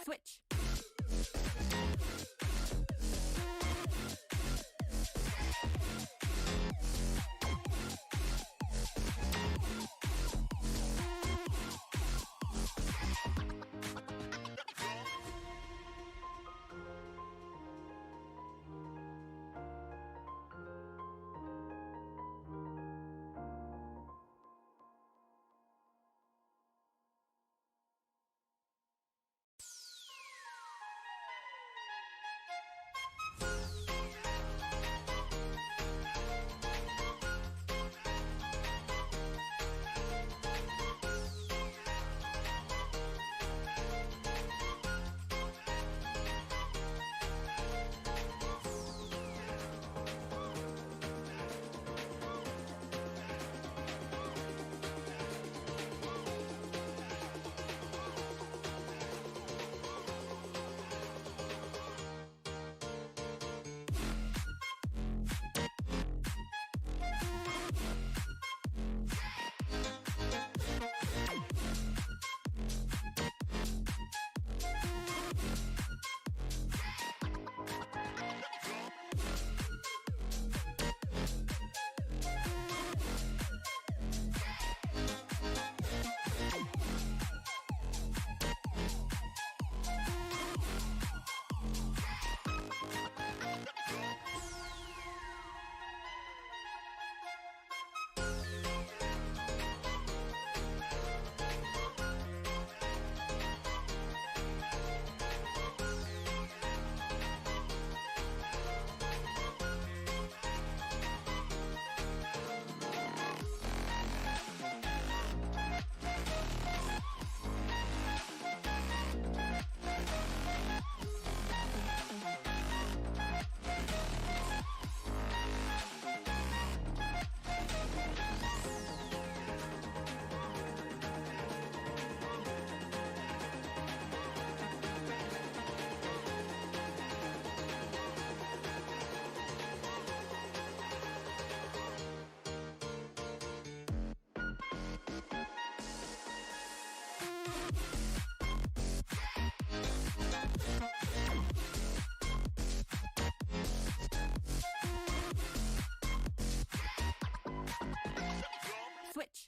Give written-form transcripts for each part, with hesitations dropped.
Switch. Switch.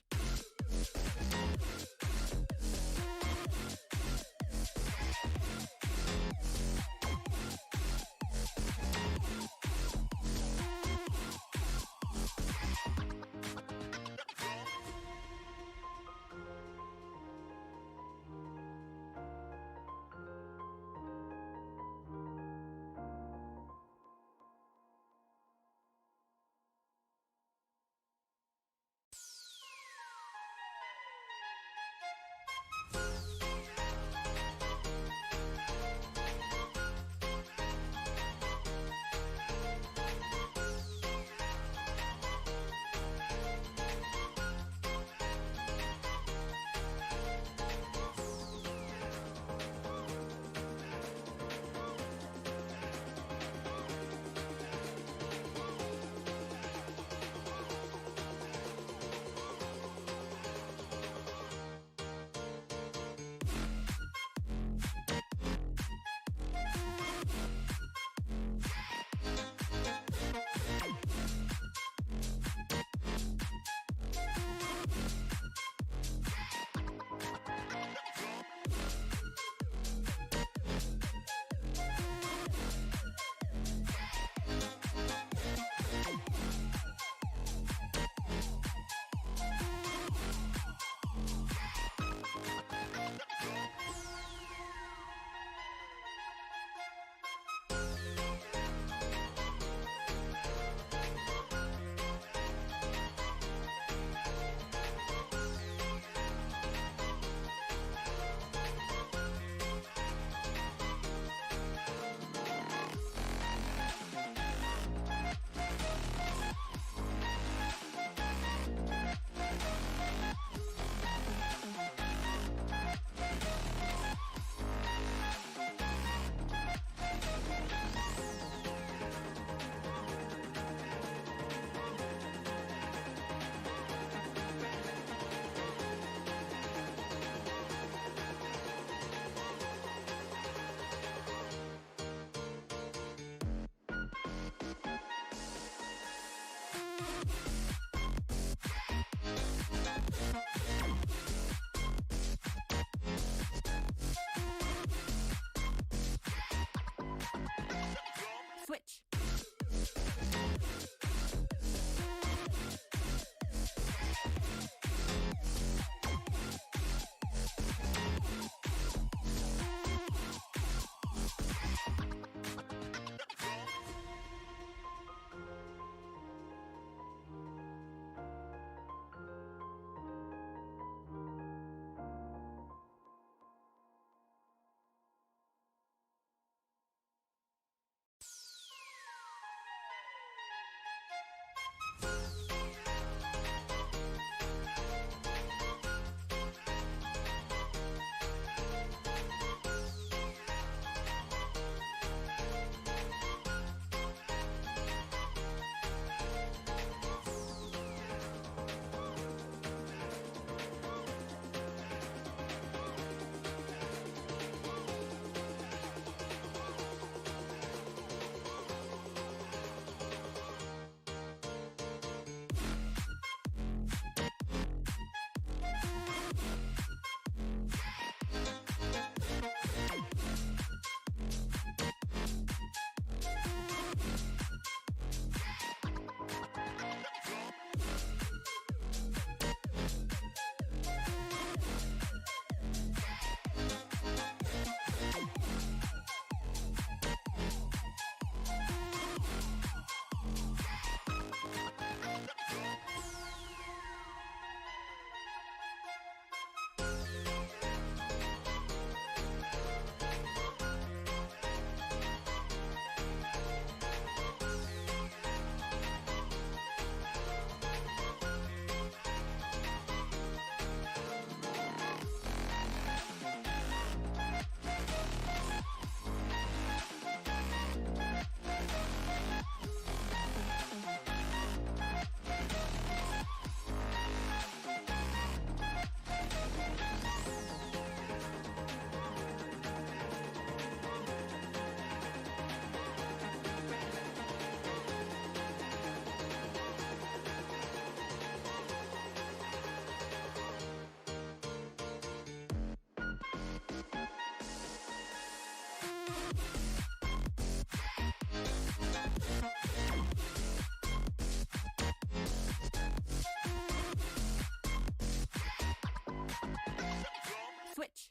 Switch.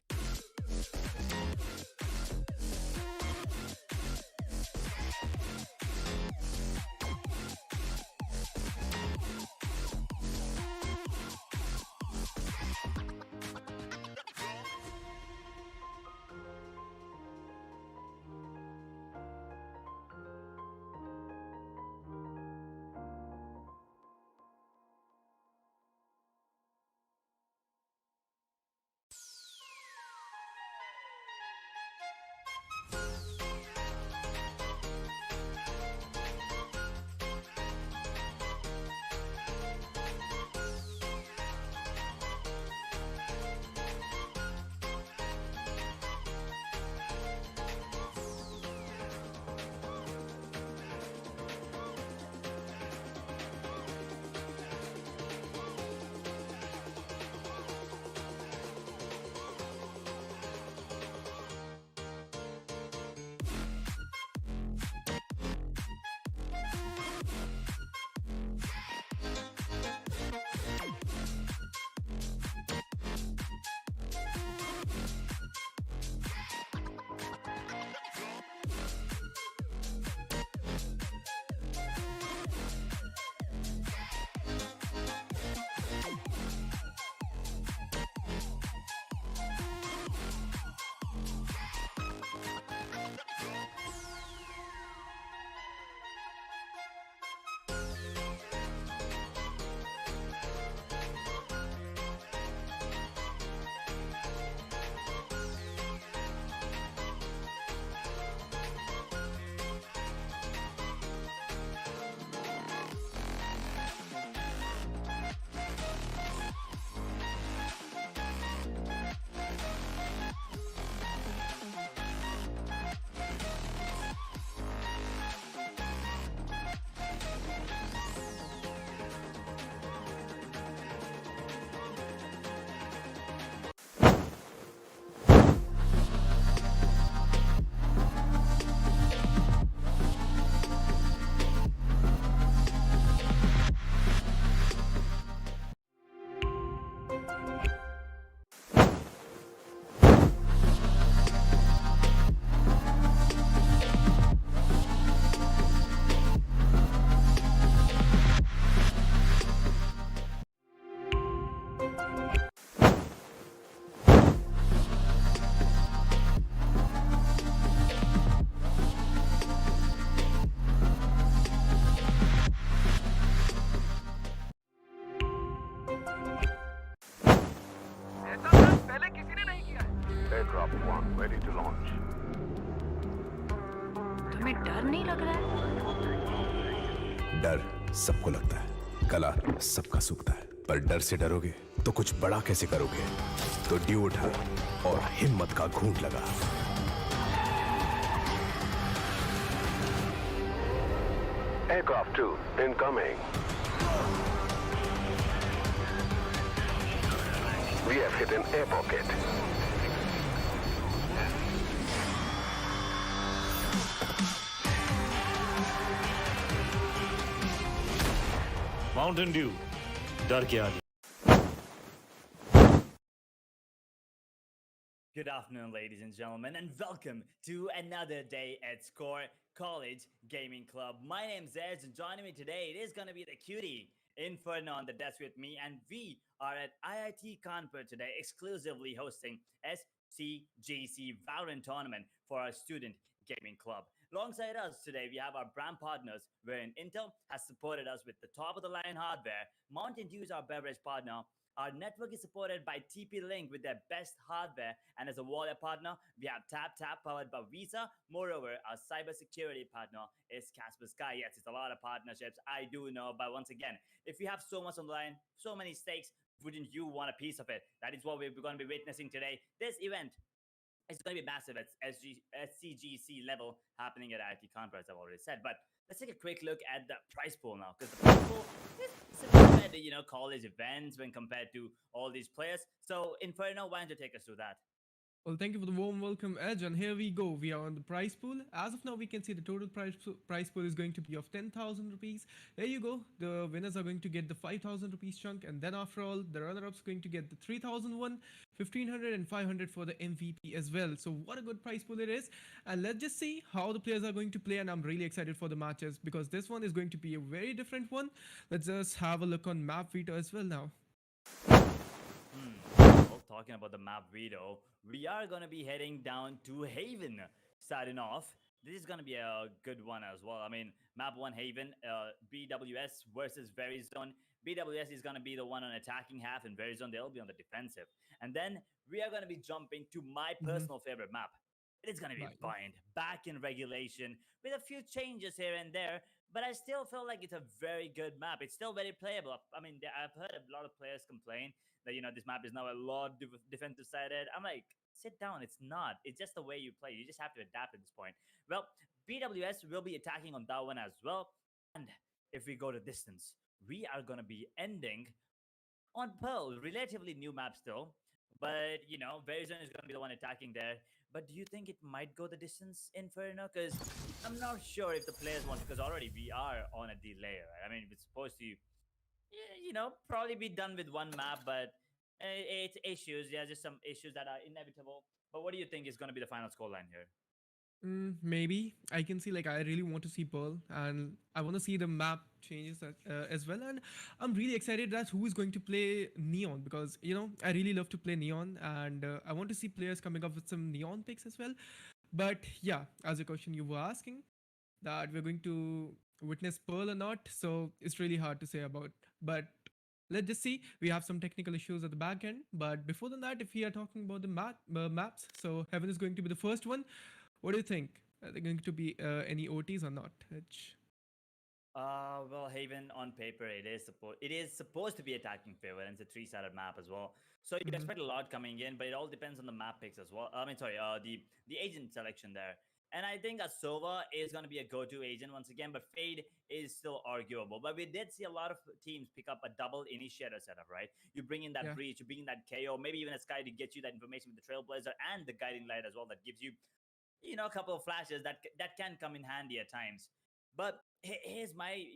Aircraft 1 ready to launch. तुम्हें डर नहीं लग रहा है? डर सबको लगता है, कला सबका सूखता है, पर डर से डरोगे तो कुछ बड़ा कैसे करोगे? तो ड्यू उठा और हिम्मत का घूंट लगा। Aircraft 2 incoming. We have hit an air pocket. Mountain Dew, डर के आगे। Good afternoon, ladies and gentlemen, and welcome to another day at SKOAR College Gaming Club. My name's Ed, and joining me today, it is going to be the cutie Inferno on the desk with me, and we are at IIT Kanpur today, exclusively hosting SCGC Valorant Tournament for our student gaming club. Alongside us today, we have our brand partners, wherein Intel has supported us with the top-of-the-line hardware. Mountain Dew is our beverage partner. Our network is supported by TP-Link with their best hardware. And as a wallet partner, we have TapTap powered by Visa. Moreover, our cybersecurity partner is Kaspersky. Yes, it's a lot of partnerships, I do know. But once again, if you have so much on the line, so many stakes, wouldn't you want a piece of it? That is what we're going to be witnessing today. This event is going to be massive at SCGC level happening at IIT Kanpur, as I've already said. But let's take a quick look at the prize pool now, because the prize pool is compared to, college events when compared to all these players. So, Inferno, why don't you take us through that? Well, thank you for the warm welcome, Edge. And here we go. We are on the prize pool. As of now, we can see the total prize pool is going to be of 10,000 rupees. There you go. The winners are going to get the 5,000 rupees chunk, and then after all, the runner-ups going to get the 3,001, 1,500, and 500 for the MVP as well. So what a good prize pool it is. And let's just see how the players are going to play. And I'm really excited for the matches because this one is going to be a very different one. Let's just have a look on map Vita as well now. Well, talking about the map video, we are going to be heading down to Haven. Starting off, this is going to be a good one as well. I mean, map 1 Haven, BWS versus Verizon. BWS is going to be the one on attacking half, and Verizon, they'll be on the defensive. And then we are going to be jumping to my personal favorite map. It is going to be Right. Bind, back in regulation, with a few changes here and there. But I still feel like it's a very good map. It's still very playable. I mean, I've heard a lot of players complain that this map is now a lot defensive sided. I'm like, sit down. It's not. It's just the way you play. You just have to adapt at this point. Well, BWS will be attacking on that one as well. And if we go to distance, we are gonna be ending on Pearl, relatively new map still. But Verizon is gonna be the one attacking there. But do you think it might go the distance, Inferno? Because I'm not sure if the players want to, because already we are on a delay, right? I mean, it's supposed to probably be done with one map, but it's issues. Yeah, just some issues that are inevitable. But what do you think is going to be the final scoreline here? Maybe I can see, like, I really want to see Pearl, and I want to see the map changes as well. And I'm really excited that who is going to play Neon, because I really love to play Neon, and I want to see players coming up with some Neon picks as well. But yeah, as a question you were asking, that we're going to witness Pearl or not, so it's really hard to say about. But let's just see. We have some technical issues at the back end, but before that, if we are talking about the maps, so Heaven is going to be the first one. What do you think? Are there going to be any OTs or not? Well, Haven on paper it is supposed to be attacking favor, and it's a three-sided map as well. So you Mhm. expect a lot coming in, but it all depends on the map picks as well. I mean, sorry, the agent selection there. And I think Asova is going to be a go-to agent once again, but Fade is still arguable. But we did see a lot of teams pick up a double initiator setup, right? You bring in that Yeah. breach, you bring in that KO, maybe even a Sky to get you that information with the Trailblazer and the guiding light as well that gives you a couple of flashes that can come in handy at times. But here's my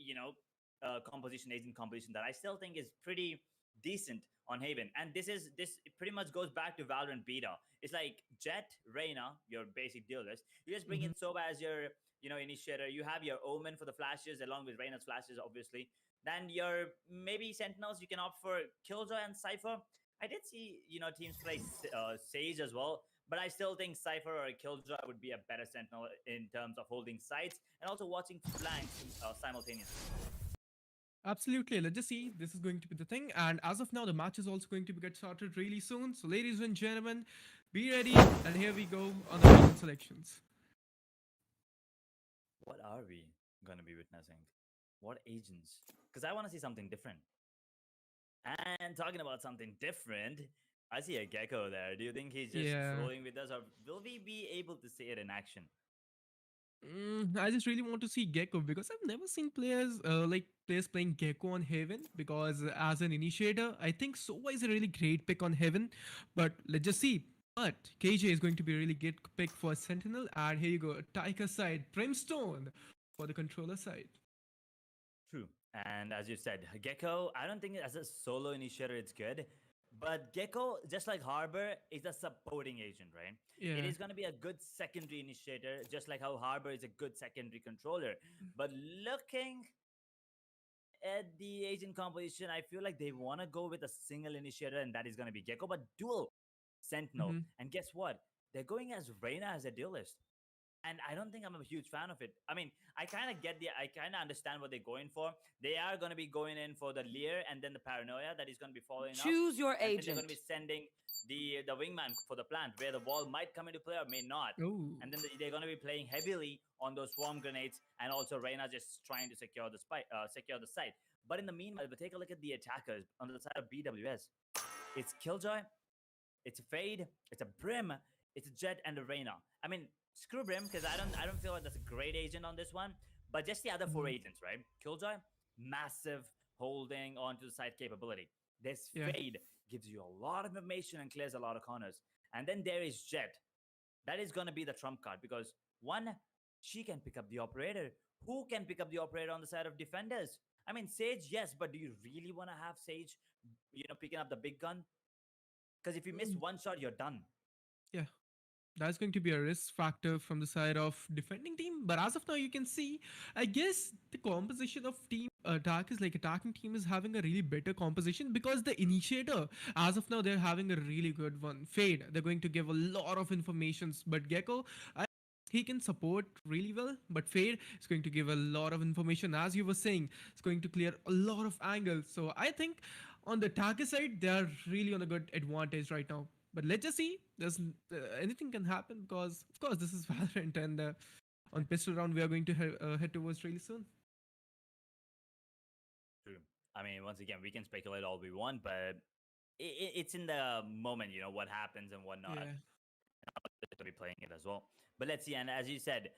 composition agent composition that I still think is pretty decent on Haven, and this pretty much goes back to Valorant beta. It's like Jet, Reyna, your basic deal list. You just bring Hmm. in Soba as your initiator. You have your Omen for the flashes along with Reyna's flashes, obviously. Then your maybe Sentinels. You can opt for Killjoy and Cypher. I did see teams play Sage as well, but I still think Cypher or Killjoy would be a better Sentinel in terms of holding sights and also watching flanks simultaneously. Absolutely. Let's just see. This is going to be the thing. And as of now, the match is also going to be get started really soon. So, ladies and gentlemen, be ready. And here we go on the region selections. What are we going to be witnessing? What agents? Because I want to see something different. And talking about something different, I see a gecko there. Do you think he's just Yeah. trolling with us, or will we be able to see it in action? I just really want to see Gecko because I've never seen players playing Gecko on Heaven. Because as an initiator, I think Sova is a really great pick on Heaven. But let's just see. But KJ is going to be a really good pick for Sentinel. And here you go, Taika side, Brimstone for the controller side. True. And as you said, Gecko, I don't think as a solo initiator it's good. But Gecko, just like Harbor, is a supporting agent, right? It Yeah. is going to be a good secondary initiator, just like how Harbor is a good secondary controller. But looking at the agent composition, I feel like they want to go with a single initiator, and that is going to be Gecko, but dual Sentinel. Mm-hmm. And guess what? They're going as Reyna as a duelist. And I don't think I'm a huge fan of it. I mean, I kind of understand what they're going for. They are going to be going in for the Lear and then the Paranoia that is going to be following up. Choose your And then they're going agent. to be sending the wingman for the plant, where the wall might come into play or may not. Oh. And then they're going to be playing heavily on those swarm grenades, and also Reyna just trying to secure the site. But in the meanwhile, if we take a look at the attackers on the side of BWS, it's Killjoy, it's a Fade, it's a Brim, it's a Jet, and a Reyna. I mean, screw Brim, because I don't feel like that's a great agent on this one. But just the other four Mhm. agents, right? Killjoy, massive holding onto the side capability. There's Yeah. Fade gives you a lot of information and clears a lot of corners. And then there is Jet. That is going to be the trump card because one, she can pick up the operator. Who can pick up the operator on the side of defenders? I mean, Sage, yes, but do you really want to have Sage, picking up the big gun? Because if you miss one shot, you're done. Yeah. That's going to be a risk factor from the side of defending team. But as of now, you can see, I guess the composition of team attack is like attacking team is having a really better composition because the initiator, as of now, they're having a really good one. Fade, they're going to give a lot of informations, but Gecko, he can support really well, but Fade is going to give a lot of information. As you were saying, it's going to clear a lot of angles. So I think on the attacker side, they are really on a good advantage right now. But let's just see. There's anything can happen because, of course, this is Valorant, and on pistol round we are going to head towards really soon. True. I mean, once again, we can speculate all we want, but it's in the moment, what happens and whatnot. Yeah. To be playing it as well. But let's see. And as you said,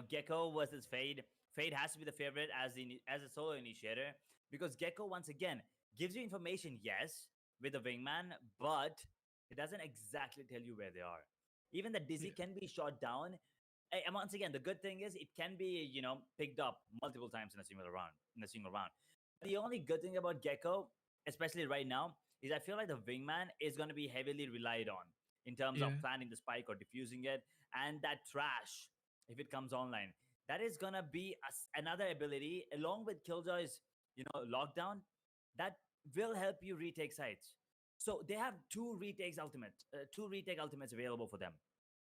Gecko versus Fade. Fade has to be the favorite as a solo initiator because Gecko once again gives you information, yes, with the wingman, but it doesn't exactly tell you where they are. Even the Dizzy can be shot down. And once again, the good thing is it can be picked up multiple times in a single round. The only good thing about Gecko, especially right now, is I feel like the wingman is going to be heavily relied on in terms of planning the spike or diffusing it. And that trash, if it comes online, that is going to be another ability along with Killjoy's, lockdown that will help you retake sites. So they have two retake ultimates available for them.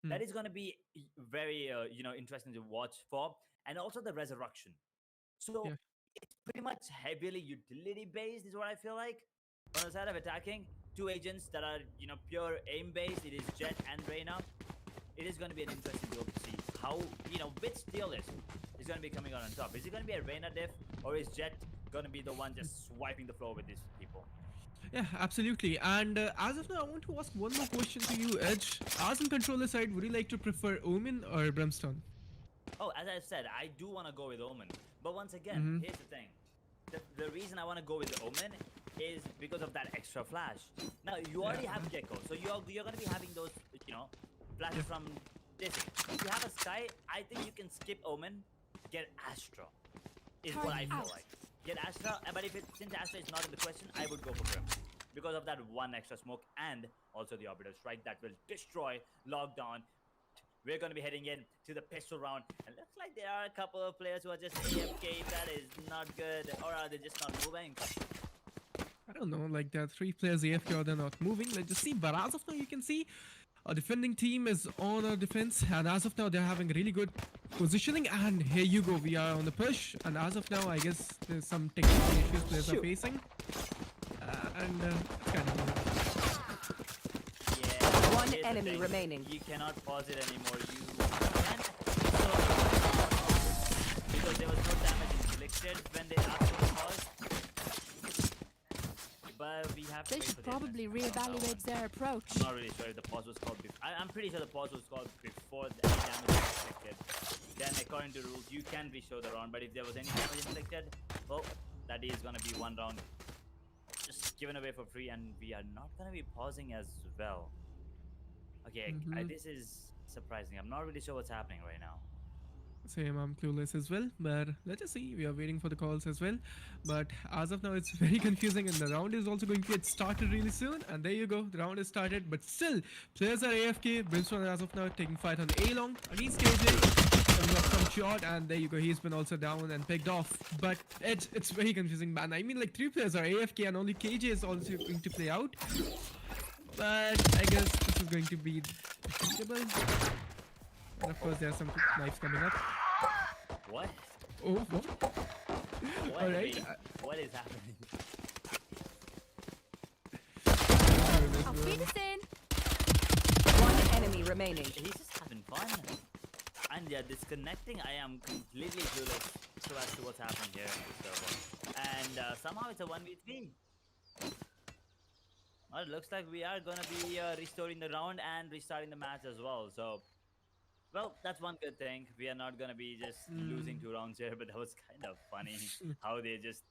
That is going to be very, interesting to watch for. And also the resurrection. So it's pretty much heavily utility based is what I feel like. On the side of attacking, two agents that are, pure aim based. It is Jet and Reyna. It is going to be an interesting build to see how, which steal is going to be coming out on top. Is it going to be a Reyna diff or is Jet going to be the one just swiping the floor with these people? Yeah, absolutely. And as of now, I want to ask one more question to you, Edge. As in controller side, would you like to prefer Omen or Brimstone? Oh, as I said, I do want to go with Omen. But once again, here's the thing. The reason I want to go with Omen is because of that extra flash. Now, you already have Gecko, so you're going to be having those, flashes from this. If you have a Sky, I think you can skip Omen, get Astra, is what I feel like. Get Astra, but since Astra is not in the question, I would go for Grim. Because of that one extra smoke and also the Orbital Strike that will destroy Lockdown. We're going to be heading in to the pistol round. And looks like there are a couple of players who are just AFK. That is not good. Or are they just not moving? I don't know, like there are 3 players AFK or they're not moving. Let's just see. But as of now, you can see our defending team is on our defense. And as of now, they're having really good positioning. And here you go. We are on the push. And as of now, I guess there's some technical issues players are facing. And it's kind of One enemy remaining. You cannot pause it anymore. You can't. Because there was no damage inflicted when they asked for the pause. But we have to They should probably reevaluate their approach. I'm not really sure if the pause was called before. I'm pretty sure the pause was called before any damage was inflicted. Then according to rules, you can reshow the round. But if there was any damage inflicted, well, that is going to be one round just given away for free. And we are not going to be pausing as well. Okay, this is surprising. I'm not really sure what's happening right now. Same, I'm clueless as well, but let's just see. We are waiting for the calls as well. But as of now, it's very confusing, and the round is also going to get started really soon. And there you go, the round is started. But still, players are AFK. Brimstone as of now taking fight on A-Long against KJ. Coming up some shot, and there you go. He's been also down and picked off. But it's very confusing, man. I mean, like 3 players are AFK, and only KJ is also going to play out. But I guess this is going to be defeatable. And of course, there are some knives coming up. What? Oh, what? All right. What is happening? I'll feed us in. One enemy remaining. He's just having fun. And yeah, disconnecting. I am completely clueless as to what's happening here in this server. And somehow it's a 1v3. Well, it looks like we are going to be restoring the round and restarting the match as well. So, well, that's one good thing. We are not going to be just losing 2 rounds here, but that was kind of funny how they just,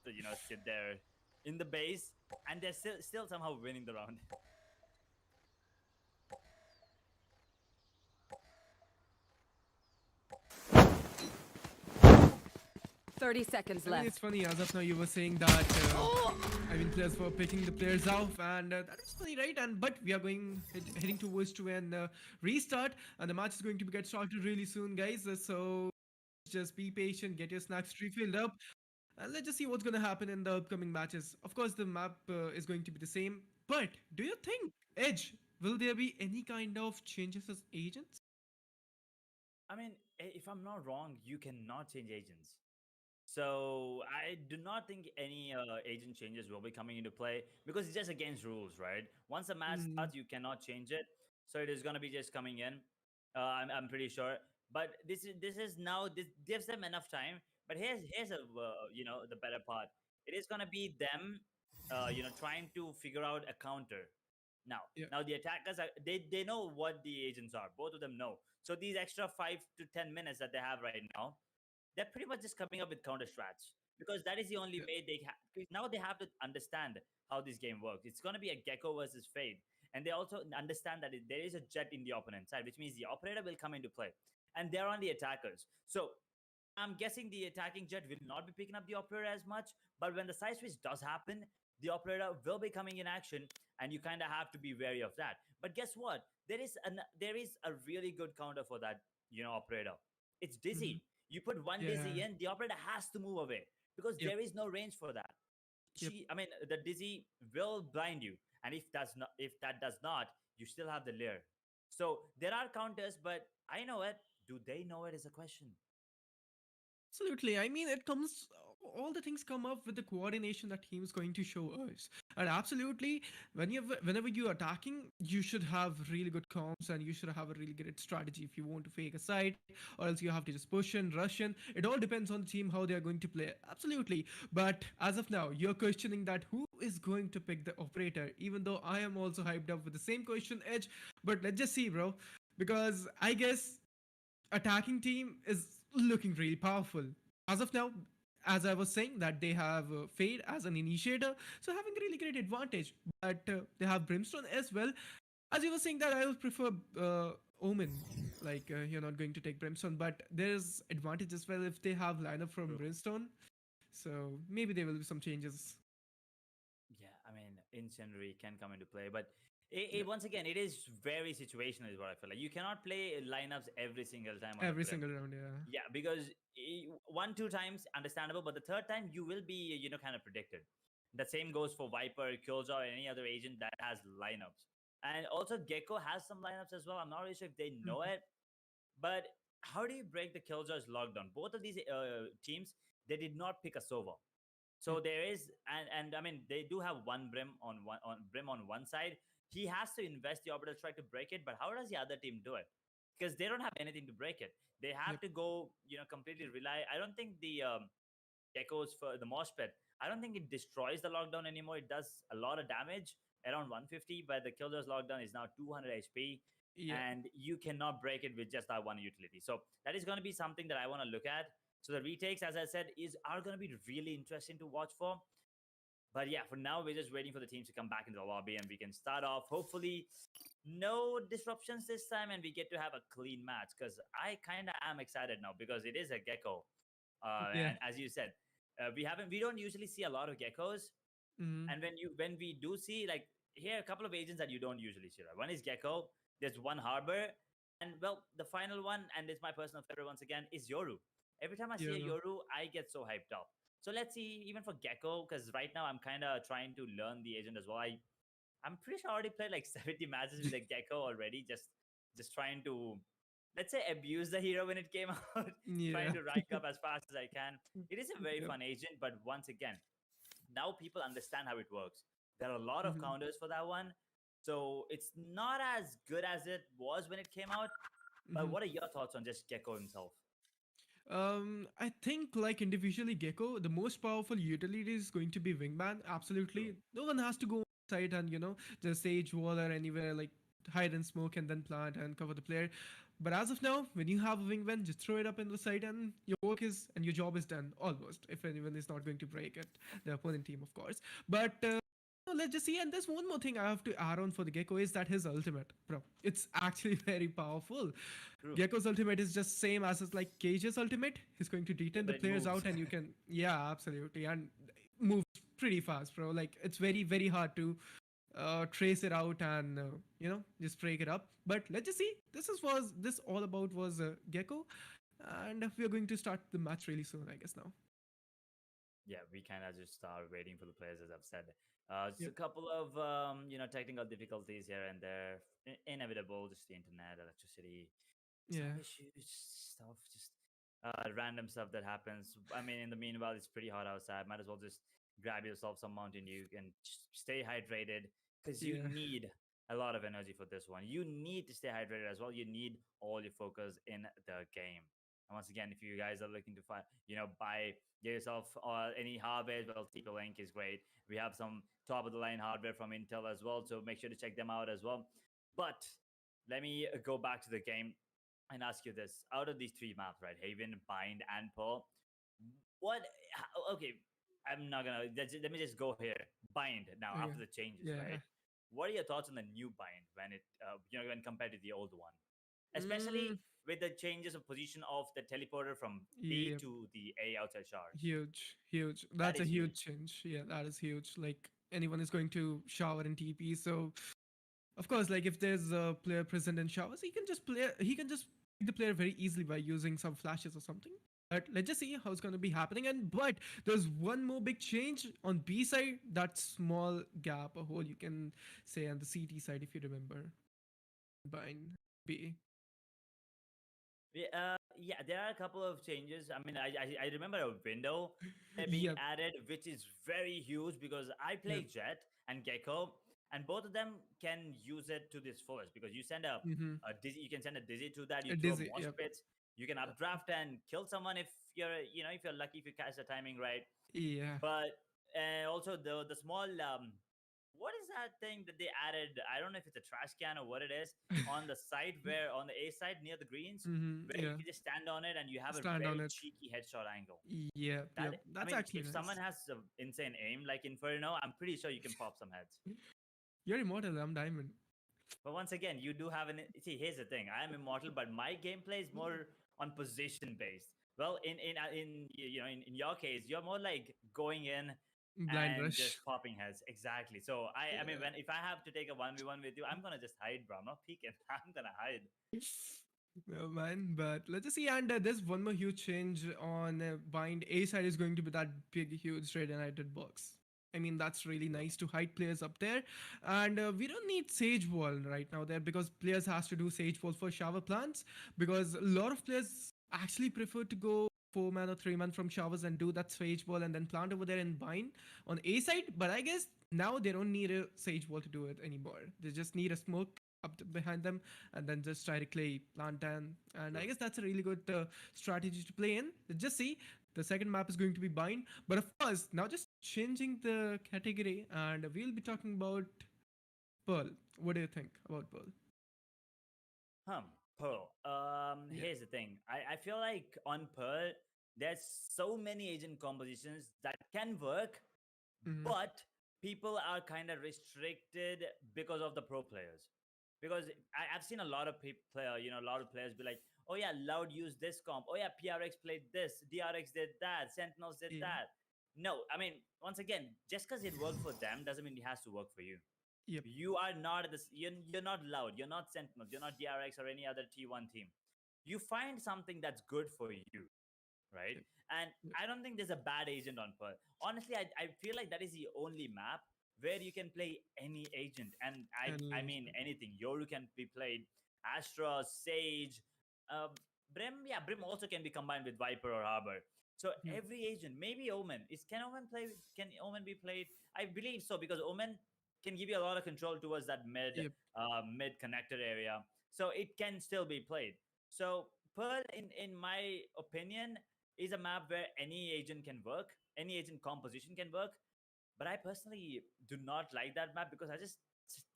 sit there in the base and they're still somehow winning the round. 30 seconds I mean, it's left. funny. As of now, you were saying that players were picking the players off, and that is funny, right? And but we are heading towards to an restart, and the match is going to get started really soon, guys. So just be patient, get your snacks refilled up, and let's just see what's going to happen in the upcoming matches. Of course, the map is going to be the same, but do you think, Edge, will there be any kind of changes as agents? I mean, if I'm not wrong, you cannot change agents. So I do not think any agent changes will be coming into play because it's just against rules, right? Once a match Mm, starts, you cannot change it. So it is going to be just coming in. I'm pretty sure. But this gives them enough time. But here's a the better part. It is going to be them, trying to figure out a counter. Now yeah, now the attackers they know what the agents are. Both of them know. So these extra 5 to 10 minutes that they have right now, they're pretty much just coming up with counter strats because that is the only yeah, way now they have to understand how this game works. It's going to be a gecko versus fade, and they also understand that there is a jet in the opponent side, which means the operator will come into play, and they're on the attackers. So I'm guessing the attacking jet will not be picking up the operator as much, but when the side switch does happen, the operator will be coming in action, and you kind of have to be wary of that. But guess what? There is a really good counter for that, operator. It's mhm, dizzy. You put one yeah, dizzy in, the operator has to move away because yep, there is no range for that. yep. I mean, the dizzy will blind you, and if that does not, you still have the layer. So there are counters, but I know it. Do they know it is a question. Absolutely. I mean, all the things come up with the coordination that team is going to show us. And absolutely, whenever you're attacking, you should have really good comms and you should have a really great strategy if you want to fake a side, or else you have to just push in, rush in. It all depends on the team how they are going to play. Absolutely. But as of now, you're questioning that who is going to pick the operator, even though I am also hyped up with the same question, Edge. But let's just see, bro. Because I guess attacking team is looking really powerful. As of now, as I was saying, that they have Fade as an initiator, so having a really great advantage. But they have Brimstone as well. As you were saying that I would prefer Omen. Like you're not going to take Brimstone, but there's advantage as well if they have lineup from True. Brimstone. So maybe there will be some changes. Yeah, I mean, incendiary can come into play, but Yeah, once again, it is very situational, is what I feel like. You cannot play lineups every single time on a every Brim. single round. Yeah. Yeah, because one, two times understandable, but the third time you will be, kind of predicted. The same goes for Viper, Killjoy, or any other agent that has lineups. And also, Gecko has some lineups as well. I'm not really sure if they know it, but how do you break the Killjoy's lockdown? Both of these teams, they did not pick a Sova. So Yep. there is, and I mean, they do have one Brim on one side. He has to invest the orbital strike to break it, but how does the other team do it? Because they don't have anything to break it. They have Yep. to go, completely rely. I don't think the Gecko's for the Mosh Pit. I don't think it destroys the lockdown anymore. It does a lot of damage, around 150, but the Killer's lockdown is now 200 HP, Yeah. and you cannot break it with just that one utility. So that is going to be something that I want to look at. So the retakes, as I said, are going to be really interesting to watch for. But yeah, for now, we're just waiting for the teams to come back into the lobby and we can start off. Hopefully, no disruptions this time and we get to have a clean match because I kind of am excited now because it is a gecko. Yeah. And as you said, we don't usually see a lot of geckos. Mm-hmm. And when we do see, like, here are a couple of agents that you don't usually see, right? One is Gecko, there's one Harbor, and well, the final one, and it's my personal favorite once again, is Yoru. Every time I see a Yeah. Yoru, I get so hyped up. So let's see, even for Gecko, because right now I'm kind of trying to learn the agent as well. I'm pretty sure I already played like 70 matches with a Gecko already, just trying to, let's say, abuse the hero when it came out, trying Yeah. to rank up as fast as I can. It is a very Yep. fun agent, but once again, now people understand how it works. There are a lot of Mm-hmm. counters for that one. So it's not as good as it was when it came out. But Mm-hmm. what are your thoughts on just Gecko himself? I think like individually Gecko, the most powerful utility is going to be Wingman. True. Absolutely, no one has to go side and just sage wall or anywhere like hide and smoke and then plant and cover the player. But as of now, when you have a wingman, just throw it up in the side and your work is and your job is done almost. If anyone is not going to break it, the opponent team, of course. But let's just see. And there's one more thing I have to add on for the Gecko is that his ultimate, bro, it's actually very powerful. True. Gecko's ultimate is just same as it's like Cage's ultimate. He's going to detain but the it players moves. out, and you can, yeah, absolutely, and moves pretty fast, bro. Like it's very very hard to trace it out and just break it up. But let's just see. This all about was Gecko, and we are going to start the match really soon, I guess now. Yeah, we kind of just start waiting for the players, as I've said. Just a Yep. couple of technical difficulties here and there, inevitable. Just the internet, electricity, Yeah. some issues, stuff, just random stuff that happens. I mean, in the meanwhile, it's pretty hot outside. Might as well just grab yourself some Mountain Dew and just stay hydrated because you Yeah. need a lot of energy for this one. You need to stay hydrated as well. You need all your focus in the game. And once again, if you guys are looking to find, get yourself any hardware, well, TP-Link is great. We have some top of the line hardware from Intel as well, so make sure to check them out as well. But let me go back to the game and ask you this: out of these three maps, right, Haven, Bind, and Pearl, what? Okay, I'm not gonna. Let me just go here. Bind now Okay. after the changes, Yeah. right? What are your thoughts on the new Bind when it, when compared to the old one, especially Mm, with the changes of position of the teleporter from B yeah. to the A outside showers? Huge. Huge. That That's a is huge huge. change. Yeah, that is huge. Like anyone is going to shower in TP, so of course, like if there's a player present in showers, he can just play. He can just pick the player very easily by using some flashes or something. But let's just see how it's going to be happening. And but there's one more big change on B side. That small gap, a hole you can say on the CT side, if you remember. Bind B. Yeah, there are a couple of changes. I mean, I remember a window being Yep. added, which is very huge because I play Yep. Jet and Gecko, and both of them can use it to this fullest because you send Mm-hmm. a dizzy, you can send a dizzy to that, you A throw dizzy. mosh Yep. pits, you can updraft and kill someone if you're lucky if you catch the timing right. Yeah. But also the small what is that thing that they added? I don't know if it's a trash can or what it is on the side where on the A side near the greens Mm-hmm. where you Yeah. can just stand on it and you have a Stand on very it. cheeky headshot angle. Yep. That Yep. I That's mean, actually if nice. someone has an insane aim like Inferno, I'm pretty sure you can pop some heads. You're immortal. I'm diamond. But once again, you do have an see. Here's the thing: I am immortal, but my gameplay is more on position based. Well, in your case, you're more like going in Blind and rush. just popping heads. Exactly. So I mean, Yeah. when if I have to take a 1v1 with you, I'm gonna just hide, bro. I'm not peeking. I'm gonna hide. No, man, but let's just see. And there's one more huge change on Bind. A side is going to be that big, huge Red United box. I mean, that's really True. nice to hide players up there. And we don't need Sage Wall right now there because players has to do Sage Wall for shower plants because a lot of players actually prefer to go 4 man or 3 man from showers and do that Sage Wall and then plant over there and Bind on A side. But I guess now they don't need a Sage Wall to do it anymore. They just need a smoke behind them and then just try to clay plant them. And I True. guess that's a really good strategy to play in. Just see, the second map is going to be Bind. But of course, now just changing the category, and we'll be talking about Pearl. What do you think about Pearl? Hmm. Pearl. Yeah. Here's the thing. I feel like on Pearl, there's so many agent compositions that can work, Mm-hmm. but people are kind of restricted because of the pro players. Because I've seen a lot of a lot of players be like, oh yeah, Loud used this comp. Oh yeah, PRX played this, DRX did that, Sentinels did Yeah. that. No, I mean, once again, just because it worked for them doesn't mean it has to work for you. Yep. You are not at this. You're not Loud. You're not Sentinels. You're not DRX or any other T1 team. You find something that's good for you, right? Yep. And Yep. I don't think there's a bad agent on Pearl. Honestly, I feel like that is the only map where you can play any agent. And I Any mean agent. anything. Yoru can be played, Astra, Sage, uh, Brim. Yeah, Brim also can be combined with Viper or Harbor. So Mhm. every agent, maybe Omen. Can Omen play? Can Omen be played? I believe so because Omen can give you a lot of control towards that Yep. mid connector area. So it can still be played. So Pearl, in my opinion, is a map where any agent can work, any agent composition can work. But I personally do not like that map because I just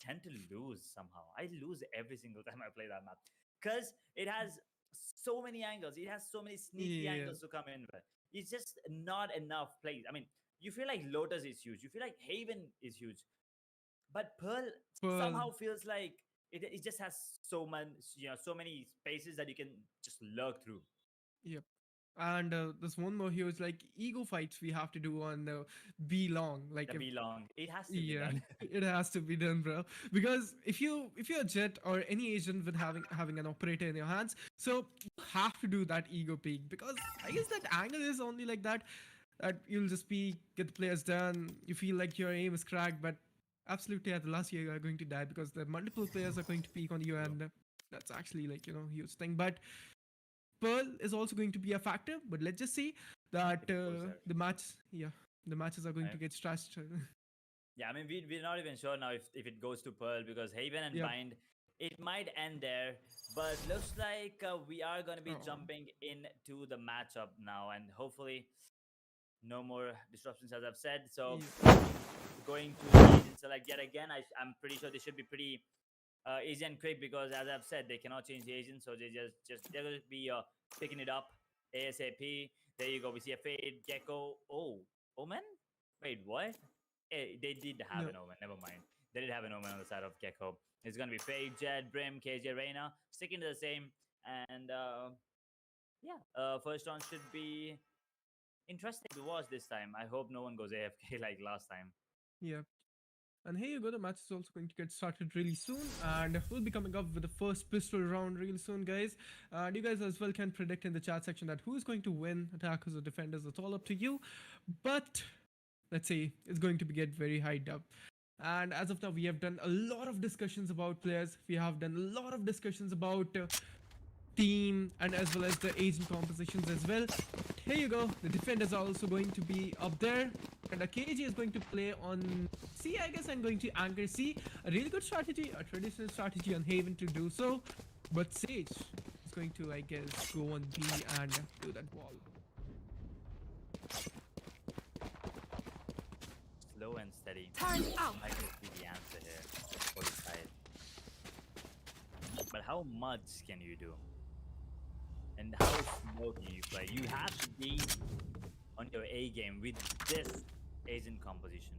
tend to lose somehow. I lose every single time I play that map because it has so many angles. It has so many sneaky Yeah. angles to come in with. It's just not enough plays. I mean, you feel like Lotus is huge. You feel like Haven is huge. But Pearl Pearl. somehow feels like it just has so many spaces that you can just lurk through. Yep. And this one more here is like ego fights we have to do on B long. Like The if be long, it has to be yeah, done. it has to be done, bro. Because if you're a jet or any agent with having an operator in your hands, so you have to do that ego peak because I guess that angle is only like that. That you'll just peek, get the players done. You feel like your aim is cracked, but absolutely at the last year you are going to die because the multiple players are going to peek on you, and that's actually like huge thing. But Pearl is also going to be a factor, but let's just see that the matches are going to get stretched. Yeah, I mean, we're not even sure now if it goes to Pearl because Haven and Yep. Bind, it might end there. But looks like we are going to be Oh. jumping into the matchup now, and hopefully no more disruptions, as I've said. So going to the agent select yet again, I'm pretty sure this should be pretty easy and quick because, as I've said, they cannot change the agent, so they're going to be picking it up ASAP. There you go. We see a fade Gecko. Oh, Omen. Wait, what? They did have No. an Omen. Never mind. They did have an Omen on the side of Gecko. It's going to be Fade, Jed, Brim, KJ, Reina, sticking to the same. And first round should be interesting to watch this time. I hope no one goes AFK like last time. Yeah. And here you go, the match is also going to get started really soon, and we'll be coming up with the first pistol round real soon, guys. And you guys as well can predict in the chat section that who is going to win, attackers or defenders. It's all up to you. But let's see, it's going to be get very hyped up. And as of now, we have done a lot of discussions about players. We have done a lot of discussions about team and as well as the agent compositions as well. Here you go, the defenders are also going to be up there, and the KG is going to play on C. I guess I'm going to anchor C. A really good strategy, a traditional strategy on Haven to do so, but Sage is going to, I guess, go on B and do that wall. Slow and steady. Turn out. I can see the answer here for the side. But how much can you do? And how slow can you play? You have to be on your A game with this agent composition.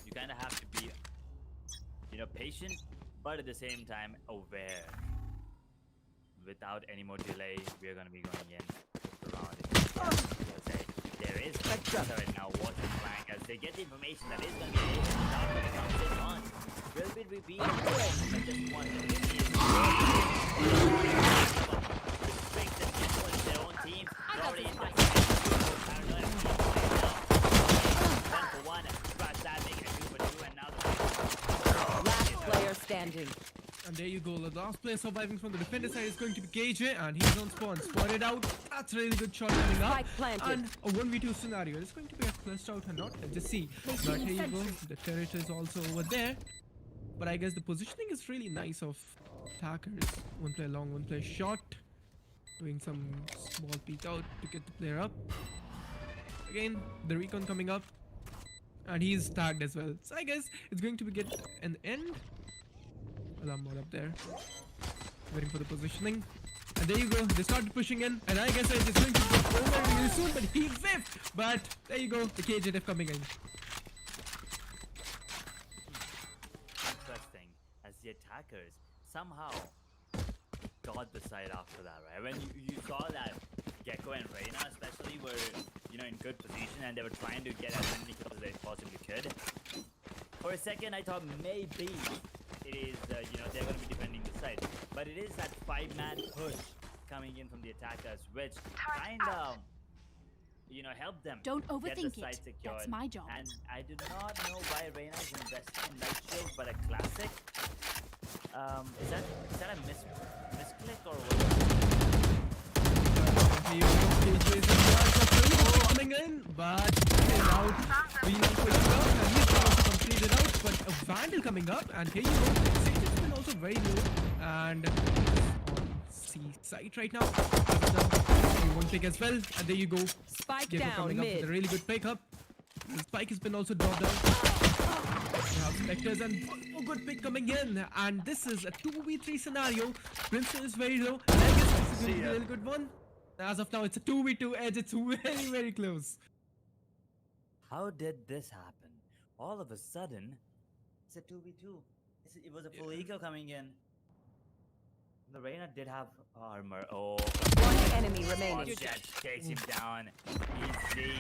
You kind of have to be, patient, but at the same time aware. Without any more delay, we are going to be going in around it. There is pressure right now watching flank as they get the information that is going to be an agent without going to come in on. Will it be just one restricts and influence their own team? They're already in the paranoid. One for one, scratch that, making it 2 for 2, and now the Last player standing. And there you go, the last player surviving from the defender side is going to be KJ, and he's on spawn. Spotted out. That's a really good shot coming up. Spike planted. And a 1v2 scenario. It's going to be a clutched out or not. Let's just see. But here you go. The turret is also over there. But I guess the positioning is really nice of attackers. One player long, one player short. Doing some small peek out to get the player up. Again, the recon coming up. And he's tagged as well. So I guess it's going to be get an end. Alarm ball up there. Waiting for the positioning. And there you go. They started pushing in. And I guess it's going to go over really soon. But he whiffed. But there you go. The KJF coming in. interesting as the attackers somehow got the side after that, right? When you saw that Gecko and Reina especially were, in good position and they were trying to get as many kills as they possibly could. For a second, I thought maybe it is, they're going to be defending the side. But it is that 5-man push coming in from the attackers, which kind of, helped them Don't get the overthink side it. secured. That's my job. And I do not know why Reina is investing in Light Shield, but a classic. Is that a misclick or what? Here you go. KJ is in charge of coming in. But he's out. Reload pushing up. And he's also completed out. But a Vandal coming up. And here you go. Sage has been also very low. And C side right now. One pick as well. And there you go. Spike Gecko down coming up with mid. a really good pick up. The spike has been also dropped down. We have Spectres and a good pick coming in. And this is a 2v3 scenario. Princeton is very low. And I guess this is going to be a really good one. As of now, it's a 2v2 edge. It's very, very close. How did this happen? All of a sudden, It's a 2v2. It was a full eco coming in. The Reyna did have armor. Oh, One enemy remaining. Jet takes him down. Easy.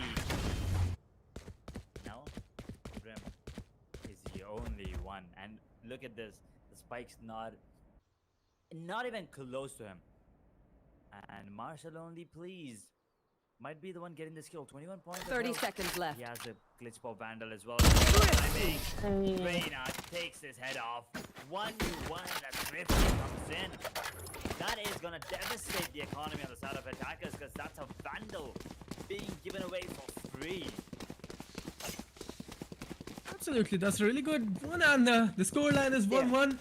Now, Brim is the only one. And look at this. The spike's not even close to him. And Marshall only, please. Might be the one getting this kill. 21 points. 30 seconds left. He has a glitch for Vandal as well. Timing. Reyna takes his head off. 1v1 that Thrifty comes in. That is gonna devastate the economy on the side of attackers because that's a Vandal being given away for free. Absolutely, that's a really good one. And the score line is 1-1.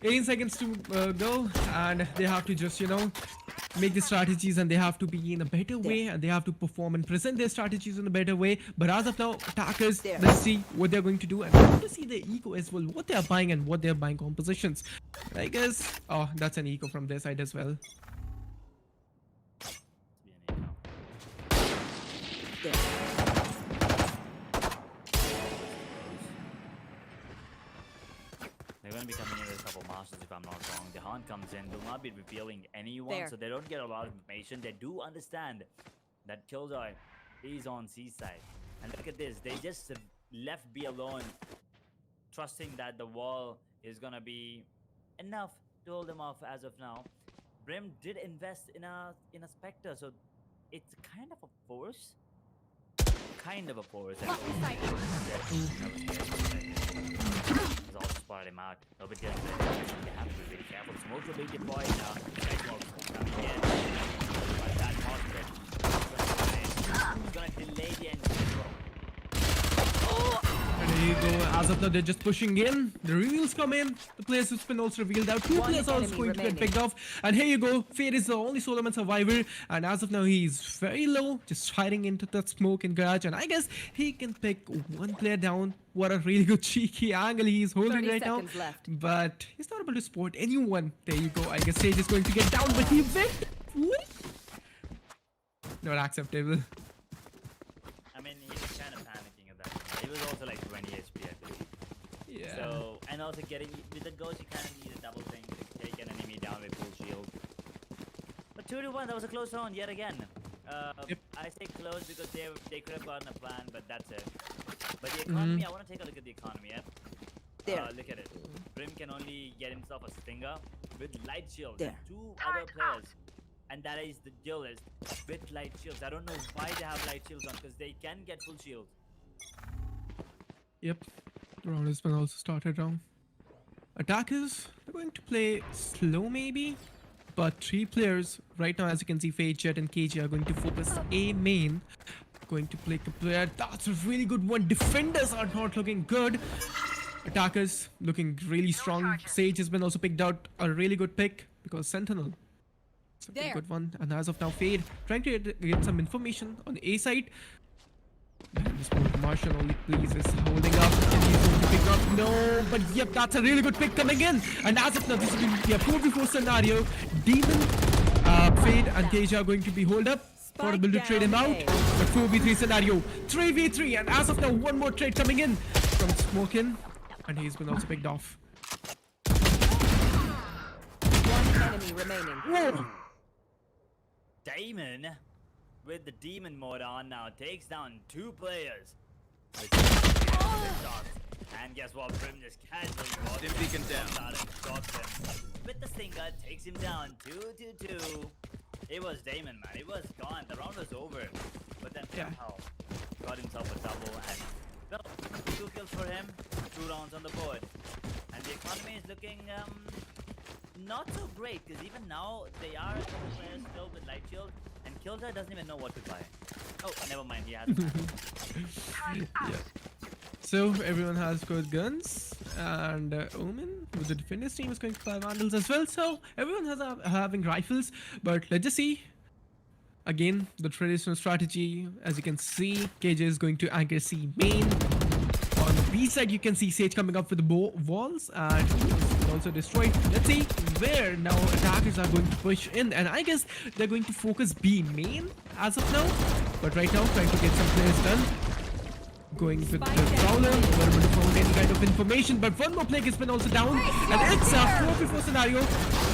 18 seconds to go, and they have to just, make the strategies, and they have to be in a better way, and they have to perform and present their strategies in a better way. But as of now, attackers, let's see what they're going to do, and we want to see the eco as well, what they're buying and what they're buying compositions. I guess, oh, that's an eco from their side as well. They're going to be coming in with a couple masters if I'm not wrong. The Han comes in, will not be revealing anyone, so they don't get a lot of information. They do understand that Killjoy is on C side. And look at this, they just left B alone, trusting that the wall is going to be enough to hold them off as of now. Brim did invest in a Spectre, so it's kind of a force. Kind of a force. He's also spotted him out. Over there, they have to be really careful. Smoke's a big deploy now. Smoke's coming in. But that hostage. He's gonna delay the end. And there you go. As of now, they're just pushing in. The reveals come in. The players who's been also revealed out. Two players are also going to get picked off. And here you go. Fade is the only solo man survivor. And as of now, he's very low. Just hiding into that smoke in garage. And I guess he can pick one player down. What a really good cheeky angle he's holding right now. Left. But he's not able to spot anyone. There you go. I guess Sage is going to get down. But he went. What? Not acceptable. I mean, he was kind of panicking at that point. He was also like 20 HP, I believe. Yeah. So, and also getting with the ghost, you kind of need a double thing to take an enemy down with full shield. But 2-1, that was a close round yet again. Yep. I say close because they could have gotten a plan, but that's it. But the economy, I want to take a look at the economy. Look at it. Brim can only get himself a stinger with light shields. And two other players. And that is the duelist with light shields. I don't know why they have light shields on, because they can get full shield. Yep. The round has been also started now. Attackers are going to play slow maybe, but three players right now, as you can see, Fade, Jet and KG are going to focus A main. Going to play a player. That's a really good one. Defenders are not looking good. Attackers looking really strong. Sage has been also picked out, a really good pick, because Sentinel. It's a pretty good one. And as of now, Fade trying to get some information on the A side. And this Marshall only please is holding up. And he's going to pick up. No, but yep, that's a really good pick coming in. And as of now, this is going to be a 4v4 scenario. Demon, Fade and KJ are going to be hold up. Not able to trade him out. The 4v3 scenario. 3v3. And as of now, one more trade coming in from Smokin. And he's been also picked off. One enemy remaining. Whoa. Damon, with the demon mode on now, takes down two players. And guess what? Brim just casually walks him down and stops him. With the stinger, takes him down. 2-2-2. It was Damon, man. It was gone. The round was over. But then somehow got himself a double, and well, 2 kills for him, 2 rounds on the board. And the economy is looking not so great, because even now they are a couple players still with light shield, and Killjoy doesn't even know what to buy. Oh, never mind, he has Yeah. So everyone has good guns, and Omen with the defenders team is going to buy Vandals as well. So everyone has having rifles, but let's just see. Again, the traditional strategy, as you can see, KJ is going to anchor C main. On the B side, you can see Sage coming up with the walls, and he's also destroyed. Let's see where now attackers are going to push in, and I guess they're going to focus B main as of now. But right now, trying to get some players done. going with the Spike Prowler. down. We're able to find any kind of information, but one more plague has been also down. And it's a 4v4 scenario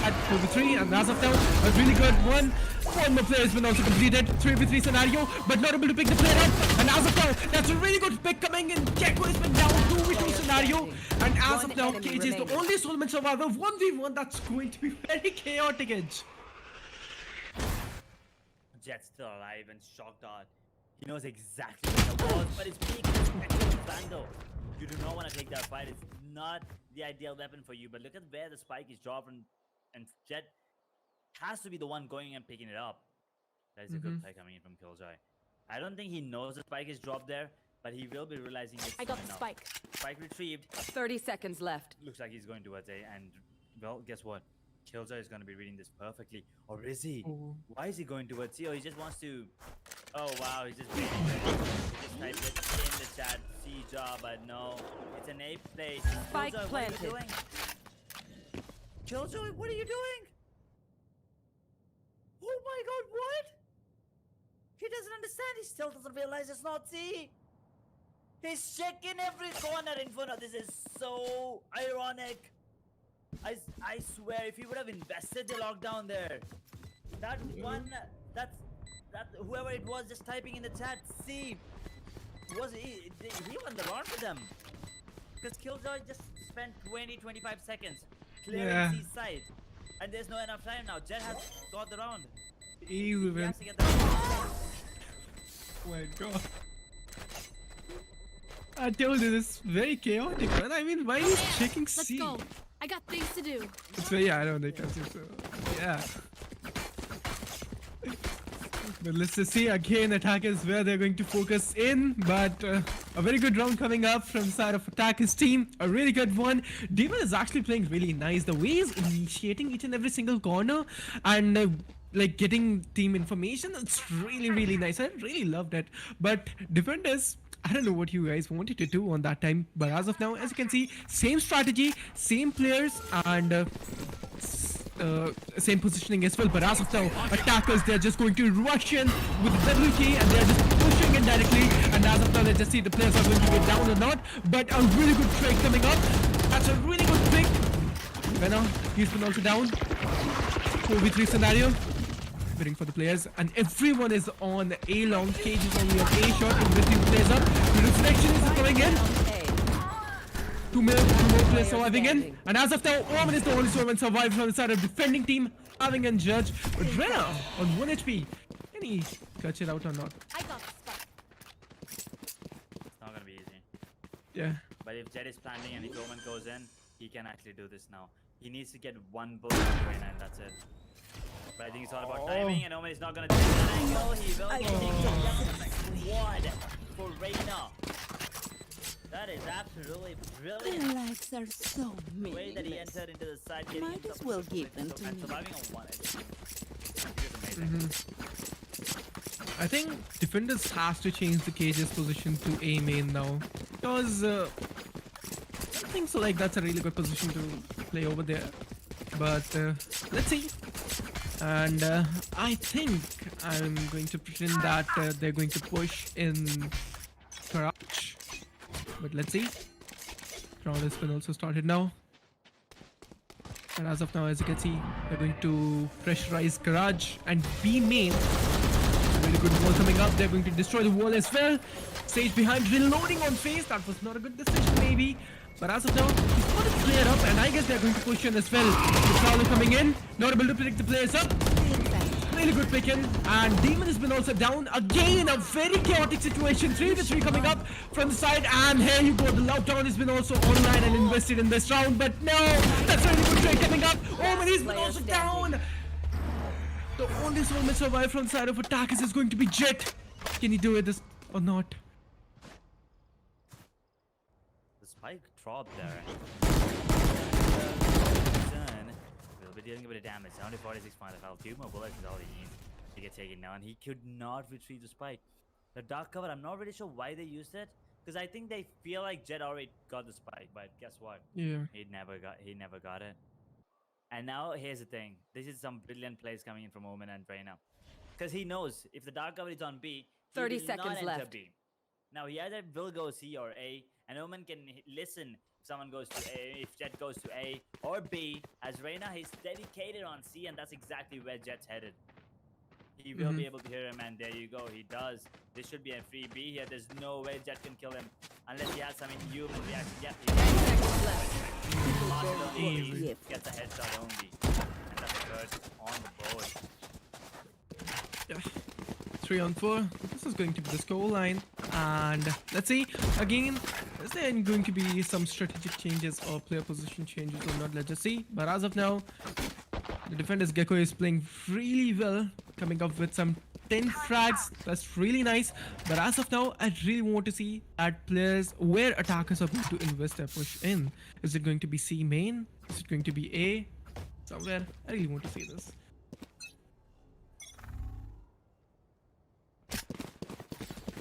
at 4v3. And as of now, a really good one. One more player has been also completed. 3v3 scenario, but not able to pick the player up. And as of now, that's a really good pick coming in. Gecko has been down 2v2 scenario. And as One of now, enemy KJ is the remaining. only soulmate survivor. 1v1, that's going to be very chaotic, Edge. Jet's still alive and shocked out. He knows exactly what it was, but it's weakness. Bando. You do not want to take that fight. It's not the ideal weapon for you. But look at where the spike is dropped, and Jet has to be the one going and picking it up. That is a good play coming in from Killjoy. I don't think he knows the spike is dropped there, but he will be realizing it. I got soon the enough. spike. Spike retrieved. 30 seconds left. Looks like he's going towards A, and well, guess what? Killjoy is going to be reading this perfectly. Or is he? Oh. Why is he going towards C? Oh, he just wants to... Oh, wow, he's just waiting for it. He just typed it in the chat. C job, but no. It's an A place. Spike Killjoy, what are planted. you doing? Killjoy, what are you doing? Oh my god, what? He doesn't understand. He still doesn't realize it's not C. He's checking every corner in front of this. Is so ironic. I swear, if he would have invested the lockdown there, that one, that whoever it was just typing in the chat, see, was he won the round for them. Because Killjoy just spent 20-25 seconds clearing Yeah. C's side, and there's no enough time now. Jet has got the round. Ew, He man. has to get the round. Oh my god. I told you this is very chaotic, man. I mean, why is he checking Let's C? go. I got things to do. It's very ironic, as you said. Yeah. But let's just see again, attackers where they're going to focus in. But a very good round coming up from the side of attackers team. A really good one. Demon is actually playing really nice. The way he's initiating each and every single corner and like getting team information, it's really, really nice. I really loved it. But defenders, I don't know what you guys wanted to do on that time, but as of now, as you can see, same strategy, same players, and same positioning as well. But as of now, attackers, they're just going to rush in with WT and they're just pushing in directly. And as of now, let's just see the players are going to get down or not. But a really good trade coming up. That's a really good pick. Venom, he's been also down. 4v3 scenario. Waiting for the players, and everyone is on A long. Cage is only on A shot, investing the players up. The reflection is coming in. Two more players surviving in. And as of now, Omen is the only one surviving from the side of defending team, having a judge. But Rena on 1 HP. Can he clutch it out or not? I got the spike. It's not gonna be easy. Yeah. But if Jet is planting and if Omen goes in, he can actually do this now. He needs to get one bullet to win, and that's it. But I think it's all about timing, and Omen is not gonna take that angle. He will get kicked squad for Reyna. That is absolutely brilliant. Lives are so The way that he meaningless. entered into the side, getting Might himself as well into give them the to and me. surviving on one. He was amazing. I think defenders has to change the cage's position to A main now, because I think so. Like that's a really good position to play over there. But let's see. And I think I'm going to pretend that they're going to push in Garage. But let's see. Round has been also started now. And as of now, as you can see, they're going to pressurize Garage and B main. Really good wall coming up. They're going to destroy the wall as well. Stage behind, reloading on face. That was not a good decision, maybe. But as of now, he's got it cleared up, and I guess they're going to push in as well. The Prowler coming in, not able to pick the players up. Really good pick in, and Demon has been also down. Again, a very chaotic situation. 3v3 coming up from the side, and here you go. The lockdown has been also online and invested in this round, but no, that's a really good trade coming up. Omen has been also down. The only soulmate survive from the side of attackers is going to be Jet. Can he do it this or not? The spike dropped there. Will be dealing a bit of damage. Only 46 points of health. 2 more bullets is all he needs to get taken down. He could not retrieve the spike. The dark cover, I'm not really sure why they used it. Because I think they feel like Jet already got the spike. But guess what? Yeah. He never got it. And now here's the thing. This is some brilliant plays coming in from Omen and Reyna. Because he knows if the dark cover is on B, he 30 will seconds not enter left. B. Now he either will go C or A, and Omen can listen if someone goes to A, if Jet goes to A or B. As Reyna, he's dedicated on C, and that's exactly where Jet's headed. He will be able to hear him, and there you go. He does. This should be a free B here. There's no way Jet can kill him unless he has some inhuman reaction. Yep, he 10 seconds left. He gets a headshot only, and that's a third on the board. Yeah. 3 on 4. This is going to be the score line. And let's see. Again, is there going to be some strategic changes or player position changes or not? Let's just see. But as of now, the defender's Gecko is playing really well, coming up with some 10 frags. That's really nice. But as of now, I really want to see at players where attackers are going to invest their push in. Is it going to be C main? Is it going to be A? Somewhere. I really want to see this.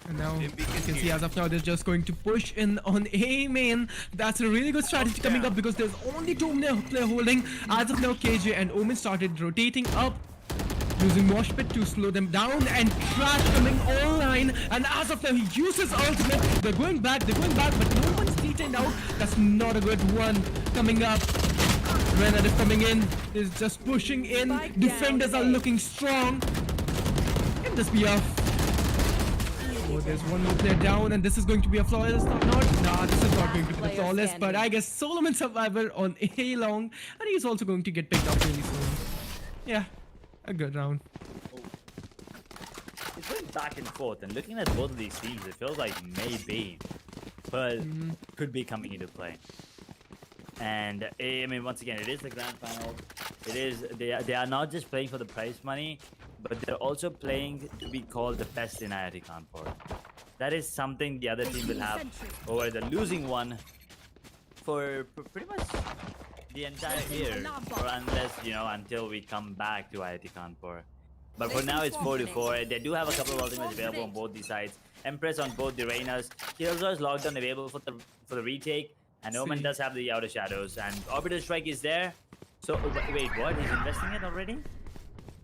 And now you can see as of now they're just going to push in on A main. That's a really good strategy coming up because there's only 2 player holding. As of now, KJ and Omen started rotating up, using Mosh Pit to slow them down, and Trash coming online. And as of now, he uses ultimate. They're going back, but no one's detained out. That's not a good one coming up. Renard is coming in, is just pushing in. Defenders are looking strong. Can this be off? Oh, there's one more player down, and this is going to be a flawless or not? Nah, this is not going to be flawless, but I guess Solomon Survivor on A long, and he's also going to get picked up really soon. Yeah, a good round. It's going back and forth, and looking at both of these teams, it feels like maybe, but could be coming into play. And I mean, once again, it is the grand final. It is they are not just playing for the prize money, but they're also playing to be called the best in IIT Kanpur. That is something the other team will have over the losing one for pretty much the entire year, or unless, you know, until we come back to IIT Kanpur. But for now, it's 4-4. They do have a couple of ultimates available on both these sides. Empress on both the Reynas. Killjoy's lockdown available for the retake. And Omen does have the Outer Shadows. And Orbital Strike is there. So, wait, what? He's investing it already?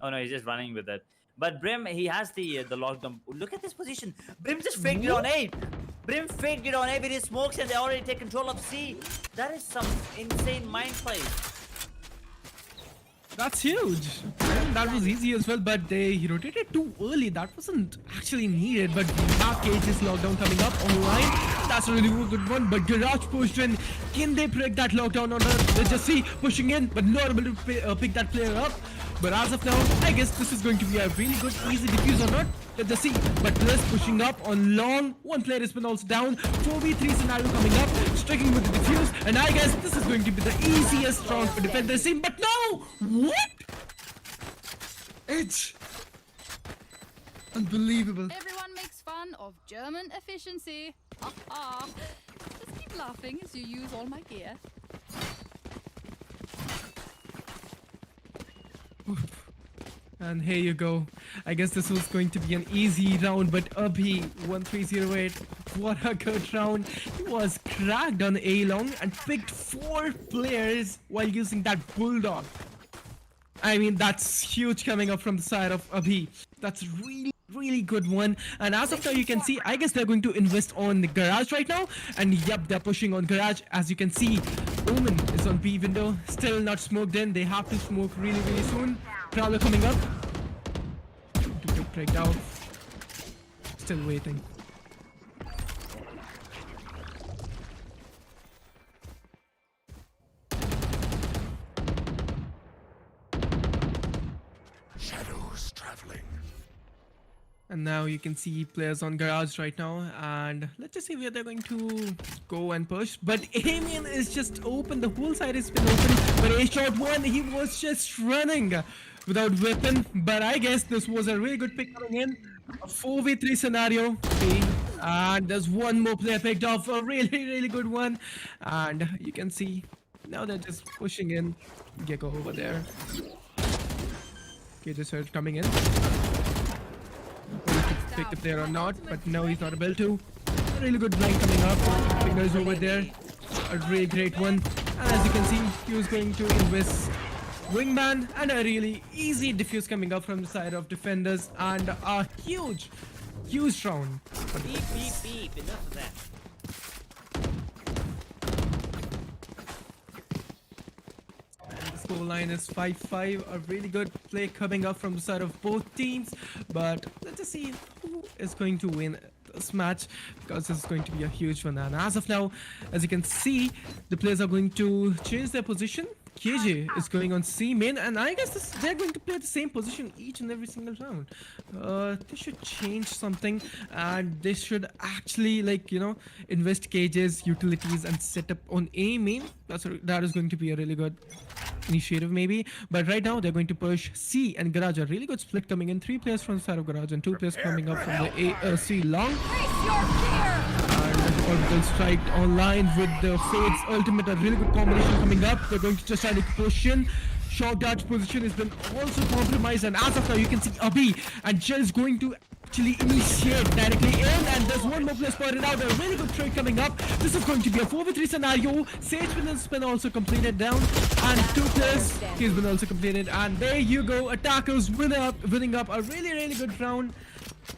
Oh no, he's just running with it. But Brim, he has the lockdown. Look at this position. Brim just faked it on A. Brim faked it on A with his smokes, and they already take control of C. That is some insane mind play. That's huge. And that was easy as well, but he rotated too early. That wasn't actually needed, but we have Cage's lockdown coming up online. That's a really good one, but Garage pushed in. Can they break that lockdown on her? Let's just see, pushing in, but not able to pick that player up. But as of now, I guess this is going to be a really good, easy defuse or not. Let's just see. But players pushing up on long. One player has been also down. 4v3 scenario coming up. Striking with the defuse. And I guess this is going to be the easiest round for defenders team. But no! What? It's unbelievable. Everyone makes fun of German efficiency. Ha ha. Just keep laughing as you use all my gear. And here you go. I guess this was going to be an easy round, but Abhi 1308, what a good round. He was cracked on A long and picked 4 players while using that Bulldog. I mean, that's huge coming up from the side of Abhi. That's really good one. And as of now, you can see, I guess they're going to invest on the Garage right now. And yep, they're pushing on Garage. As you can see, Omen is on B window, still not smoked in. They have to smoke really soon. Prowler coming up. To break down. Still waiting. Shadows traveling. And now you can see players on Garage right now, and let's just see where they're going to go and push. But Amian is just open, the whole side has been open, but A shot one, he was just running without weapon. But I guess this was a really good pick coming in. A 4v3 scenario. And there's one more player picked off, a really good one. And you can see now they're just pushing in. Gecko over there. Okay, just heard coming in. To pick the player or not, but no, he's not able to. A really good blind coming up. Fingers over there. A really great one. And as you can see, he was going to invest wingman, and a really easy defuse coming up from the side of defenders, and a huge round. Beep, beep, beep. Enough of that. The scoreline is 5-5. A really good play coming up from the side of both teams. But let's just see who is going to win this match, because this is going to be a huge one. And as of now, as you can see, the players are going to change their position. KJ is going on C main, and I guess they're going to play the same position each and every single round. They should change something, and they should actually, like, you know, invest KJ's utilities and set up on A main. That is going to be a really good initiative, maybe. But right now they're going to push C and Garage. A really good split coming in. 3 players from the side of Garage and 2 players coming up from the C long. And orbital strike online with the Fade's ultimate. A really good combination coming up. They're going to just try to push in. Short dart position has been also compromised, and as of now you can see Abhi and Jel is going to actually initiate directly in, and there's one more player spotted out. A really good trade coming up. This is going to be a 4v3 scenario. Sage has been also completed down, and 2 players he's been also completed, and there you go. Attackers winning up a really good round,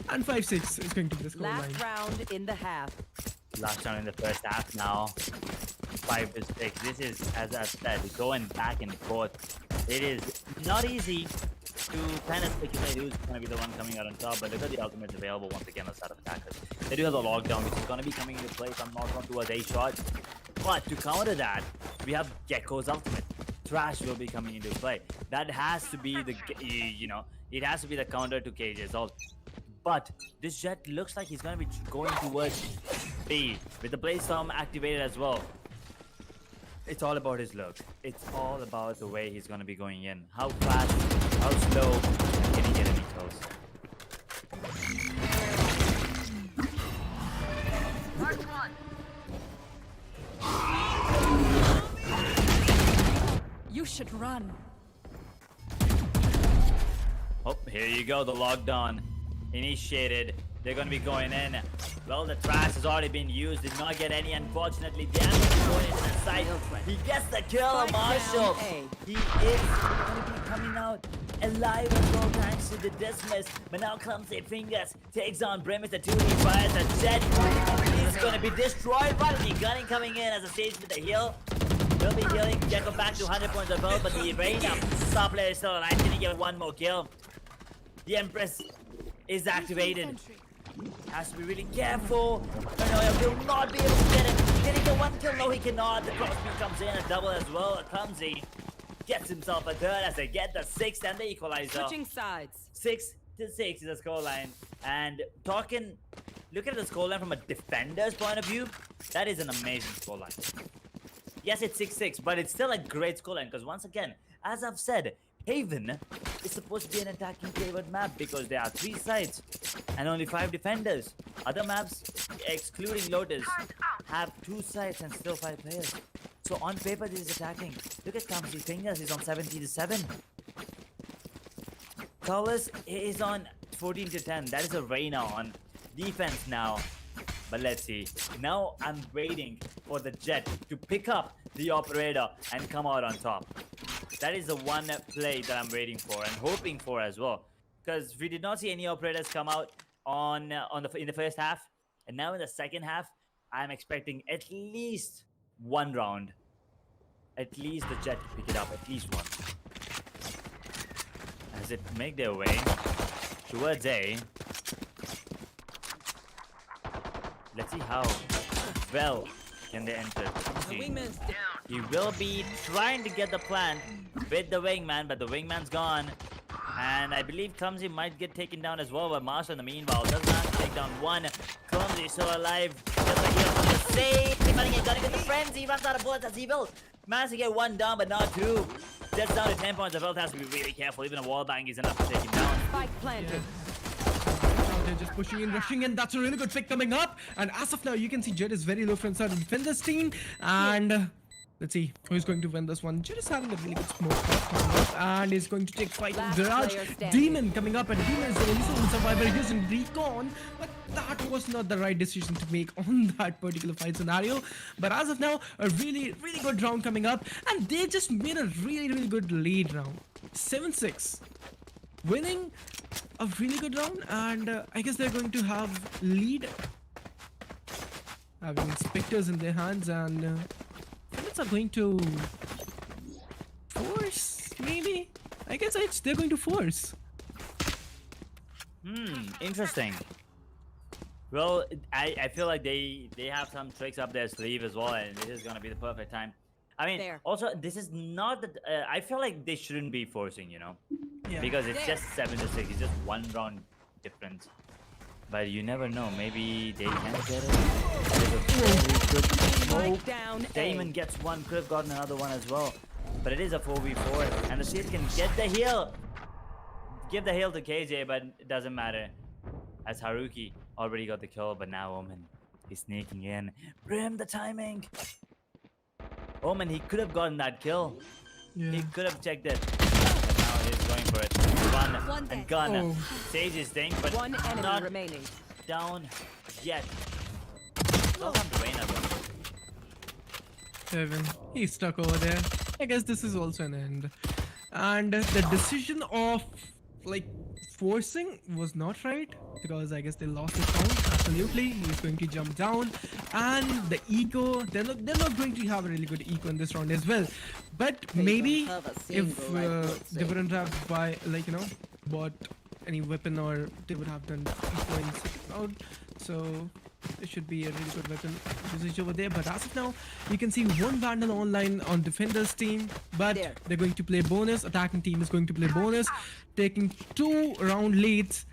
and 5-6 is going to be the score line. Last round in the half. Last round in the first half now. 5-6. This is, as I said, going back and forth. It is not easy to kind of speculate who's going to be the one coming out on top, but look at the ultimates available once again on the side of attackers. They do have the lockdown, which is going to be coming into play if I'm not wrong towards A shot. But to counter that, we have Gecko's ultimate. Trash will be coming into play. That has to be the, you know, it has to be the counter to KJ's ult. But this Jet looks like he's going to be going towards B with the Blaze-Storm activated as well. It's all about his look. It's all about the way he's going to be going in. How fast, how slow, and can he get any kills? You should run. Oh, here you go. The lockdown initiated. They're going to be going in. Well, the trash has already been used. Did not get any, unfortunately. Damage going into the side. He gets the kill, Marshall. He is going to be coming out alive as well, thanks to the dismiss. But now comes a Fingers. Takes on Brim. It's a 2v fires. The Jet is going to be destroyed. Finally, Gunning coming in as a stage with the heal. Will be healing. Jacko back to 100 points of health, but the Reina star player is still alive. Can he get one more kill? The Empress is activated. Has to be really careful. No, will not be able to get him. Can he get one kill? No, he cannot. The crossbeam comes in, a double as well. Clumsy gets himself a third as they get the 6th and the equalizer. Switching sides. 6-6 is the scoreline. And look at the scoreline from a defender's point of view. That is an amazing scoreline. Yes, it's 6-6, but it's still a great scoreline because once again, as I've said, Haven is supposed to be an attacking favored map because there are 3 sides and only 5 defenders. Other maps, excluding Lotus, have 2 sides and still 5 players. So on paper, this is attacking. Look at Clumsy Fingers, he's on 17-7. Colors is on 14-10. That is a Reina on defense now. But let's see. Now I'm waiting for the Jet to pick up the operator and come out on top. That is the one play that I'm waiting for and hoping for as well. Because we did not see any operators come out in the first half. And now in the second half, I'm expecting at least 1 round. At least the Jet to pick it up. At least 1. As it make their way towards A. Let's see how well can they enter. He will be trying to get the plant with the wingman, but the wingman's gone. And I believe Clumsy might get taken down as well, but Master in the meanwhile does not take down 1. Clumsy still alive. Just like he was the same. But again, gonna get the frenzy. He runs out of bullets as he will manage to get 1 down, but not 2. Just down to 10 points of health. Has to be really careful. Even a wall bang is enough to take him down. Spike planted. They're just pushing in, rushing in. That's a really good pick coming up. And as of now, you can see Jed is very low from side of Defenders team. And let's see who's going to win this one. Jed is having a really good smoke coming up, and he's going to take fight in Garage. Demon coming up, and Demon is the only survivor using Recon. But that was not the right decision to make on that particular fight scenario. But as of now, a really good round coming up, and they just made a really good lead round. 7-6. Winning a really good round, and I guess they're going to have lead, having specters in their hands, and Hornets are going to force, maybe. I guess they're going to force. Interesting. Well, I feel like they have some tricks up their sleeve as well, and this is gonna be the perfect time. I mean, There. also this is not that I feel like they shouldn't be forcing, you know, Yeah. because it's just 7-6. It's just one round difference. But you never know. Maybe they can get it. There's a very good smoke. Spike down A. Damon gets one. Could have gotten another one as well. But it is a 4v4, and the Seeds can get the heal. Give the heal to KJ, but it doesn't matter. As Haruki already got the kill, but now Omen is sneaking in. Brim, the timing. Omen, he could have gotten that kill. Yeah. He could have checked it. But now he's going for it. Run One and dead. gun. Oh. Saves his thing, but One enemy not remaining. down yet. Welcome to Reina, bro. 7. He's stuck over there. I guess this is also an end. And the decision of like forcing was not right, because I guess they lost this round. Absolutely, he's going to jump down, and the eco, they're not going to have a really good eco in this round as well. But maybe don't have a if single rifle, let's they say. wouldn't have bought any weapon, or they would have done eco in second round. So there should be a really good weapon usage over there. But as of now, you can see one Vandal online on Defender's team, but There. they're going to play bonus. Attacking team is going to play bonus, taking 2 round leads.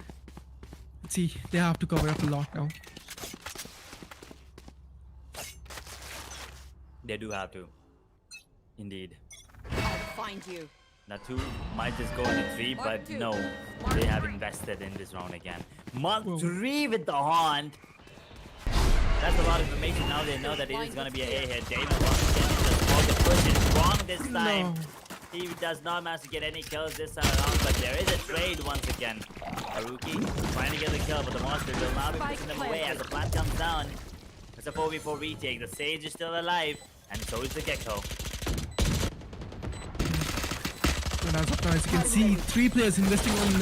Let's see, they have to cover up a lot now. They do have to. Indeed. I'll find you. Now 2 might just go into 3, but no. They have invested in this round again. Mark 3 with the haunt. That's a lot of information. Now they know that it is going to be an A hit. Damon once again is just smoke. The push is wrong this time. No. He does not manage to get any kills this time around, but there is a trade once again. Haruki trying to get the kill, but the monster will now be pushing them away as the plant comes down. It's a 4v4 retake. The Sage is still alive, and so is the Gecko. And as of now, as you can see, 3 players investing on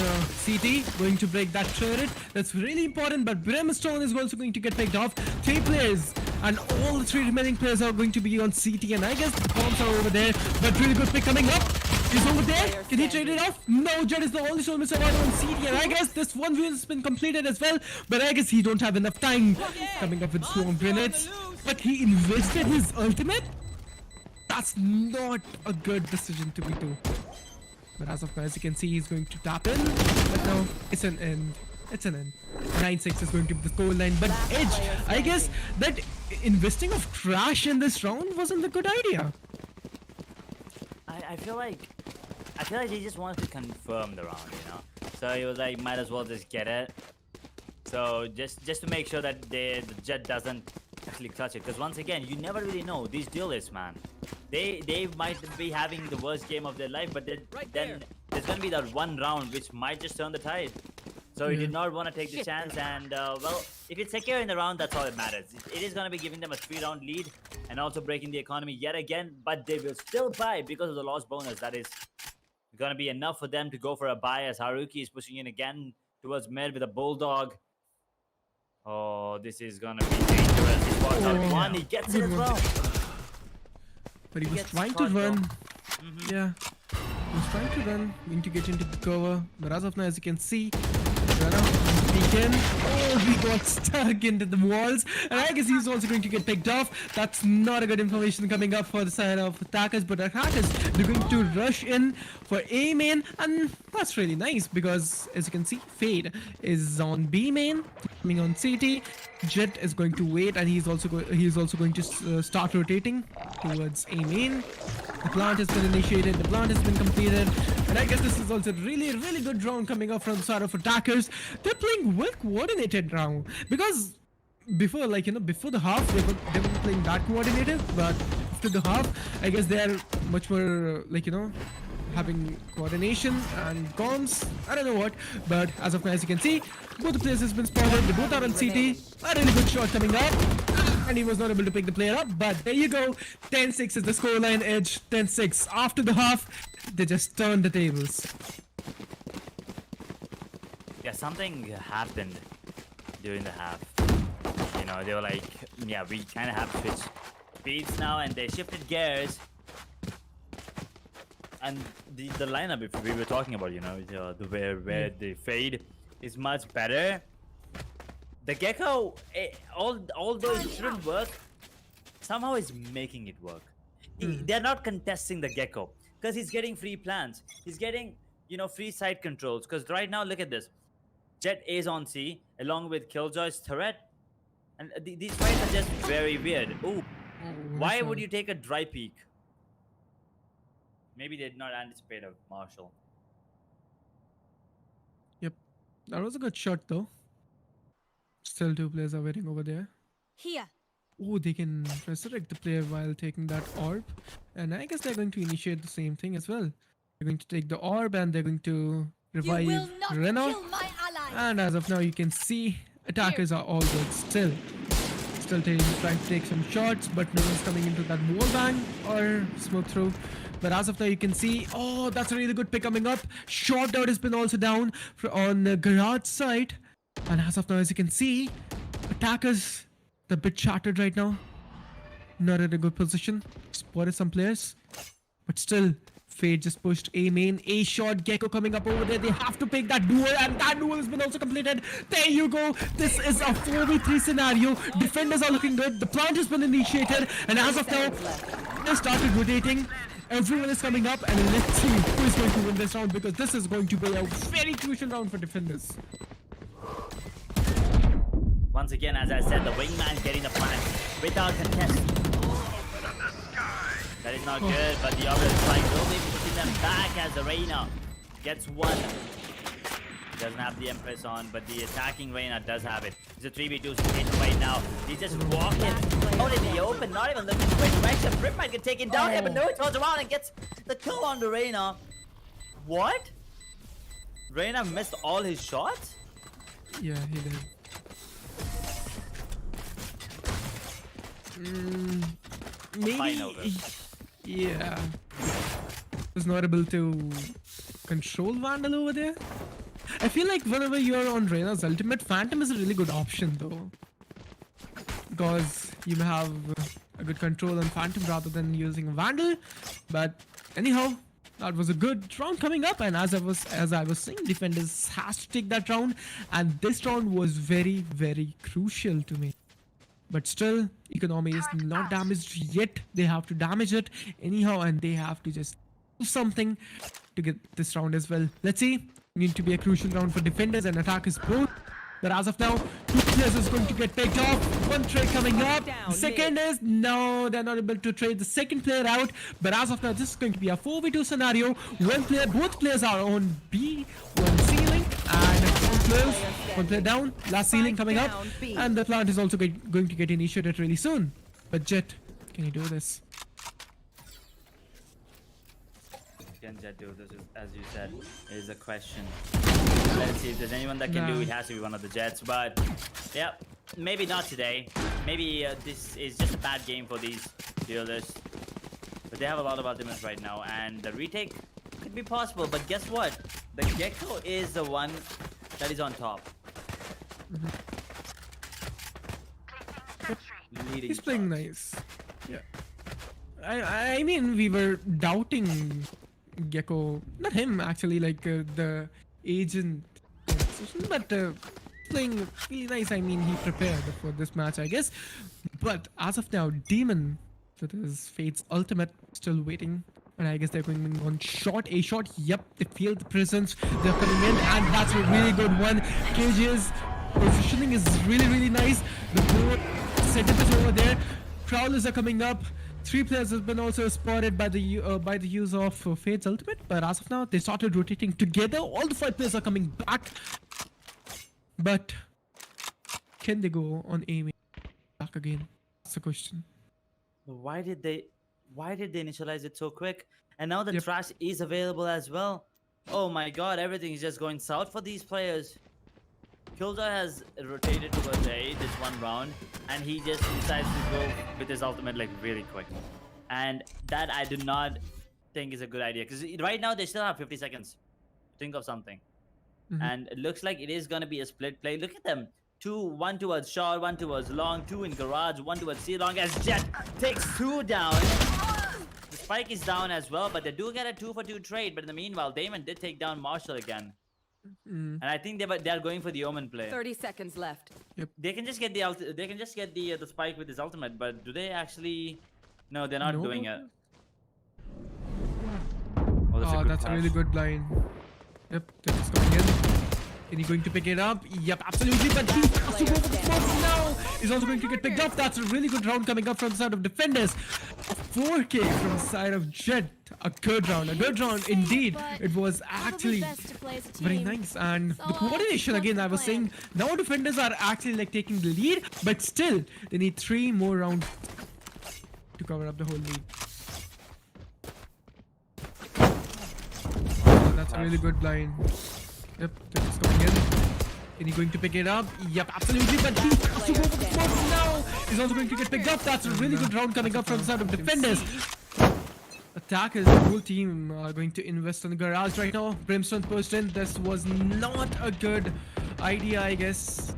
CT, going to break that turret. That's really important, but Brimstone is also going to get picked off. 3 players, and all the 3 remaining players are going to be on CT, and I guess the bombs are over there, but really good pick coming up. He's over there. Can he trade it off? No, Jed is the only soul survivor on CT, and I guess this one view has been completed as well, but I guess he don't have enough time coming up with swarm grenades. But he invested his ultimate? That's not a good decision to be do. But as of now, as you can see, he's going to tap in. But no, it's an end. It's an end. 9-6 is going to be the score line. But Edge, I guess that investing of trash in this round wasn't a good idea. I feel like he just wanted to confirm the round, you know. So he was like, might as well just get it. So just to make sure that the Jet doesn't actually clutch it, because once again, you never really know these duelists, man. They might be having the worst game of their life, but then there's gonna be that one round which might just turn the tide. So he did not want to take the chance, and well, if it's secure in the round, that's all that matters. It is gonna be giving them a 3-round lead and also breaking the economy yet again, but they will still buy because of the loss bonus. That is gonna be enough for them to go for a buy, as Haruki is pushing in again towards mid with a bulldog. Oh, this is gonna be dangerous. He spots out one, he gets it as well. But he was gets trying to caught, though. run. Yeah. He was trying to run, going to get into the cover. But as of now, as you can see, Beacon. Oh, he got stuck into the walls. And I guess he's also going to get picked off. That's not a good information coming up for the side of attackers. But attackers, they're going to rush in for A main. And that's really nice, because as you can see, Fade is on B main, coming on CT. Jet is going to wait, and he's also going to start rotating towards A main. The plant has been initiated, the plant has been completed, and I guess this is also really good round coming up from the side of attackers. They're playing well coordinated round, because before the half they were playing that coordinated, but after the half I guess they are much more having coordination and comms. I don't know what, but as of now, as you can see, both the players has been spotted. They both are on CT. A really good shot coming up, and he was not able to pick the player up. But there you go, 10-6 is the scoreline. Edge 10-6. After the half, they just turned the tables. something happened during the half. You know, they were like, yeah, we kind of have to switch speeds now, and they shifted gears. And the lineup, if we were talking about, you know, the where they fade is much better. The Gecko, although it shouldn't work, somehow is making it work. They're not contesting the Gecko because he's getting free plans. He's getting, you know, free side controls. Because right now, look at this. Jet is on C along with Killjoy's turret. And these fights are just very weird. Ooh, why would you take a dry peek? Maybe they did not anticipate a Marshall. Yep. That was a good shot though. Still 2 players are waiting over there. Here. Oh, they can resurrect the player while taking that orb. And I guess they're going to initiate the same thing as well. They're going to take the orb and they're going to revive You will not Rena. kill my ally. And as of now, you can see attackers are all good still. Still trying to take some shots, but no one's coming into that wall bang or smoke through. But as of now, you can see, oh, that's a really good pick coming up. Short out has been also down on the garage side. And as of now, as you can see, attackers, they're a bit shattered right now. Not in a good position. Spotted some players. But still, Fade just pushed A main. A shot, Gecko coming up over there. They have to pick that duel, and that duel has been also completed. There you go. This is a 4v3 scenario. Defenders are looking good. The plant has been initiated. And as of now, they started rotating. Everyone is coming up, and let's see who is going to win this round, because this is going to be a very crucial round for defenders. Once again, as I said, the wingman getting the plant without contest. That is not good, but the other strike will be putting them back as the Reyna gets one. Doesn't have the Empress on, but the attacking Reyna does have it. It's a 3v2 situation right now. He's just walking out in the open, not even looking for direction. Rip might get taken down here, but no, he turns around and gets the kill on the Reyna. What? Reyna missed all his shots? Yeah, he did. Maybe. Yeah. Was not able to control Vandal over there. I feel like whenever you're on Reyna's ultimate, Phantom is a really good option though. Because you have a good control on Phantom rather than using Vandal. But anyhow, that was a good round coming up, and as I was saying, defenders has to take that round, and this round was very, very crucial to me. But still, economy is not damaged yet. They have to damage it anyhow, and they have to just do something to get this round as well. Let's see. Need to be a crucial round for defenders and attackers both. But as of now, 2 players is going to get picked off. 1 trade coming up. Second is, no, they're not able to trade the second player out. But as of now, this is going to be a 4v2 scenario. Both players are on B, 1 ceiling, and 1 player down. Last ceiling coming up. And the plant is also going to get initiated really soon. But Jet, can you do this? Can Jet do this, as you said, is a question. Let's see if there's anyone that can do it. Has to be one of the Jets, but yeah, maybe not today. Maybe this is just a bad game for these duelists. But they have a lot of ultimates right now, and the retake could be possible. But guess what? The Gecko is the one that is on top. He's playing nice. Yeah. I mean, we were doubting Gecko, not him actually, like the agent position, but playing really nice. I mean, he prepared for this match, I guess. But as of now, Demon, that is Fate's ultimate, still waiting. And I guess they're going on A shot. Yep, they feel the presence. They're coming in, and that's a really good one. KJ's positioning is really, really nice. The board setup is over there. Prowlers are coming up. 3 players have been also spotted by the use of Fate's ultimate, but as of now, they started rotating together. All the 5 players are coming back, but can they go on aiming back again? That's the question. Why did they initialize it so quick? And now the trash is available as well. Oh my god, everything is just going south for these players. Killjoy has rotated towards A this one round, and he just decides to go with his ultimate like really quick. And that I do not think is a good idea, because right now they still have 50 seconds. Think of something. And it looks like it is going to be a split play. Look at them. One towards short, one towards long, two in garage, one towards C long as Jet takes two down. The spike is down as well, but they do get a 2-for-2 trade. But in the meanwhile, Damon did take down Marshall again. And I think they're going for the Omen play. 30 seconds left. They can just get the spike with his ultimate, but do they actually? No, they're not doing it. Oh, that's a really good blind. Yep, that's coming in. Is he going to pick it up? Yep, absolutely. But he has to go for the smoke now. He's also going to get picked up. That's a really good round coming up from the side of defenders. A 4K from the side of Jet. A good round indeed. It was actually very nice. And the coordination again, I was saying, now defenders are actually like taking the lead, but still they need 3 more rounds to cover up the whole lead. Oh, that's a really good blind. Yep, it's coming in. Is he going to pick it up? Yep, absolutely. But he has to go for the smoke now. He's also going to get picked up. That's a really good round coming up from the side of defenders. Attackers, the whole team are going to invest on the garage right now. Brimstone pushed in. This was not a good idea, I guess.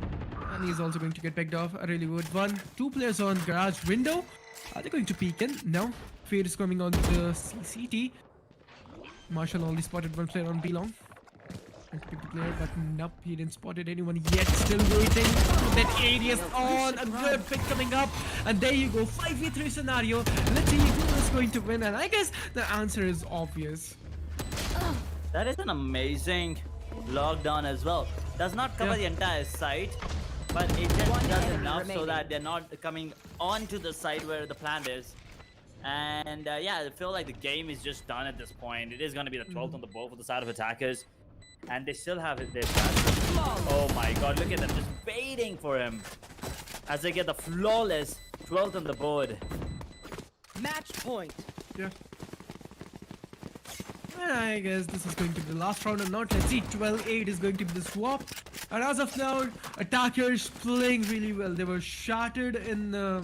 And he's also going to get picked off. A really good one. 2 players on garage window. Are they going to peek in? No. Fade is coming on the CCT. Marshall only spotted 1 player on B long. Trying to pick the player, but nope, he didn't spotted anyone yet. Still waiting. That ADS on. A good pick coming up. And there you go. 5v3 scenario. Let's see who is going to win. And I guess the answer is obvious. That is an amazing lockdown as well. Does not cover the entire site, but it just does enough so that they're not coming onto the side where the plant is. And yeah, I feel like the game is just done at this point. It is going to be the 12th on the board for the side of attackers. And they still have it there. Oh my god, look at them just waiting for him as they get the flawless 12th on the board. Match point. Yeah. And I guess this is going to be the last round or not. Let's see. 12-8 is going to be the swap. And as of now, attackers playing really well. They were shattered in the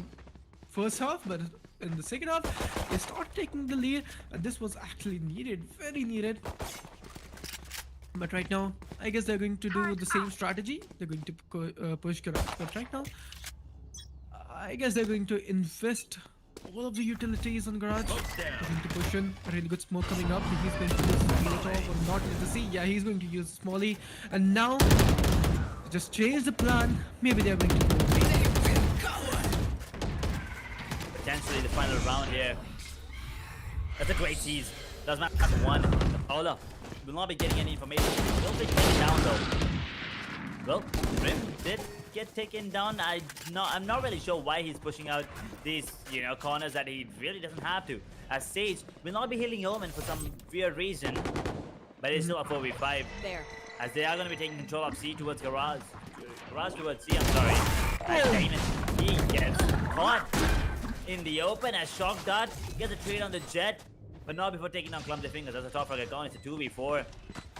first half, but in the second half, they start taking the lead. And this was actually needed, very needed. But right now, I guess they're going to do the same strategy. They're going to push garage. But right now, I guess they're going to invest all of the utilities on garage. They're going to push in. A really good smoke coming up. He's going to use Molotov or not. Let's see. Yeah, he's going to use Smalley. And now, just change the plan. Maybe they're going to go. Potentially the final round here. That's a great tease. Doesn't matter. One. Paula will not be getting any information. Will be taken down though. Well, Rim did get taken down. I'm not really sure why he's pushing out these, corners that he really doesn't have to. As Sage will not be healing Omen for some weird reason, but it's still a 4v5. There. As they are going to be taking control of C towards Garage. Garage towards C, I'm sorry. As Damon, he gets caught in the open as Shock Dart gets a trade on the Jet. But not before taking down Clumsy Fingers. As a top frag account, it's a 2v4.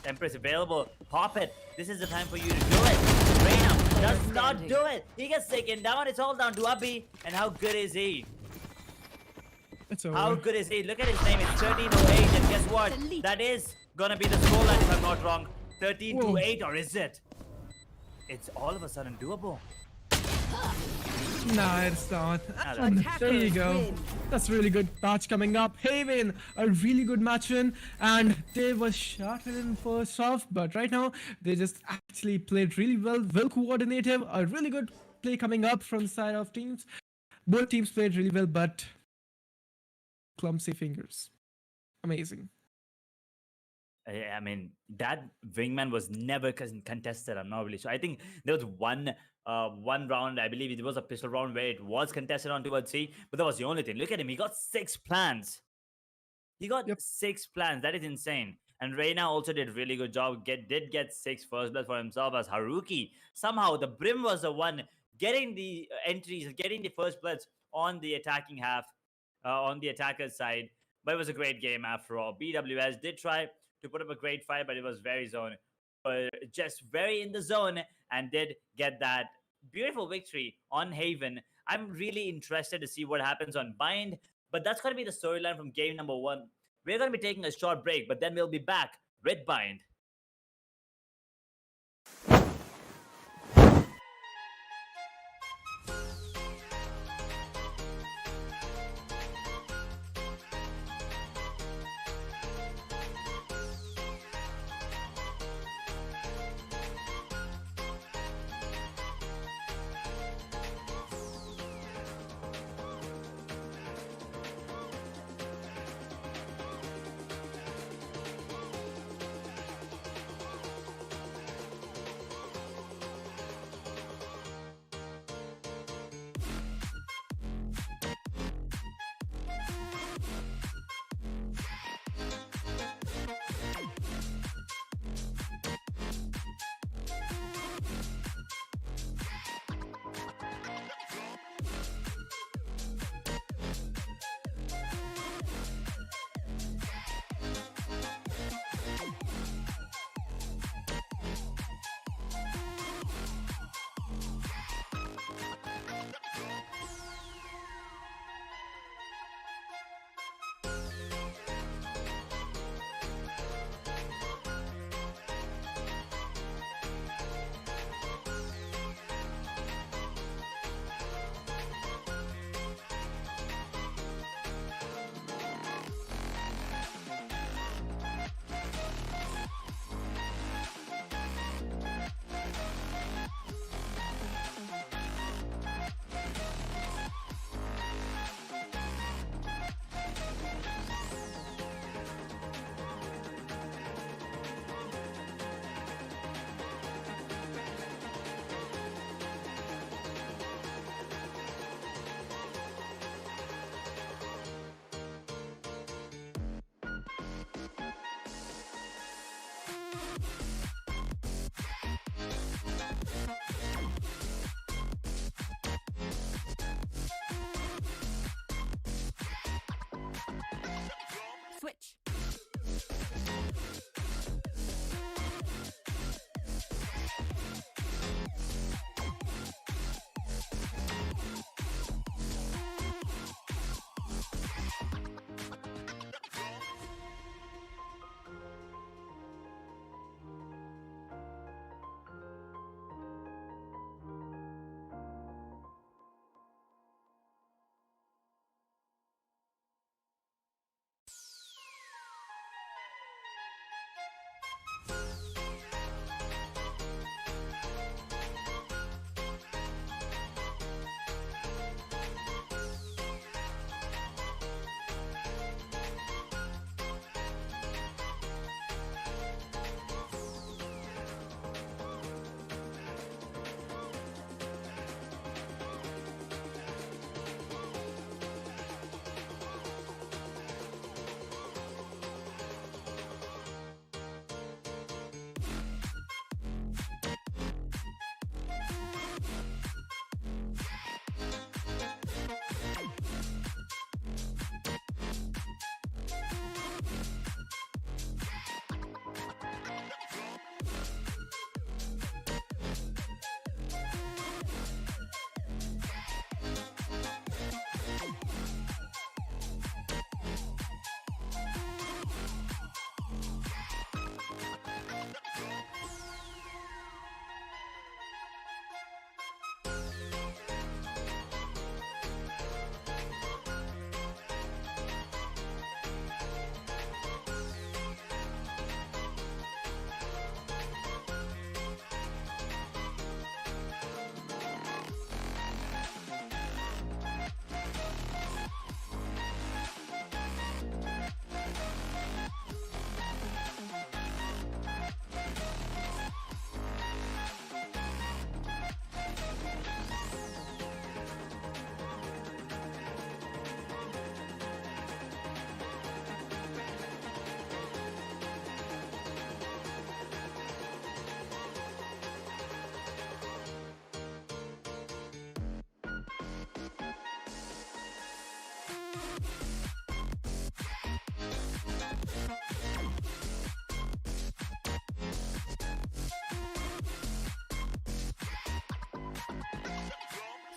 Empress available. Pop it. This is the time for you to do it. Reina does not do it. He gets taken down. It's all down to Abhi. And how good is he? It's over. How good is he? Look at his name. It's 13-8. And guess what? That is going to be the scoreline if I'm not wrong. 13-8, or is it? It's all of a sudden doable. Nah, it's not. And there you go. That's really good match coming up. Haven, a really good match win, and they were shattered in first half, but right now they just actually played really well, well coordinated. A really good play coming up from the side of teams. Both teams played really well, but Clumsy Fingers, amazing. I mean, that wingman was never contested. I'm not really sure. I think there was one round, I believe it was a pistol round where it was contested on towards C, but that was the only thing. Look at him. He got 6 plans. He got 6 plans. That is insane. And Reina also did a really good job. Did get 6 first blood for himself as Haruki. Somehow, the Brim was the one getting the entries, getting the first bloods on the attacking half, on the attacker's side. But it was a great game after all. BWS did try to put up a great fight, but it was very zone. Just very in the zone and did get that beautiful victory on Haven. I'm really interested to see what happens on Bind, but that's going to be the storyline from game number 1. We're going to be taking a short break, but then we'll be back with Bind. Switch.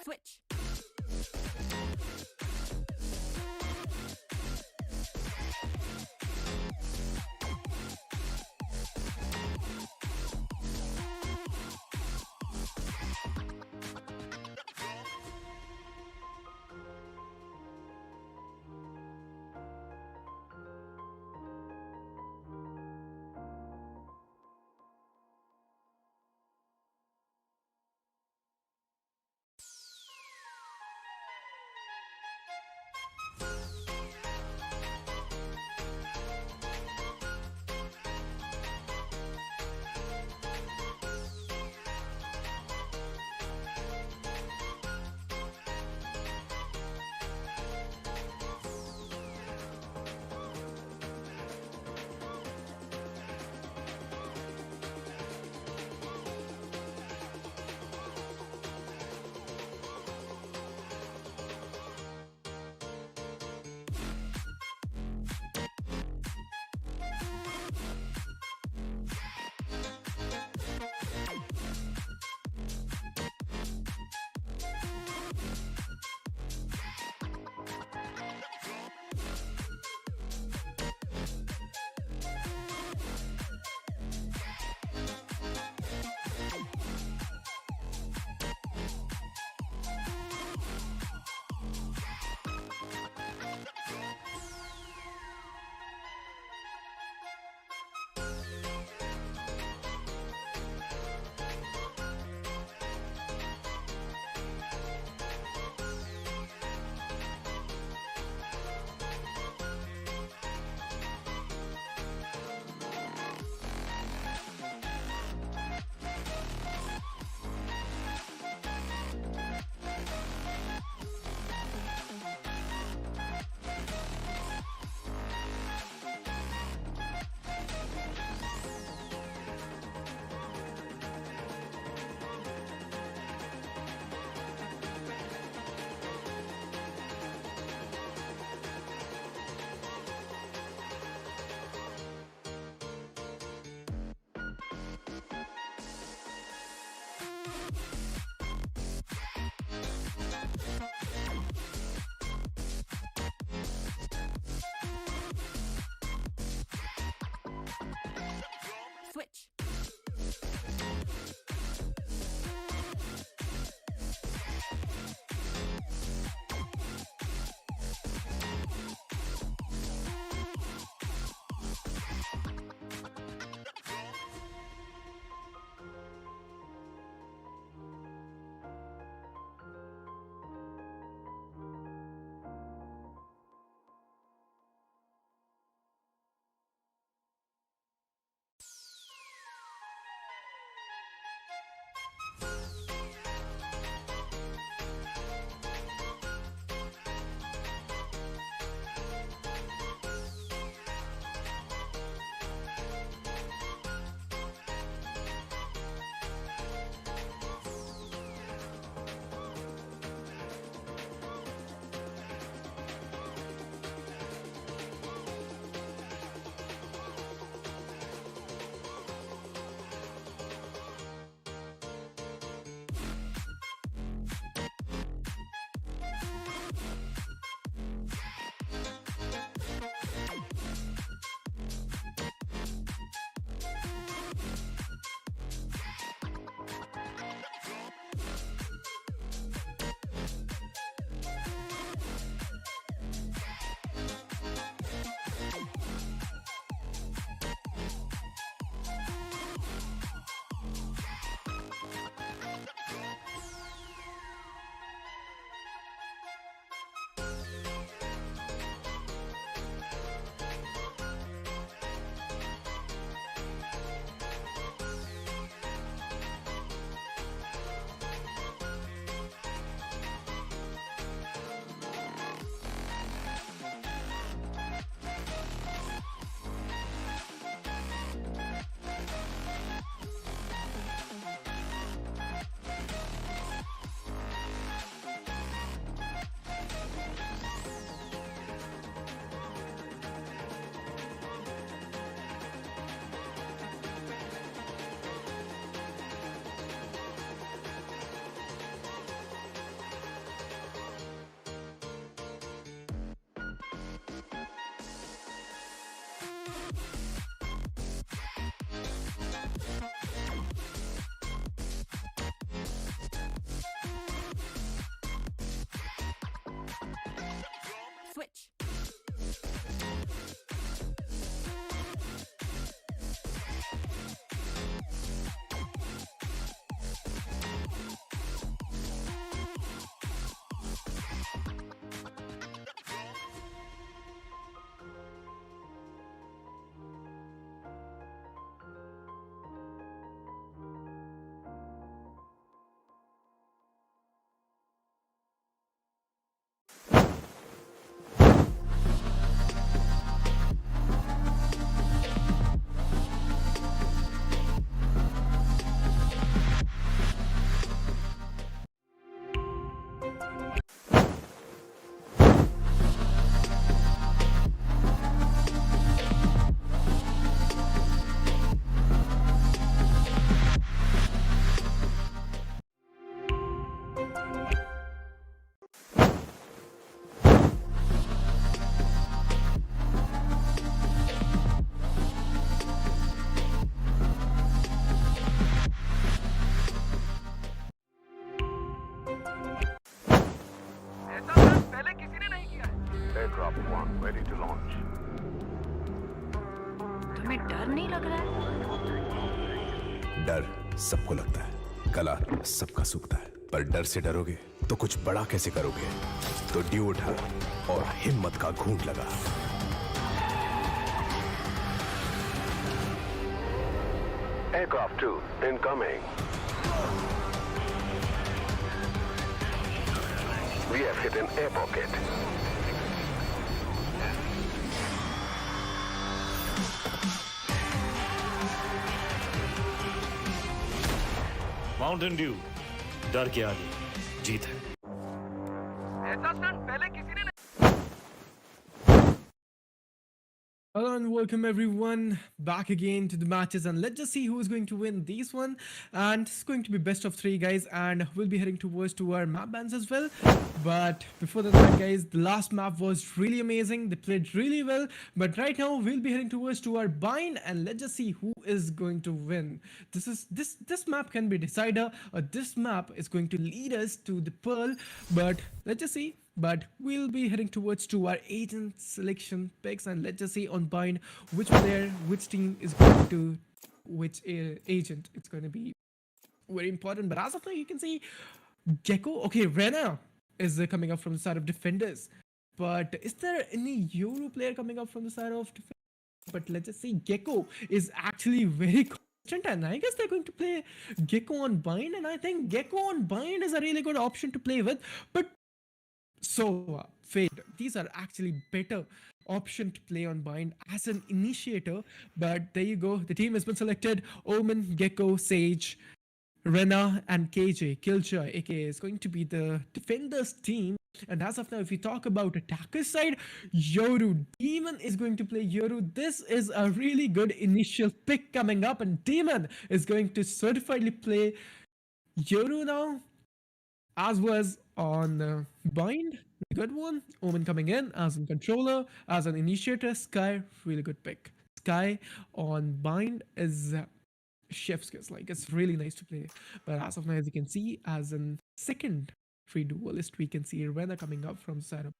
Switch. नहीं लग रहा है। डर सबको लगता है, कला सबका सूखता है, पर डर से डरोगे तो कुछ बड़ा कैसे करोगे? तो ड्यू उठा और हिम्मत का घूंट लगा। Aircraft 2 incoming. We have hit an air pocket. Mountain Dew, डर के आगे जीत है। Hello and welcome everyone back again to the matches, and let's just see who is going to win this one. And it's going to be best of 3 guys, and we'll be heading towards to our map bans as well. But before that guys, the last map was really amazing, they played really well, but right now we'll be heading towards to our bind, and let's just see who is going to win. This map can be decider, or this map is going to lead us to the pearl, but let's just see. But we'll be heading towards to our agent selection picks, and let's just see on bind which player, which team is going to which agent. It's going to be very important. But as of now, you can see Gecko. Okay, Rena is coming up from the side of defenders. But is there any Euro player coming up from the side of defenders? But let's just see, Gecko is actually very constant, and I guess they're going to play Gecko on bind, and I think Gecko on bind is a really good option to play with. But so Fade, these are actually better option to play on bind as an initiator. But there you go, the team has been selected: Omen, Gecko, Sage, Rena, and KJ Killjoy, aka is going to be the defenders team. And as of now, if we talk about attacker side, Yoru Demon is going to play Yoru. This is a really good initial pick coming up, and Demon is going to certifiedly play Yoru now, as was on bind. Good one. Omen coming in as a controller, as an initiator. Sky, really good pick. Sky on bind is chef's kiss. Like, it's really nice to play. But as of now, as you can see, as a second free duelist, we can see Rena coming up from the side of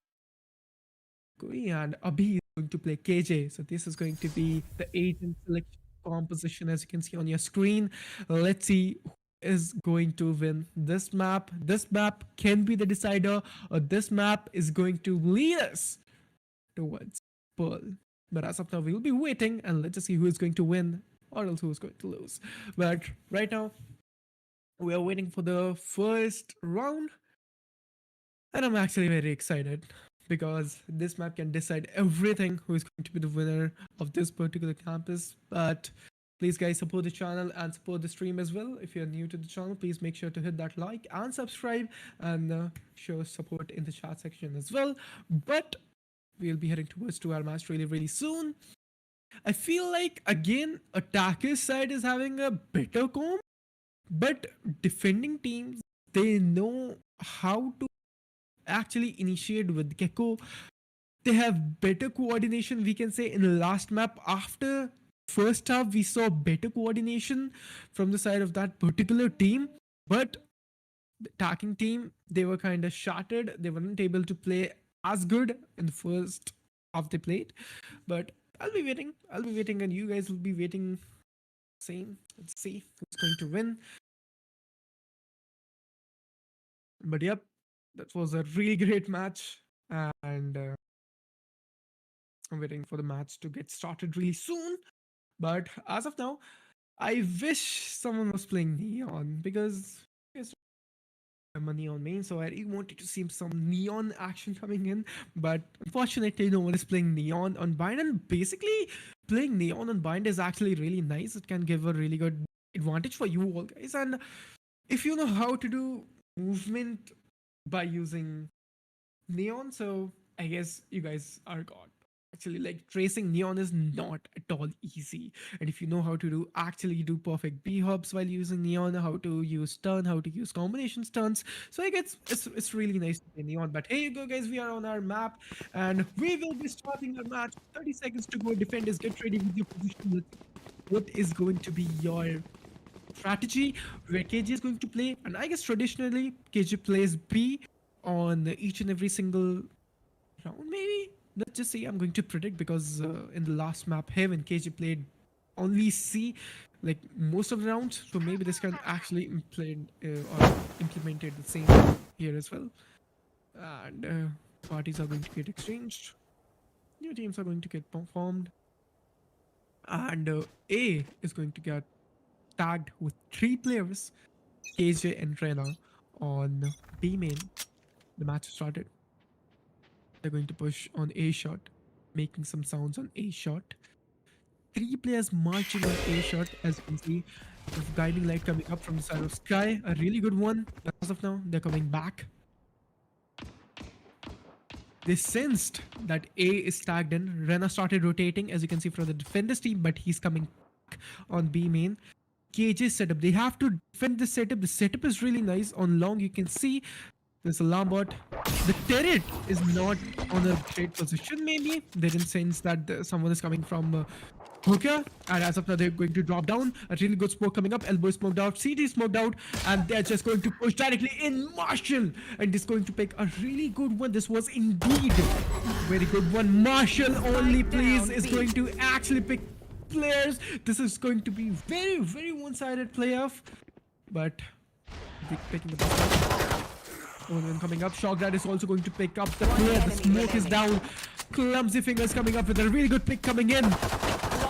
Kuri, and Abhi is going to play KJ. So this is going to be the agent selection composition, as you can see on your screen. Let's see who is going to win this map. This map can be the decider, or this map is going to lead us towards Pearl. But as of now, we'll be waiting, and let's just see who is going to win, or else who is going to lose. But right now, we are waiting for the first round, and I'm actually very excited because this map can decide everything who is going to be the winner of this particular campus. But please guys, support the channel and support the stream as well. If you're new to the channel, please make sure to hit that like and subscribe, and show support in the chat section as well. But we'll be heading towards to our match really soon. I feel like, again, attacker's side is having a better comp, but defending teams, they know how to actually initiate with Gecko. They have better coordination, we can say. In the last map, after first half, we saw better coordination from the side of that particular team, but the attacking team, they were kind of shattered. They weren't able to play as good in the first half they played. But I'll be waiting, and you guys will be waiting same. Let's see who's going to win. But yep, that was a really great match, and I'm waiting for the match to get started really soon. But as of now, I wish someone was playing Neon, because I'm a Neon main, so I really wanted to see some Neon action coming in. But unfortunately, no one is playing Neon on bind, and basically playing Neon on bind is actually really nice. It can give a really good advantage for you all guys, and if you know how to do movement by using Neon, so I guess you guys are god. Actually, like, tracing Neon is not at all easy, and if you know how to do perfect B hops while using Neon, how to use stun, how to use combination stuns, so I guess it's really nice to play Neon. But here you go guys, we are on our map, and we will be starting our match. 30 seconds to go. Defenders, get ready with your position. What is going to be your strategy where KJ is going to play? And I guess traditionally KJ plays B on each and every single round, maybe. Let's just say I'm going to predict, because in the last map here when KJ played only see like most of the rounds, so maybe this can actually implemented the same here as well. And parties are going to get exchanged. New teams are going to get formed. And A is going to get tagged with 3 players, KJ and Rena, on B main. The match started. They're going to push on A shot, making some sounds on A shot. 3 players marching on A shot, as you can see. With guiding light coming up from the side of Sky. A really good one. As of now, they're coming back. They sensed that A is tagged in. Rena started rotating, as you can see, from the defenders team, but he's coming back on B main. KJ setup. They have to defend this setup. The setup is really nice. On long, you can see there's alarm bot. The turret is not on a great position, maybe. They didn't sense that someone is coming from Hookah. And as of now, they're going to drop down. A really good smoke coming up. Elbow smoked out. CT smoked out. And they're just going to push directly in Marshall. And it's going to pick a really good one. This was indeed a very good one. Marshall only plays is going to actually pick players. This is going to be very, very one-sided playoff. But picking the one coming up. Shograt is also going to pick up the player. The smoke is down. Clumsy fingers coming up with a really good pick coming in.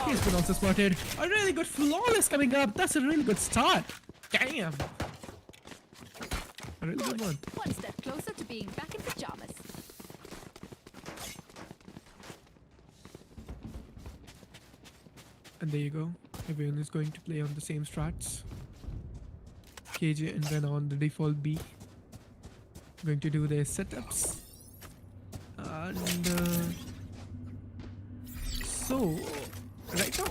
He's been also spotted. A really good flawless coming up. That's a really good start. Damn. A really good one. One step closer to being back in pajamas. And there you go. Everyone is going to play on the same strats. KJ and then on the default B. Going to do their setups. And so right now,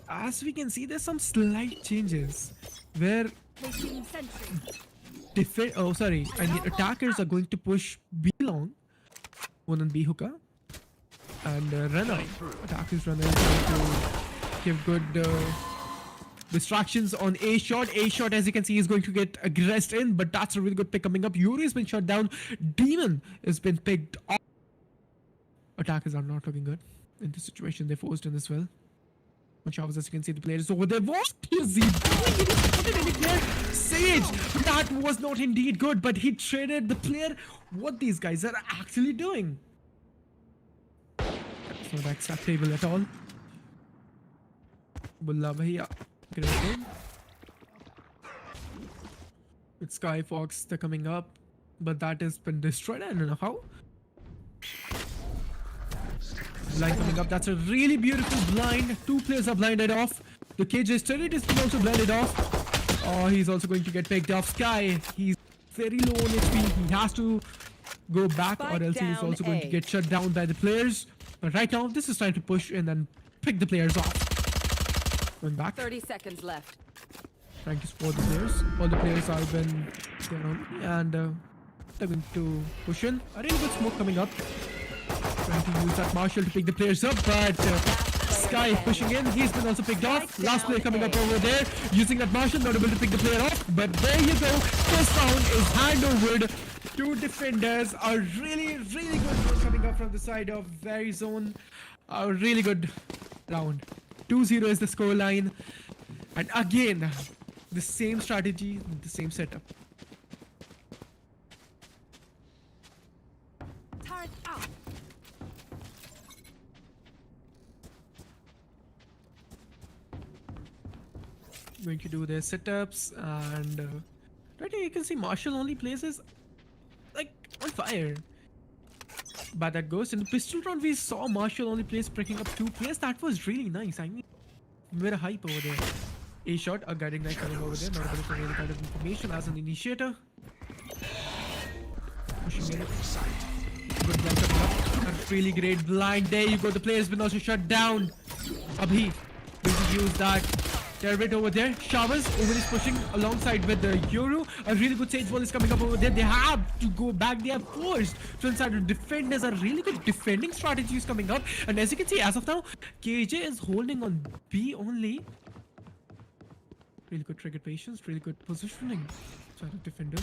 as we can see, there's some slight changes where attackers are going to push B long, one on B hookah, and Rena, attackers Rena is going to give good distractions on A shot. A shot, as you can see, is going to get aggressed in, but that's a really good pick coming up. Yuri has been shot down. Demon has been picked off. Attackers are not looking good in this situation. They forced in as well. On Chavez, as you can see, the players over there. What is he doing? Sage! That was not indeed good, but he traded the player. What these guys are actually doing? That's not acceptable at all. Bulla bhaiya. Great game. With Sky Fox, they're coming up, but that has been destroyed. I don't know how. Blind coming up. That's a really beautiful blind. 2 players are blinded off. The KJ's turret is also blinded off. Oh, he's also going to get picked off. Sky, he's very low on HP. He has to go back, or else he's also going to get shut down by the players. But right now, this is time to push and then pick the players off. Going back. 30 seconds left. Trying to support the players. All the players have been down, and they're going to push in. A really good smoke coming up. Trying to use that Marshall to pick the players up, but Sky pushing in. He's been also picked off. Last player coming up over there. Using that Marshall, not able to pick the player off. But there you go. First round is hand over. 2 defenders. A really, really good one coming up from the side of Verizon. A really good round. 2-0 is the score line. And again, the same strategy, the same setup. Turret out. Going to do their setups, and right here you can see Marshall only plays is like on fire. But that goes in the pistol round. We saw Marshall only plays picking up 2 players. That was really nice. I mean, we're a hype over there. A shot, a guiding light coming over there. Not able to find any kind of information as an initiator. Pushing in. Good blind coming up. A really great blind. There you go. The player's been also shut down. Abhi going to use that. Turret over there. Showers over is pushing alongside with the Euro. A really good sage wall is coming up over there. They have to go back. They are forced to inside to defend. There's a really good defending strategies coming up. And as you can see, as of now, KJ is holding on B only. Really good trigger patience. Really good positioning. Side of defenders.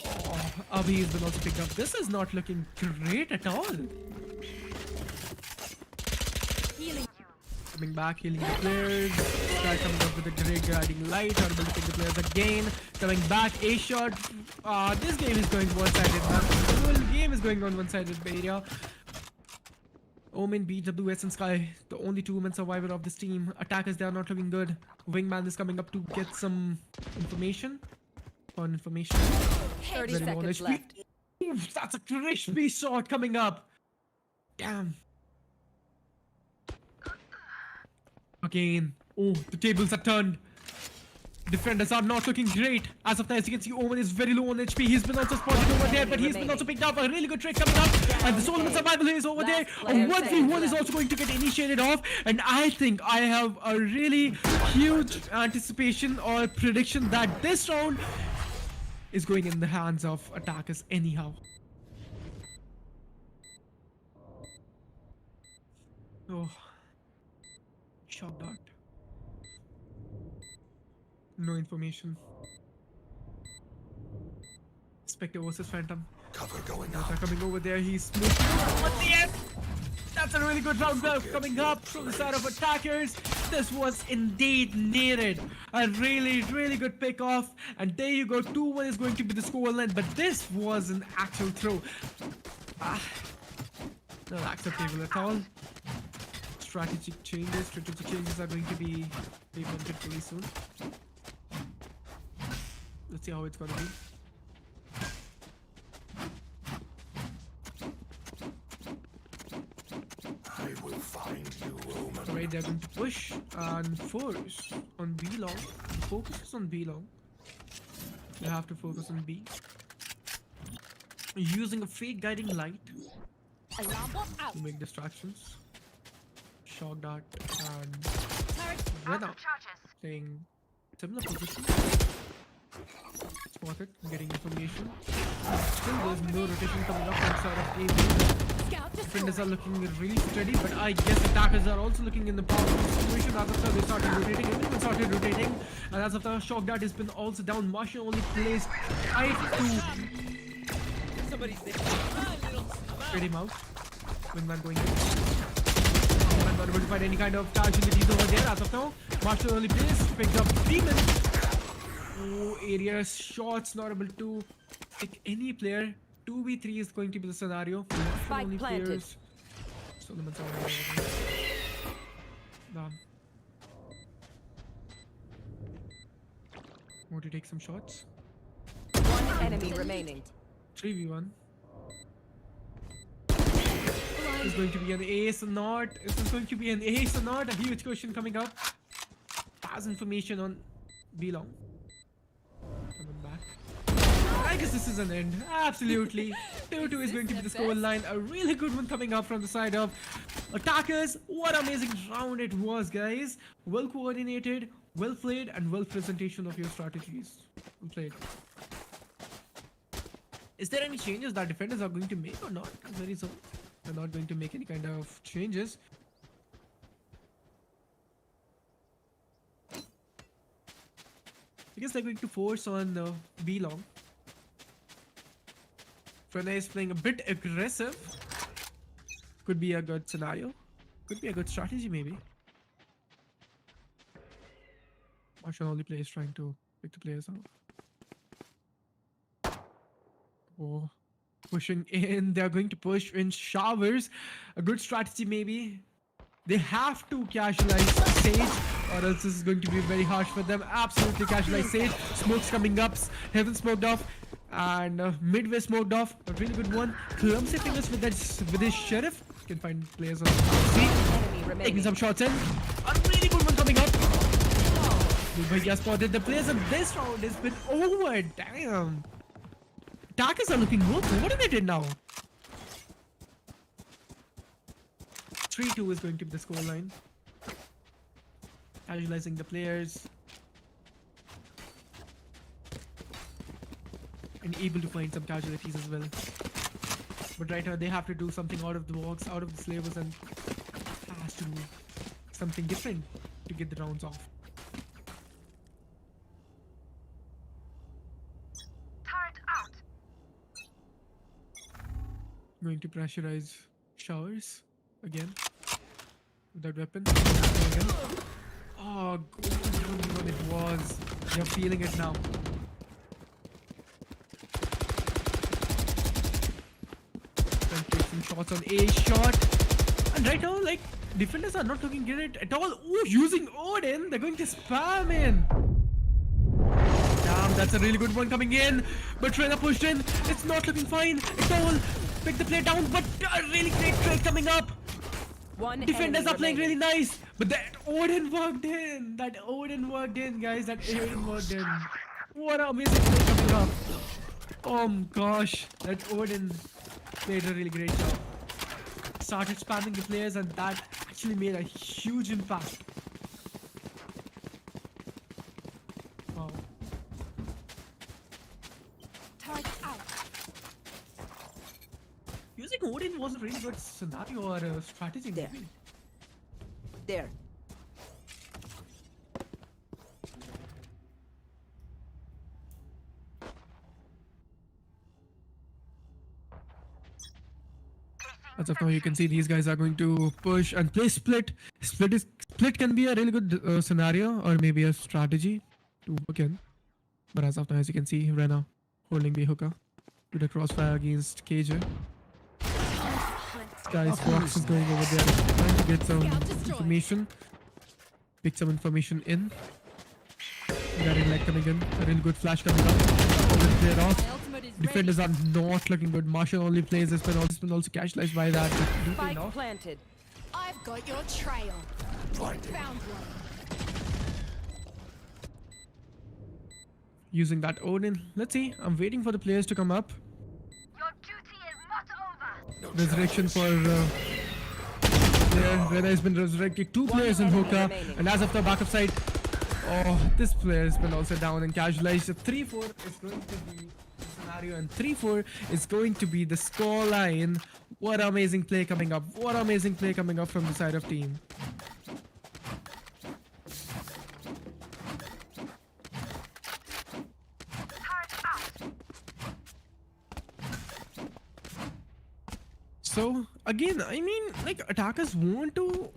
Oh, Abhi has been also picked up. This is not looking great at all. Healing. coming back, healing the players. Sky coming up with a great guiding light. Horrible to take the players again. Coming back, a shot. This game is going one-sided, man. The whole game is going on one-sided area. Omen, BWS and Sky, the only two women survivor of this team. Attackers, they are not looking good. Wingman is coming up to get some information. Fun information. 30 Very low on seconds HP. left. Oof, that's a crispy shot coming up. Damn. Again. Oh, the tables are turned. Defenders are not looking great. As of now, as you can see, Omen is very low on HP. He's been also spotted over there, but he's been also picked up. A really good trick coming up. And the Solomon survival is over there. A 1v1 is also going to get initiated off. And I think I have a really huge anticipation or prediction that this round is going in the hands of attackers anyhow. Oh. Shock dart. No information. Spectre versus Phantom. Cover going They're coming over there. He's smoking. What the F? That's a really good round coming up from the side of attackers. This was indeed needed. A really, really good pick off. And there you go. 2-1 is going to be the score line. But this was an actual throw. Not acceptable at all. Strategic changes are going to be implemented pretty soon. Let's see how it's gonna be. I will find you, Roman. Alright, they're going to push and force on B long. The focus is on B long. They have to focus on B. Using a fake guiding light to make distractions. Shock dart and Rena playing similar position. Spotted, getting information. Still there's no rotation coming up from side of AB. Defenders are looking really steady, but I guess attackers are also looking in the powerful situation. As of now, they started rotating, everyone started rotating. And as of now, shock dart has been also down. Martian only plays tight to Somebody's there. spread him out. Wingman going in. Wingman not able to find any kind of casualties over there. As of now, Martial only plays, picks up Demon. Oh, area shots, not able to pick any player. 2v3 is going to be the scenario. Spike Only planted. players. Solomon's out. Damn. Want to take some shots? One enemy remaining. 3v1. Is going to be an ace or not? Is this going to be an ace or not? A huge question coming up. Has information on B long. Coming back. I guess this is an end. Absolutely. 2-2 is going to be the score line. A really good one coming up from the side of attackers. What an amazing round it was, guys. Well coordinated, well played, and well presentation of your strategies. Well played. Is there any changes that defenders are going to make or not? Very soon. They're not going to make any kind of changes. I guess they're going to force on B long. Frena is playing a bit aggressive. Could be a good scenario. Could be a good strategy maybe. Marshall only plays trying to pick the players out. Oh, pushing in. They're going to push in showers. A good strategy maybe. They have to casualize Sage, or else this is going to be very harsh for them. Absolutely casualize Sage. Smoke's coming up. Heaven smoked off. And midway smoked off. A really good one. Clumsy fingers with his sheriff. Can find players on C. Taking some shots in. A really good one coming up. Mumbai spotted the players, and this round has been over. Damn. Attackers are looking more coordinated now. 3-2 is going to be the scoreline. Casualizing the players. And able to find some casualties as well. But right now they have to do something out of the box, out of the syllabus, and has to do something different to get the rounds off. Going to pressurize showers again. That weapon. Oh, good one it was. You're feeling it now. Then take some shots on A shot. And right now, like, defenders are not looking great at all. Oh, using Odin. They're going to spam in. Damn, that's a really good one coming in. But Trina pushed in. It's not looking fine at all. Pick the play down, but a really great trade coming up. One Defenders enemy are playing really remaining. nice, but that Odin worked in. That Odin worked in, guys. That Odin worked in. What an amazing play coming up. Oh my gosh, that Odin played a really great job. Started spamming the players, and that actually made a huge impact. Wow. Target out. Using Odin was a really good scenario or a strategy. There. Maybe. There. As of now, you can see these guys are going to push and play split. Split can be a really good scenario or maybe a strategy to work in. But as of now, as you can see, Rena holding the hookah to the crossfire against KJ. Guys, Fox is going over there trying to get some information. Pick some information in. Got it like coming in. A really good flash coming up. Already cleared off. My ultimate is ready. Defenders are not looking good. Marshall only plays this one. Also capitalized by that. But do they Spike not? planted. I've got your trail. Found one. Using that Odin. Let's see. I'm waiting for the players to come up. Your duty is not over. Resurrection for there. Rena has been resurrected. Two players in enemy hookah. remaining. And as of the backup side, oh, this player has been also down and casualized. So 3-4 is going to be the scenario, and 3-4 is going to be the score line. What amazing play coming up. What amazing play coming up from the side of team. So again, I mean, like, attackers want to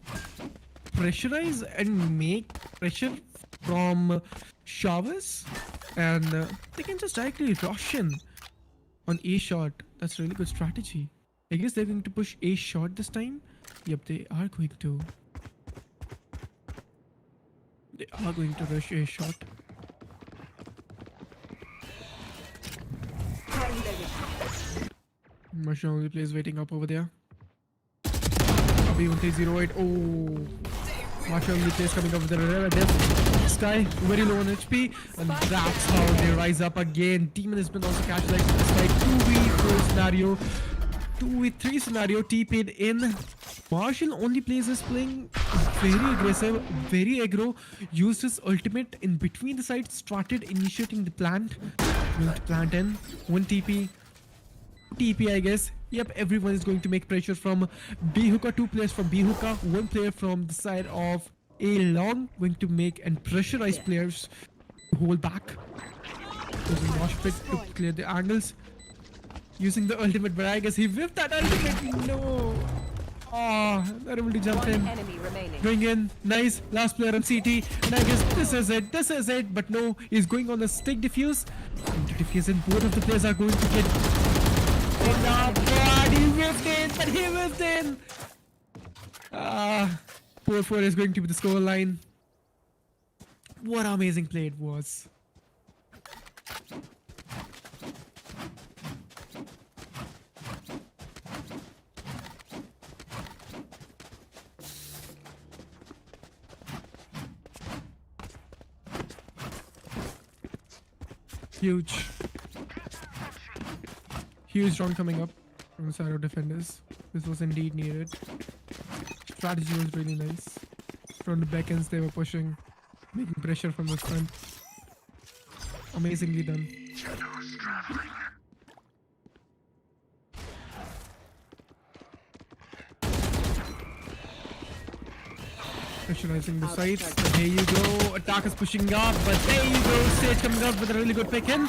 pressurize and make pressure from showers, and they can just directly rush in on A shot. That's really good strategy. I guess they're going to push A shot this time. Yep, they are going to. They are going to rush A shot. Marshall only plays waiting up over there. Abhi 1308. Oh, Marshall only plays coming up with the depth. Sky very low on HP, and that's how they rise up again. Demon has been also catch like this guy. 2v4 scenario, 2v3 scenario. T-paid in. Marshall only plays is playing very aggressive, very aggro. Used his ultimate in between the sides. Started initiating the plant. Going to plant in. One TP. TP, I guess. Yep, everyone is going to make pressure from B hookah. Two players from B hookah. One player from the side of A long. Going to make and pressurize players to hold back. Using mosh pit to clear the angles. Using the ultimate, but I guess he whiffed that ultimate. No. Oh, not able to jump One in. enemy remaining. Going in. Nice. Last player on CT. And I guess this is it. This is it. But no, he's going on the stick defuse. Going to defuse, and both of the players are going to get. Oh no, God, he whiffed it, but he whiffed in. 4-4 is going to be the score line. What an amazing play it was. Huge round coming up from the side of defenders. This was indeed needed. Strategy was really nice. From the back ends they were pushing, making pressure from the front. Amazingly done. Pressurizing the sides. But here you go. Attack is pushing up, but there you go. Sage coming up with a really good pick in.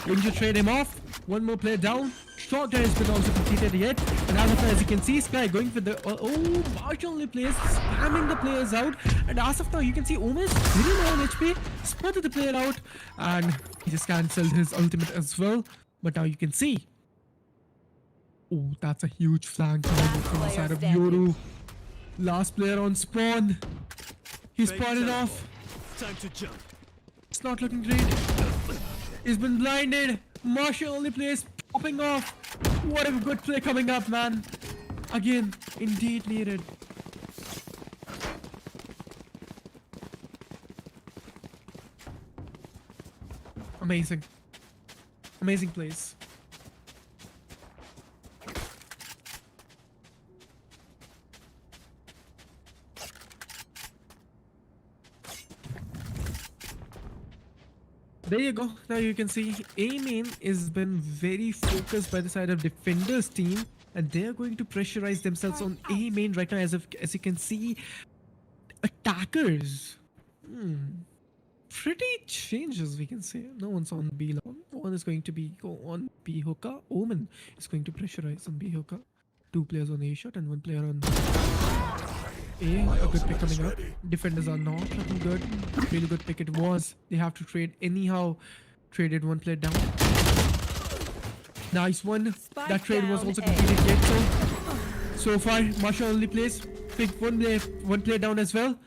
Going to trade him off. One more player down. Short has been also completed yet. And as you can see, Sky going for the. Oh, Marshall only plays spamming the players out. And as of now, you can see Omen is very low on HP, spotted the player out, and he just cancelled his ultimate as well. But now you can see. Oh, that's a huge flank coming from the side of Yoru. Last player on spawn. He's spotted off. Time to jump. It's not looking great. He's been blinded. Marshall only plays popping off. What a good play coming up, man. Again, indeed needed. Amazing. Amazing plays. There you go. Now you can see A main has been very focused by the side of defenders team, and they are going to pressurize themselves on A main right now. As you can see, attackers. Pretty changes, we can say. No one's on B long. One is going to be on B hookah. Omen is going to pressurize on B hookah. 2 players on A shot and 1 player on A. A good pick coming up. Defenders are not looking good. Really good pick it was. They have to trade anyhow. Traded 1 player down. Nice one. That trade was also completed yet. So far, Marshall only plays. Pick 1 player down as well.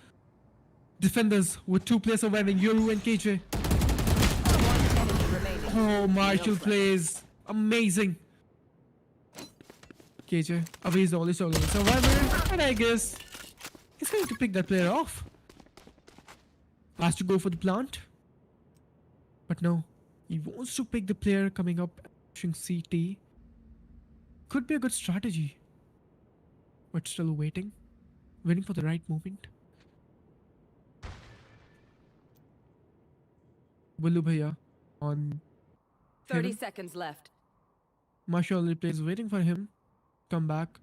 Defenders with 2 players surviving. Yoru and KJ. Oh, Marshall plays. Amazing. KJ. Away is the only solo survivor. And I guess he's going to pick that player off. Has to go for the plant. But no. He wants to pick the player coming up pushing CT. Could be a good strategy. But still waiting. Waiting for the right moment. Bullu Bhaiya on 30 heaven. seconds left. Marshall plays waiting for him. Come back.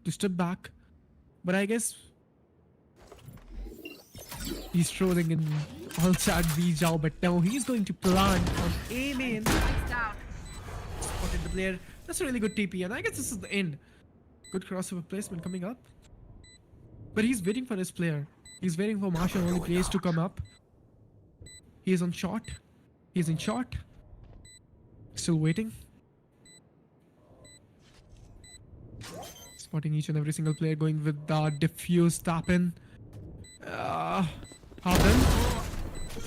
To step back. But I guess he's trolling in all chat Vijao, but now he's going to plant on A main. Spotted the player. That's a really good TP, and I guess this is the end. Good crossover placement coming up. But he's waiting for his player. He's waiting for Marshall only plays to come up. He is on shot. He's in shot. Still waiting. Spotting each and every single player going with the diffuse tap in. How done?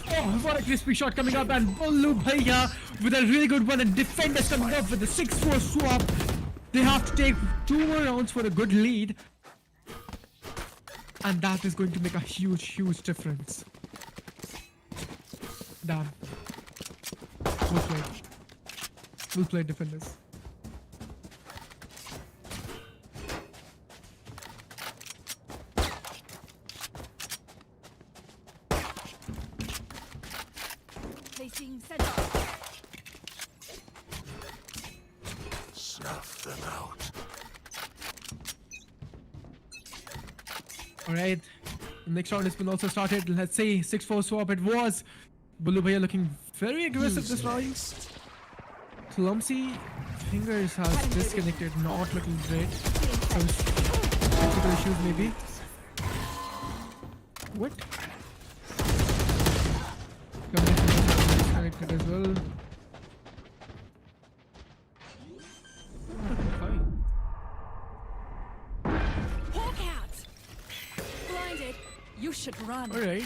Oh, what a crispy shot coming up, and Bullu Bhaiya with a really good one, and defenders coming up with the 6-4 swap. They have to take 2 more rounds for a good lead. And that is going to make a huge difference. Damn. We'll play defenders. Placing setup. Snuff them out. Alright. The next round has been also started. Let's say 6-4 swap it was. Bullu Bhaiya looking very aggressive this round. Clumsy fingers has disconnected, not looking great. Some technical issues maybe. What? Disconnected as well. Fine. Hawk out. Blinded. You should run. Alright.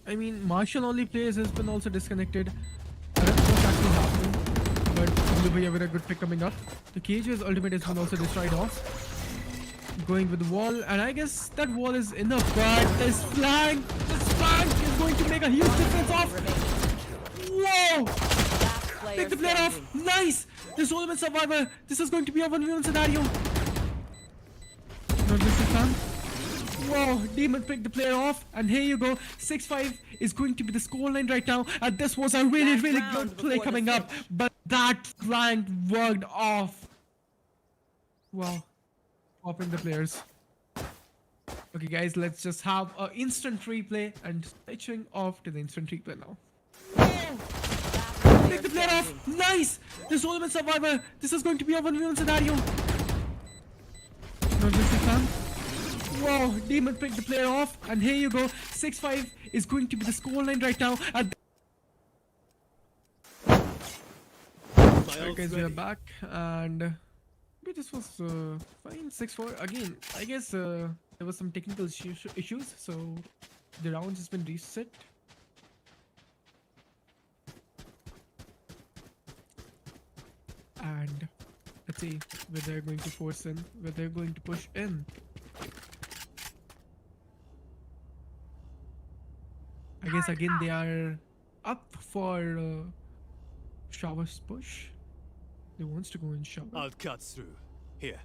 I mean, Marshall only plays has been also disconnected. I don't know what's actually happening. But Bullu Bhaiya with a good pick coming up. The KJ's ultimate has been also destroyed off. Going with the wall, and I guess that wall is enough, but this flank is going to make a huge difference off. Whoa! Pick the player off. Nice! This ultimate survivor. This is going to be a 1v1 scenario. Not this time. Whoa, Demon picked the player off, and here you go. 6-5 is going to be the scoreline right now, and this was a really good play coming up, but that flank worked off. Wow. Popping the players. Okay guys, let's just have an instant replay and switching off to the instant replay now. Take the player off. Nice! This ultimate survivor. This is going to be a 1v1 scenario. Not this time. Wow, Demon picked the player off, and here you go. 6-5 is going to be the scoreline right now. Alright guys, we are back, and this was fine. 6-4 again. I guess there was some technical issues, so the round has been reset. And let's see whether they're going to force in, whether they're going to push in. I guess again they are up for Shower's push. They wants to go in Shower. I'll cut through. Here.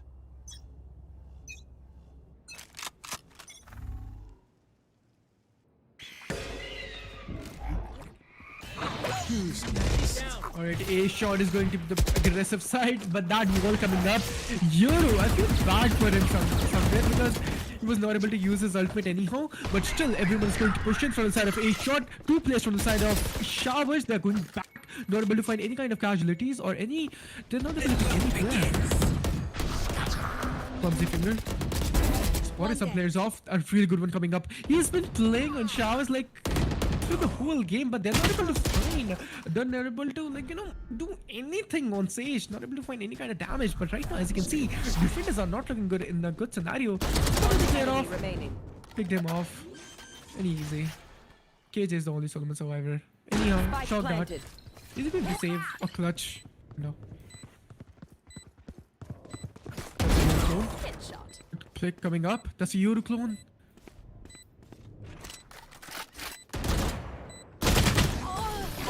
Alright, A shot is going to be the aggressive side, but that wall coming up. Euro, I feel bad for him somewhere because he was not able to use his ultimate anyhow, but still everyone's going to push in from the side of A shot. 2 players from the side of Showers, they're going back, not able to find any kind of casualties or any, they're not able to find any player. Clumsy finger. Spotted some players off, a really good one coming up. He's been playing on Showers like through the whole game, but they're not able to find, they're not able to, like, you know, do anything on Sage, not able to find any kind of damage. But right now, as you can see, defenders are not looking good in a good scenario. Player off, picked him off, and easy. KJ is the only Solomon survivor. Anyhow, shot dart. Is he going to save a clutch? No. Click coming up. That's a Euro clone.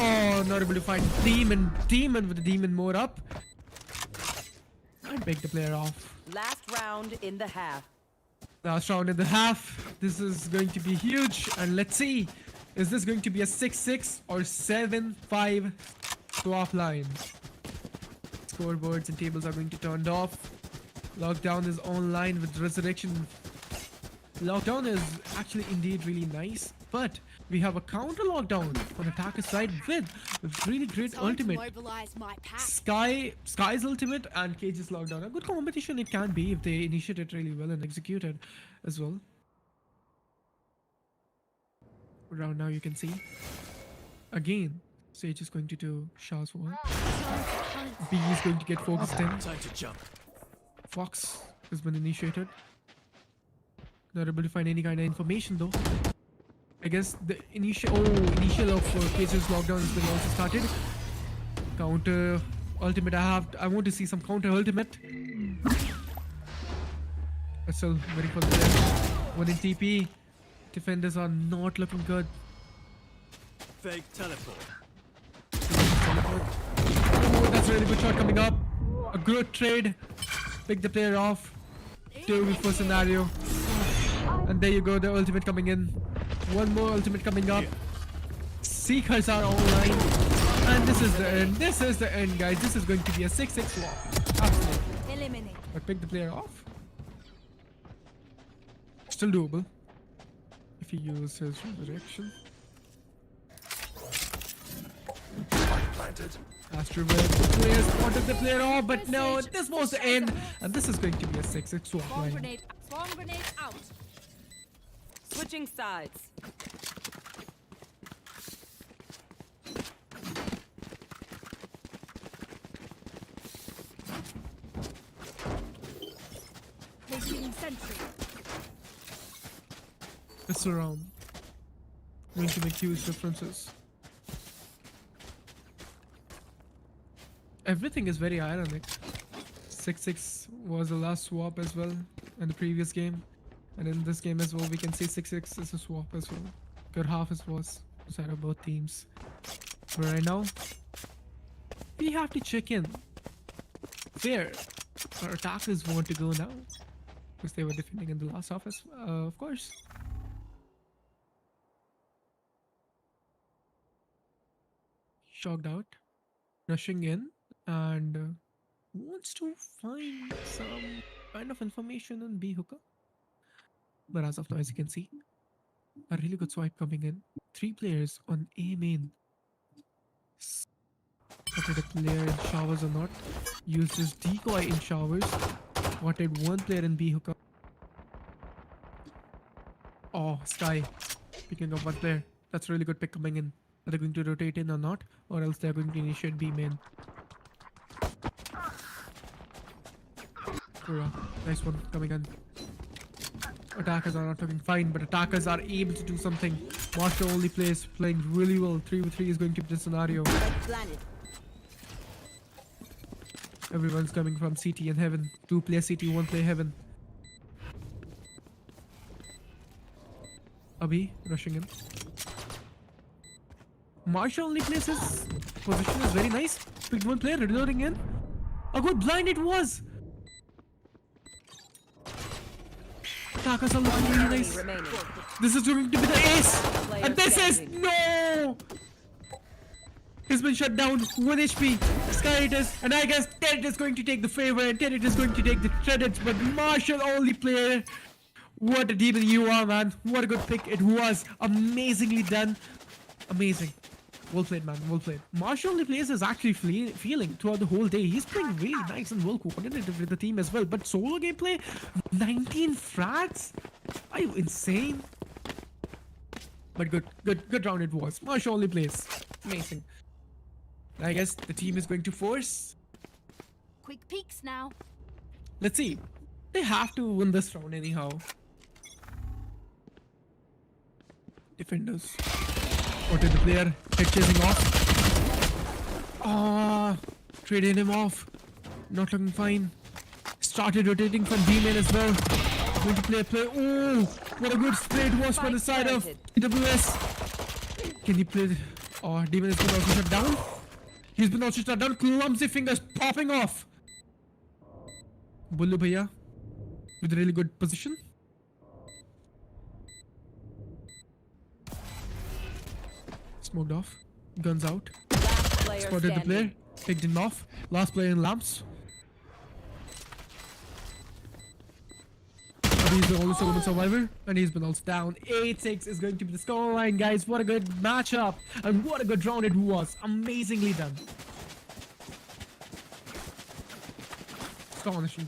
Oh, not able to find Demon. Demon with the Demon mode up. And pick the player off. Last round in the half. Last round in the half. This is going to be huge. And let's see. Is this going to be a 6-6 or 7-5 swap line? Scoreboards and tables are going to turn off. Lockdown is online with Resurrection. Lockdown is actually indeed really nice, but we have a counter lockdown on attacker side with really great ultimate. Sky's ultimate and Cage's lockdown. A good competition it can be if they initiate it really well and execute it as well. Around now you can see. Again, Sage is going to do Shah's wall. B is going to get focused in. Time to jump. Fox has been initiated. Not able to find any kind of information though. I guess the initial of Cage's lockdown has been also started. Counter ultimate. I want to see some counter ultimate. But still waiting for the one in TP. Defenders are not looking good. Fake teleport. Oh, that's a really good shot coming up. A good trade. Pick the player off. 2v4 scenario. And there you go, the ultimate coming in. One more ultimate coming up. Seekers are online. And this is the end. This is the end, guys. This is going to be a 6-6 swap. Absolutely. Eliminate. But pick the player off. Still doable. If he uses his resurrection. Astro the player spotted the player off, but no, this was the end. And this is going to be a 6-6 swap Swarm line. grenade. Swarm grenade out. Switching sides. Taking sentry. This round going to make huge differences. Everything is very ironic. 6-6 was the last swap as well in the previous game, and in this game as well we can see 6-6 is a swap as well. Good half as was side of both teams. But right now we have to check in where our attackers want to go now, because they were defending in the last half as of course. Shocked out, rushing in, and wants to find some kind of information on B hooker. But as of now, as you can see, a really good swipe coming in. 3 players on A main. Whether the player in Showers or not, used his decoy in Showers. Wanted 1 player in B hooker. Oh, Sky. Picking up one player. That's a really good pick coming in. Are they going to rotate in or not? Or else they're going to initiate B main. Kura. Nice one coming in. Attackers are not looking fine, but attackers are able to do something. Marshall only plays playing really well. 3v3 is going to be the scenario. Everyone's coming from CT and Heaven. 2 play CT, 1 play Heaven. Abhi rushing in. Marshall only plays his position is very nice. Picked 1 player, reloading in. A good blind it was. Attackers are looking really nice. Remaining. This is going to be the ace. Player And this is standing. no. He's been shut down. 1 HP. Sky it is. And I guess Ted is going to take the favor and Ted is going to take the credits. But Marshall only player. What a demon you are, man. What a good pick it was. Amazingly done. Amazing. Well played, man. Well played. Marshall only plays is actually feeling throughout the whole day. He's playing really nice and well coordinated with the team as well. But solo gameplay, 19 frags? Are you insane? But good round it was. Marshall only plays. Amazing. I guess the team is going to force. Quick peeks now. Let's see. They have to win this round anyhow. Defenders. Spotted the player. Head chasing off. Ah, traded him off. Not looking fine. Started rotating from B main as well. Going to play a play. Oh, what a good spray it was from the side of TWS. Can he play? Oh, Demon has been also shut down. He's been also shut down. Clumsy fingers popping off. Bullu Bhaiya with a really good position. Smoked off. Guns out. Last player Spotted the standing. player. Picked him off. Last player in lamps. He's the only solo survivor, and he's been also down. 8-6 is going to be the scoreline, guys. What a good matchup, and what a good round it was. Amazingly done. Astonishing.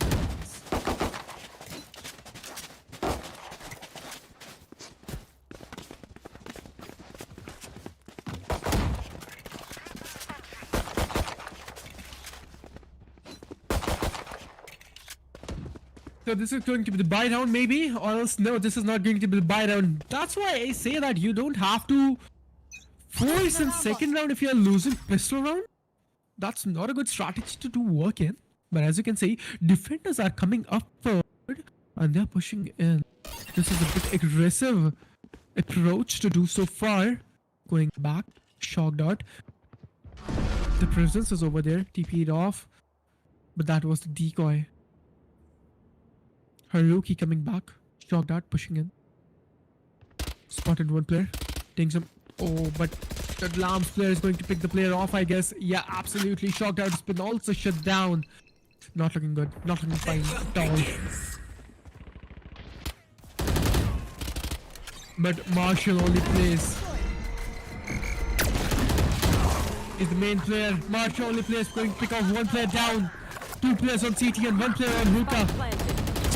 So this is going to be the buy round maybe, or else no, this is not going to be the buy round. That's why I say that you don't have to force in second round if you are losing pistol round. That's not a good strategy to do work in. But as you can see, defenders are coming up forward and they're pushing in. This is a bit aggressive approach to do so far. Going back, shock dart. The presence is over there, TP'd off. But that was the decoy. Haruki coming back. Shock dart pushing in. Spotted one player. Taking some. Oh, but the Lambs player is going to pick the player off, I guess. Yeah, absolutely. Shock dart has been also shut down. Not looking good. Not looking fine at all. But Marshall only plays. Is the main player. Marshall only plays. Going to pick off one player down. 2 players on CT and 1 player on hookah.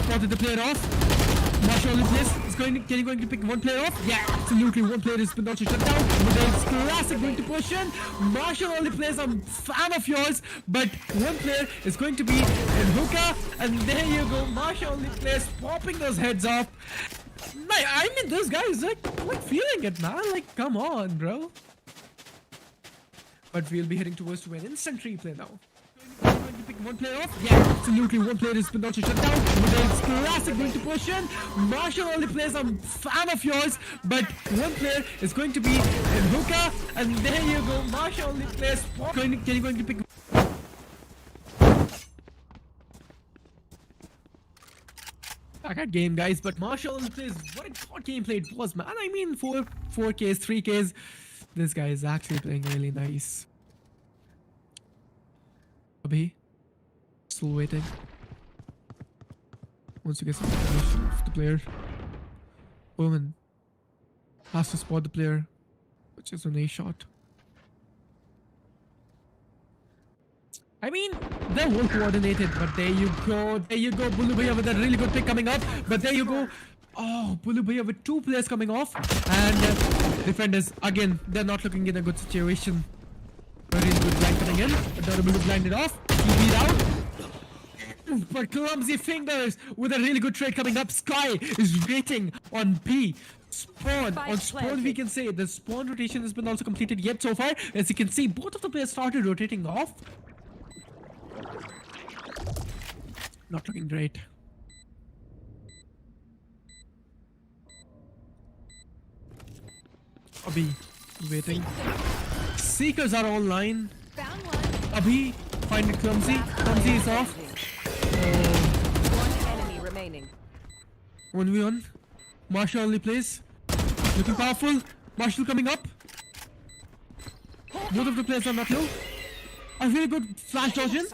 Spotted the player off. Marshall only plays. Can he going to pick 1 player off? Yeah, absolutely. 1 player has been also shut down. It's classic going to push in. Marshall only plays. I'm a fan of yours. But 1 player is going to be in hookah. And there you go. Marshall only plays. Popping those heads off. I mean, those guys like feeling it, man. Like, come on, bro. But we'll be heading towards to an instant replay now. Going to pick 1 player off? Yeah, absolutely. 1 player has been also shut down. It's classic going to push in. Marshall only plays. I'm a fan of yours. But 1 player is going to be in hookah. And there you go. Marshall only plays. Going to pick. Back at game, guys. But Marshall only plays. What a god gameplay it was, man. I mean, 4Ks, 3Ks. This guy is actually playing really nice. Abhi, still waiting. Once you get some information of the player, Omen has to spot the player, which is an A shot. I mean, they're well coordinated, but there you go. There you go. Bullu Bhaiya with a really good pick coming up. But there you go. Oh, Bulu Bhaiya with 2 players coming off. And defenders, again, they're not looking in a good situation. A really good blind coming in. They're able to blind it off. TP'd out. But clumsy fingers with a really good trade coming up. Sky is waiting on B. Spawn. Spike On spawn, planted. we can say the spawn rotation has been also completed yet so far. As you can see, both of the players started rotating off. Not looking great. Abhi, waiting. Seekers are online. Found one. Abhi, find it clumsy. Clumsy is off. One enemy remaining. 1v1. Marshall only plays. Looking powerful. Marshall coming up. Both of the players are not low. A really good flash dodge in.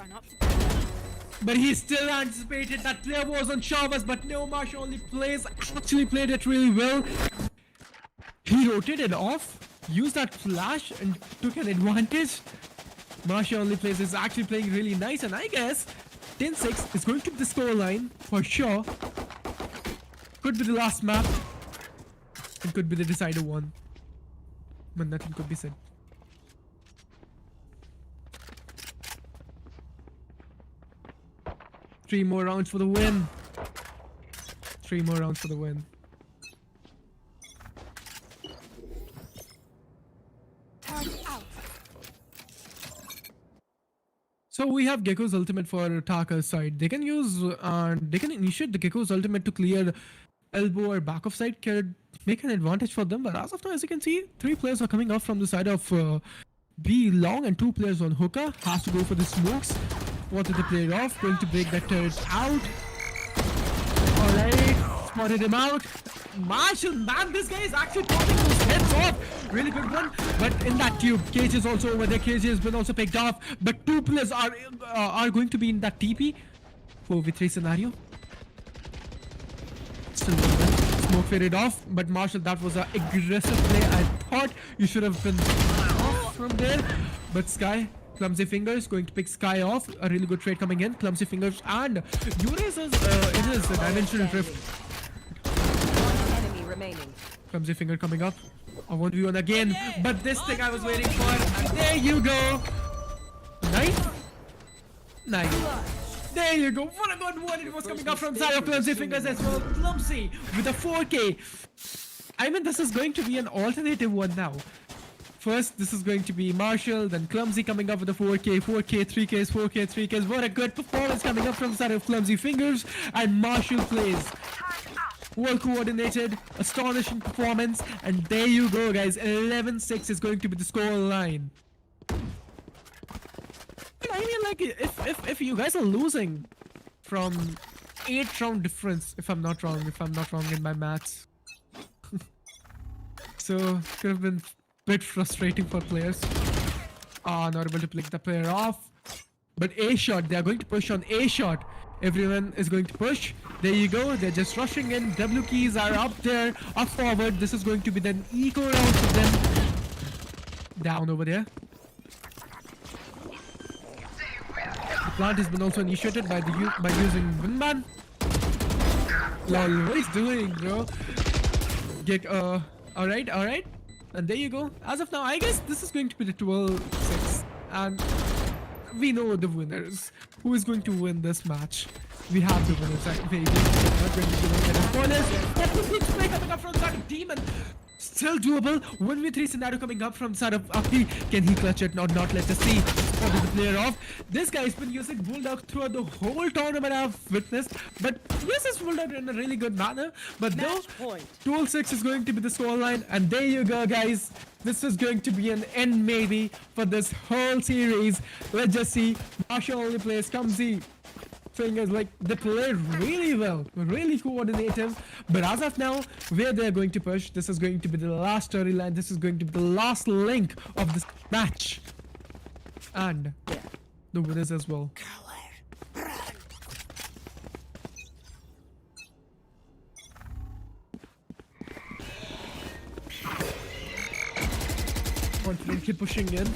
But he still anticipated that player was on Shavas, but no, Marshall only plays. Actually played it really well. He rotated off, used that flash and took an advantage. Marshall only plays is actually playing really nice, and I guess 10-6 is going to be the scoreline for sure. Could be the last map. It could be the decider one. But nothing could be said. Three more rounds for the win. 3 more rounds for the win. So we have Gecko's ultimate for Taka's side. They can use they can initiate the Gecko's ultimate to clear elbow or back of side, can make an advantage for them. But as of now, as you can see, 3 players are coming up from the side of B long and 2 players on hookah. Has to go for the smokes. Wanted to play it off, going to break that turret out. Alright, spotted him out. Marshall, man, this guy is actually popping those heads off. Really good one. But in that tube, Cage is also over there. Cage has been also picked off. But 2 players are going to be in that TP 4v3 scenario. Still smoke faded off. But Marshall, that was an aggressive play. I thought you should have been off from there. But Sky, clumsy fingers, going to pick Sky off. A really good trade coming in. Clumsy fingers and Ures is in his dimensional drift. Remaining. Clumsy finger coming up. I want you on again. But this thing I was waiting for. And there you go. Nice. Nice. There you go. What a good one. It was coming up from side of Clumsy fingers as well. Clumsy with a 4K. I mean, this is going to be an alternative one now. First, this is going to be Marshall, then Clumsy coming up with a 4K, 4K, 3Ks, 4K, 3Ks. What a good performance coming up from the side of Clumsy fingers. And Marshall plays. Well coordinated, astonishing performance, and there you go, guys. 11-6 is going to be the score line. I mean, like, if you guys are losing from 8-round difference, if I'm not wrong in my maths, so could have been a bit frustrating for players. Not able to pick the player off, but A shot. They are going to push on A shot. Everyone is going to push. There you go. They're just rushing in. W keys are up there, up forward. This is going to be then eco round for them. Down over there. The plant has been also initiated by using Windman. Lol, what is doing, bro? Get alright. And there you go. As of now, I guess this is going to be the 12-6. And we know the winners. Who is going to win this match? We have the winners. Maybe not going to be winning the corners. That was good play coming up from the side of Demon. Still doable. 1v3 scenario coming up from the side of Aki. Can he clutch it or not? Let us see. Spotted the player off. This guy has been using Bulldog throughout the whole tournament I've witnessed. But uses Bulldog in a really good manner. But no, 12-6 is going to be the scoreline. And there you go, guys. This is going to be an end maybe for this whole series. Let's just see. Marshall only plays Clumsy fingers, like they play really well, really coordinative. But as of now, where they're going to push, this is going to be the last storyline. This is going to be the last link of this match. And the winners as well. Confidently pushing in.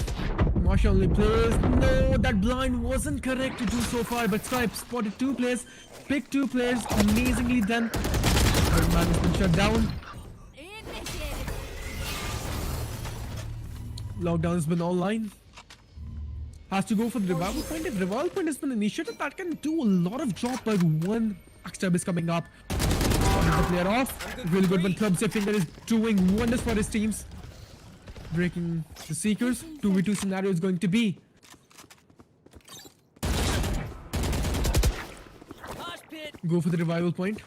Marshall only plays. No, that blind wasn't correct to do so far, but Skype spotted 2 players, picked 2 players, amazingly done. Man has been shut down. Initiated. Lockdown has been online. Has to go for the revival point. If revival point has been initiated, that can do a lot of job, but one backstab is coming up. The player off. Really good one. Club Finger is doing wonders for his teams. Breaking the Seekers. 2v2 scenario is going to be. Go for the revival point.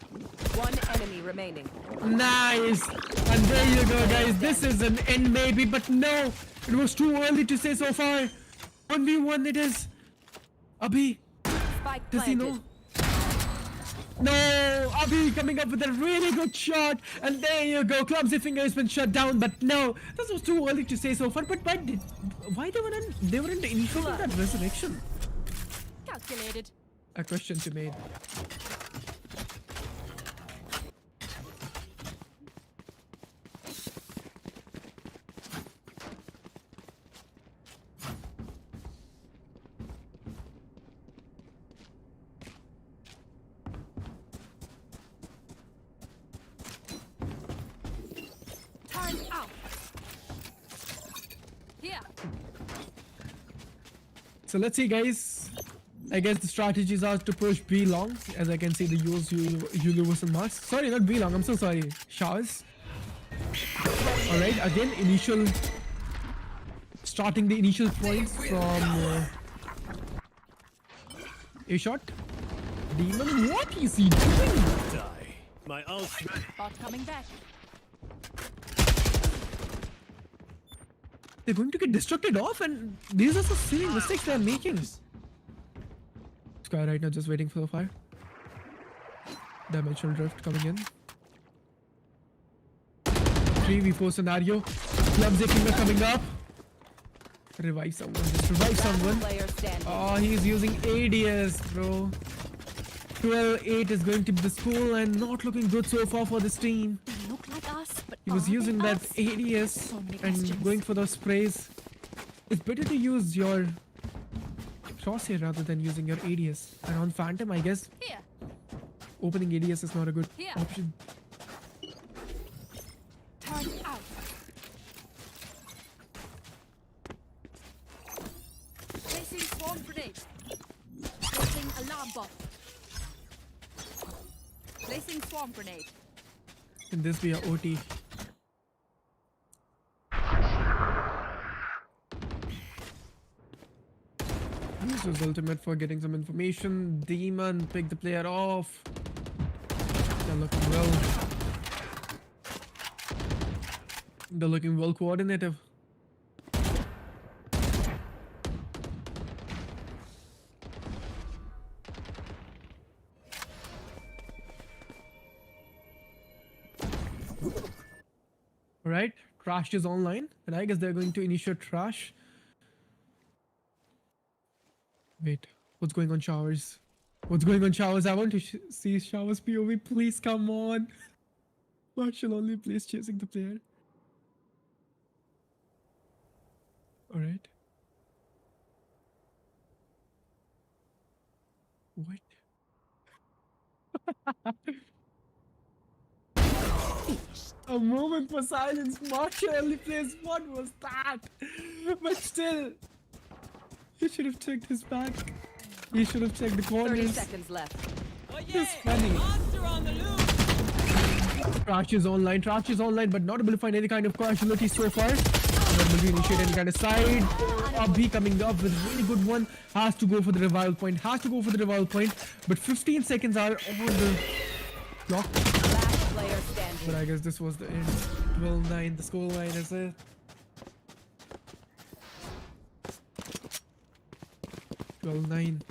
One enemy remaining. Nice. And there you go, guys. This is an end maybe, but no. It was too early to say so far. 1v1 it is. Abhi, Spike does he planted. know? No, Abhi coming up with a really good shot. And there you go. Clumsy Finger has been shut down, but no. This was too early to say so far. But why they weren't initiating that resurrection? Calculated. A question to made. Time out. Here. So let's see, guys. I guess the strategies are to push B long, as I can see the universal mask. Sorry, not B long. I'm so sorry. Showers. All right. Again, starting the initial points from a shot. Demon, what is he doing? Die. My ult. Bot coming back. They're going to get distracted off, and these are so silly mistakes they're making. Sky right now just waiting for the fire. Dimensional drift coming in. 3v4 scenario. Clumsy Finger coming up. Revive someone. Just revive someone. Player standing. Oh, he's using ADS, bro. 12-8 is going to be the score and not looking good so far for this team. They look like us, but He was are using they that us? ADS So many and questions. going for those sprays. It's better to use your crosshair rather than using your ADS. And on Phantom, I guess Here. opening ADS is not a good Here. option. Time out. Placing swarm grenade. Placing alarm bot. Placing swarm grenade. Can this be a OT? This is ultimate for getting some information. Demon, pick the player off. They're looking well. They're looking well coordinated. Alright, Trash is online, and I guess they're going to initiate Trash. Wait, what's going on, Showers? What's going on, Showers? I want to see Showers POV. Please, come on. Marshall only, please, chasing the player. Alright. What? A moment for silence. Marshall only plays. What was that? But still, he should have checked his back. He should have checked the 30 corners. seconds left. It's funny. Trash is online. Trash is online, but not able to find any kind of casualty so far. Not able to initiate any kind of side. Abhi coming up with a really good one. Has to go for the revival point. Has to go for the revival point. But 15 seconds are on the clock. Last player standing. But I guess this was the end. 12-9. The score line is it. 12-9.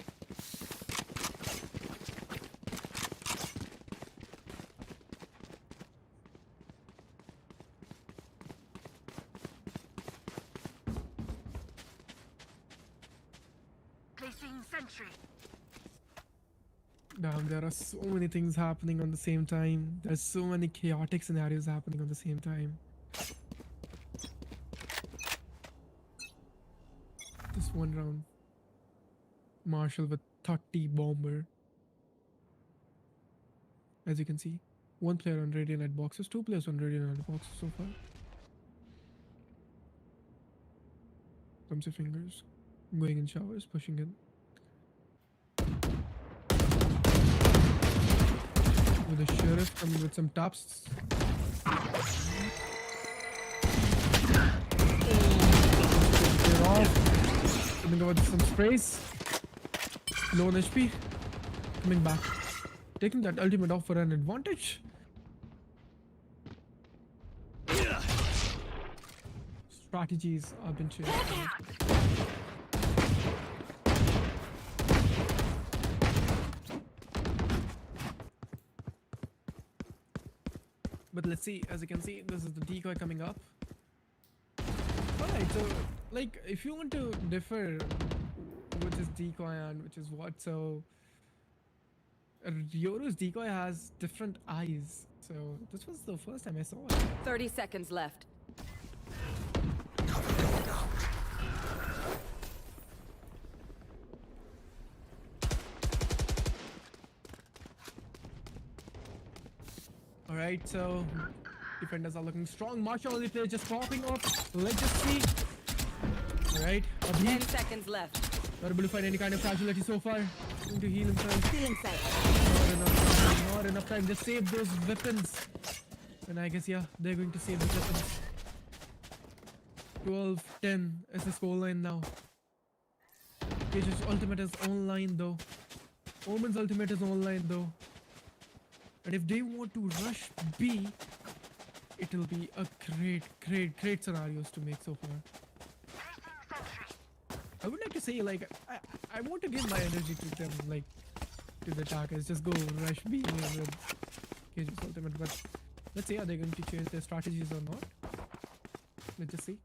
Placing sentry. Damn, there are so many things happening on the same time. There's so many chaotic scenarios happening on the same time. Just one round. Marshall with 30 bomber. As you can see. One player on Radiant at boxes, 2 players on Radiant at boxes so far. Clumsy fingers. Going in showers, pushing in. With the sheriff coming with some taps. They're off. Coming over with some sprays. Low on HP. Coming back. Taking that ultimate off for an advantage. Strategies have been changed. But let's see, as you can see, this is the decoy coming up. Alright, so like if you want to differ which is decoy and which is what, so Yoru's decoy has different eyes. So this was the first time I saw it. 30 seconds left. Alright, so defenders are looking strong. Marshall only player just popping off. Let's just see. Alright, 10 seconds left. not able to find any kind of casualty so far. Going to heal himself. Still inside. Not enough time. Just save those weapons. And I guess, yeah, they're going to save the weapons. 12-10 is the scoreline now. Cage's ultimate is online though. Omen's ultimate is online though. And if they want to rush B, it'll be a great scenarios to make so far. I would like to say, like, I want to give my energy to them, like, to the attackers. Just go rush B with Cage's ultimate. But let's see, are they going to change their strategies or not? Let's just see.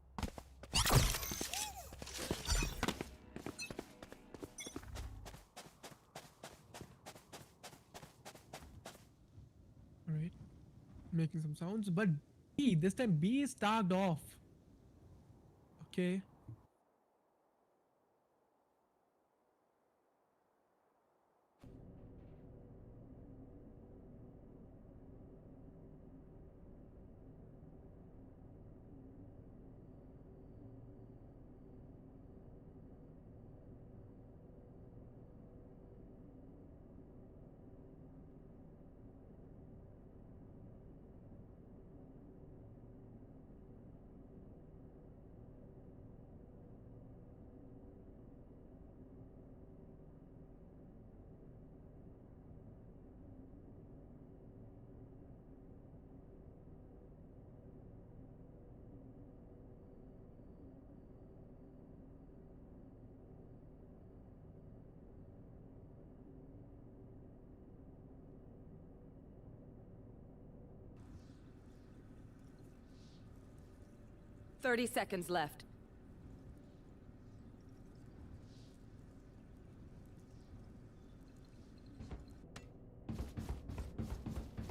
Alright. Making some sounds. But B, this time B is tagged off. Okay. Thirty seconds left.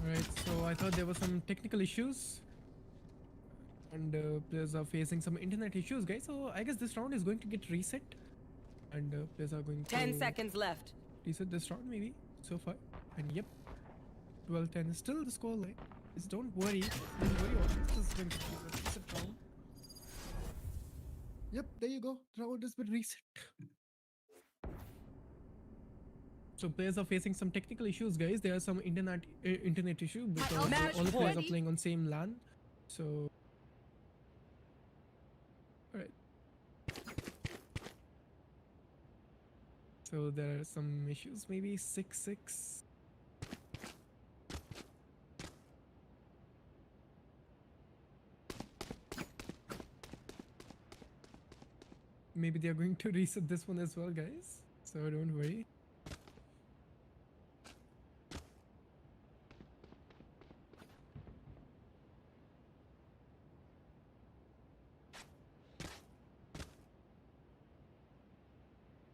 Alright, so I thought there were some technical issues. And players are facing some internet issues, guys. So I guess this round is going to get reset. And players are going to 10 seconds left. reset this round maybe so far. And yep, 12-10 is still the score line. Just don't worry. Don't worry, audience. This is going to be a reset round. Yep, there you go. Round has been reset. So players are facing some technical issues, guys. There are some internet issue because all the players are playing on same LAN. So, alright. So there are some issues. Maybe 6-6. Maybe they are going to reset this one as well, guys. So don't worry.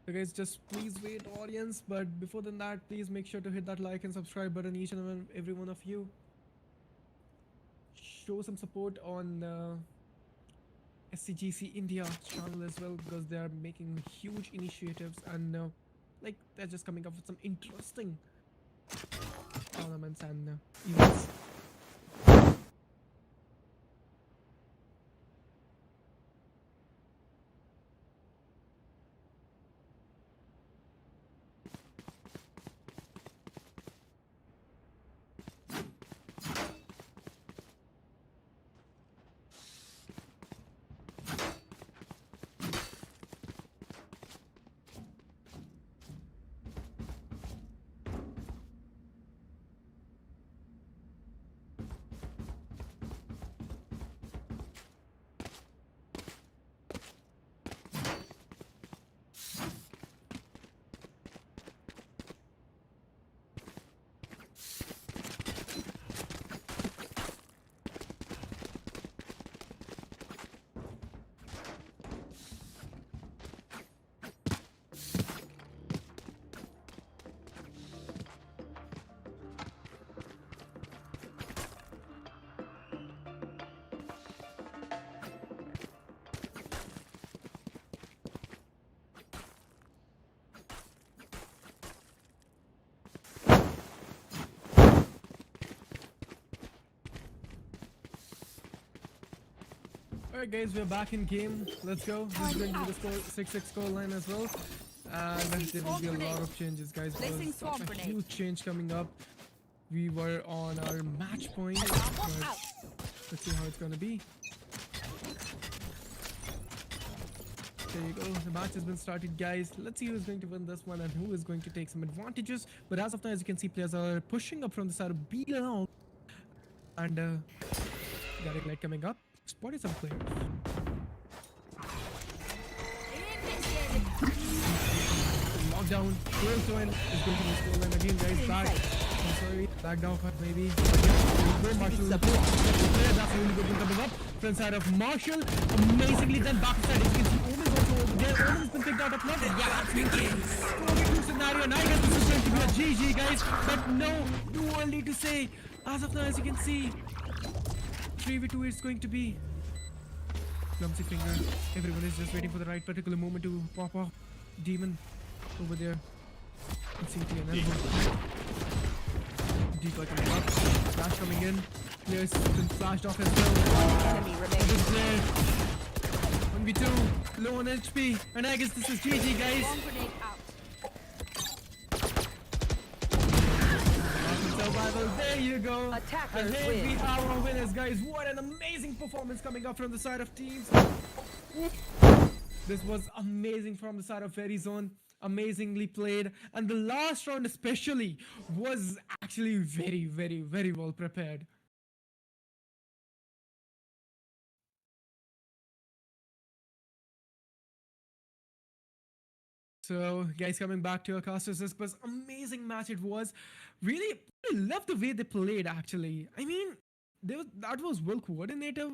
So guys, just please wait, audience. But before than that, please make sure to hit that like and subscribe button, each and every one of you. Show some support on SCGC India channel as well, because they are making huge initiatives and like they're just coming up with some interesting tournaments and events. Alright guys, we're back in game. Let's go. This is going to be the score 6-6 score line as well. And there will be a lot of changes guys. Placing Because swamp that's a grenade. huge change coming up. We were on our match point. Alarm but out. let's see how it's gonna be. There you go. The match has been started, guys. Let's see who's going to win this one and who is going to take some advantages. But as of now, as you can see, players are pushing up from the side of B long. And got a light coming up. Spotted some players. Lockdown. Close to end is going to be score line again, guys. Back. I'm sorry. Back down for maybe. Go Marshall. Player that's really good one coming up. Front side of Marshall. Amazingly done. Back side. As you can see, Omen's also over there. Omen's been picked out of left. Yeah, that's thinking. 4v2 scenario. And I guess this is going to be a GG, guys. But no, too early to say. As of now, as you can see, 3v2 is going to be. Clumsy finger. Everyone is just waiting for the right particular moment to pop off. Demon over there. Let's see and elbow. Deeper coming up. Flash coming in. Players been flashed off as well. Enemy remaining. Player. 1v2. Low on HP. And I guess this is GG, guys. Bomb grenade out. Survival, there you go. Attackers And here we win. are our winners, guys. What an amazing performance coming up from the side of teams. This was amazing from the side of Verizon. Amazingly played. And the last round especially was actually very, very, very well prepared. So, guys, coming back to our casters, this was amazing match. It was really loved the way they played. Actually, I mean, that was well coordinated,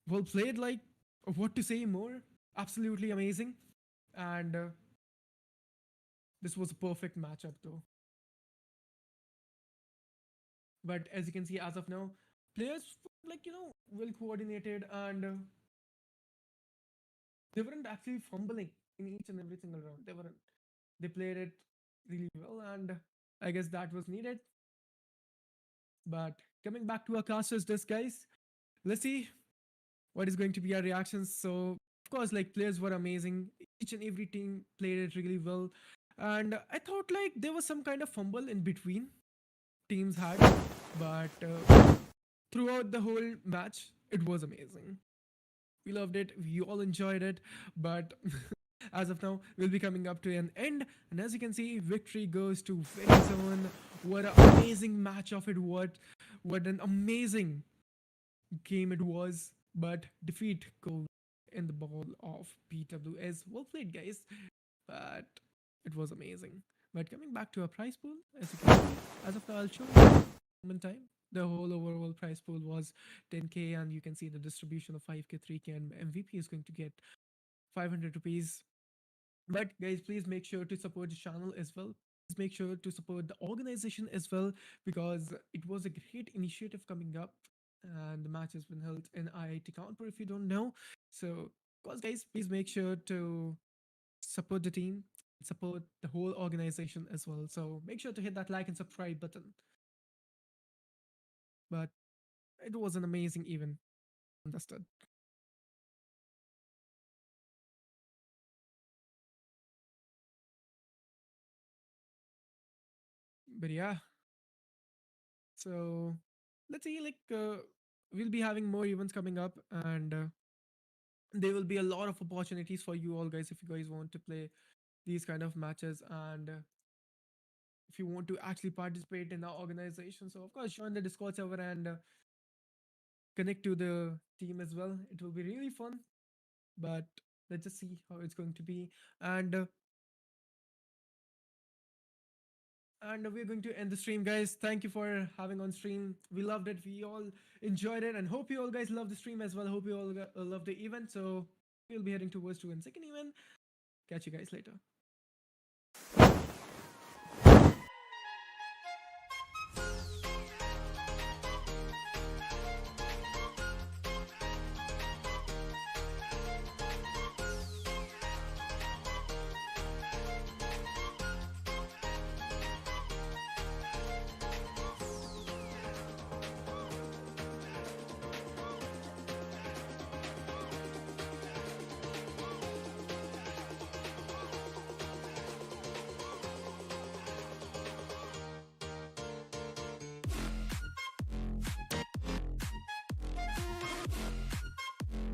well played. Like, what to say more? Absolutely amazing, and this was a perfect matchup, though. But as you can see, as of now, players well coordinated, and they weren't actually fumbling in each and every single round. They weren't. They played it really well, and I guess that was needed. But coming back to our casters, this guys, let's see what is going to be our reactions. So of course, like, players were amazing. Each and every team played it really well, and I thought like there was some kind of fumble in between teams had, but throughout the whole match, it was amazing. We loved it. We all enjoyed it, but as of now, we'll be coming up to an end. And as you can see, victory goes to Verizon. What an amazing match of it. What an amazing game it was. But defeat goes in the ball of PWS. Well played, guys. But it was amazing. But coming back to our prize pool, as you can see, as of now, I'll show you in time. The whole overall prize pool was 10k, and you can see the distribution of 5k, 3k, and MVP is going to get 500 rupees. But guys, please make sure to support the channel as well. Please make sure to support the organization as well, because it was a great initiative coming up, and the match has been held in IIT Kanpur, if you don't know. So, of course, guys, please make sure to support the team, support the whole organization as well. So make sure to hit that like and subscribe button. But it was an amazing event. Understood. But yeah. So let's see, like, we'll be having more events coming up, and there will be a lot of opportunities for you all, guys, if you guys want to play these kind of matches, and if you want to actually participate in our organization. So of course, join the Discord server and connect to the team as well. It will be really fun, but let's just see how it's going to be. And we're going to end the stream, guys. Thank you for having on stream. We loved it. We all enjoyed it, and hope you all guys love the stream as well. Hope you all love the event. So we'll be heading towards to a second event. Catch you guys later.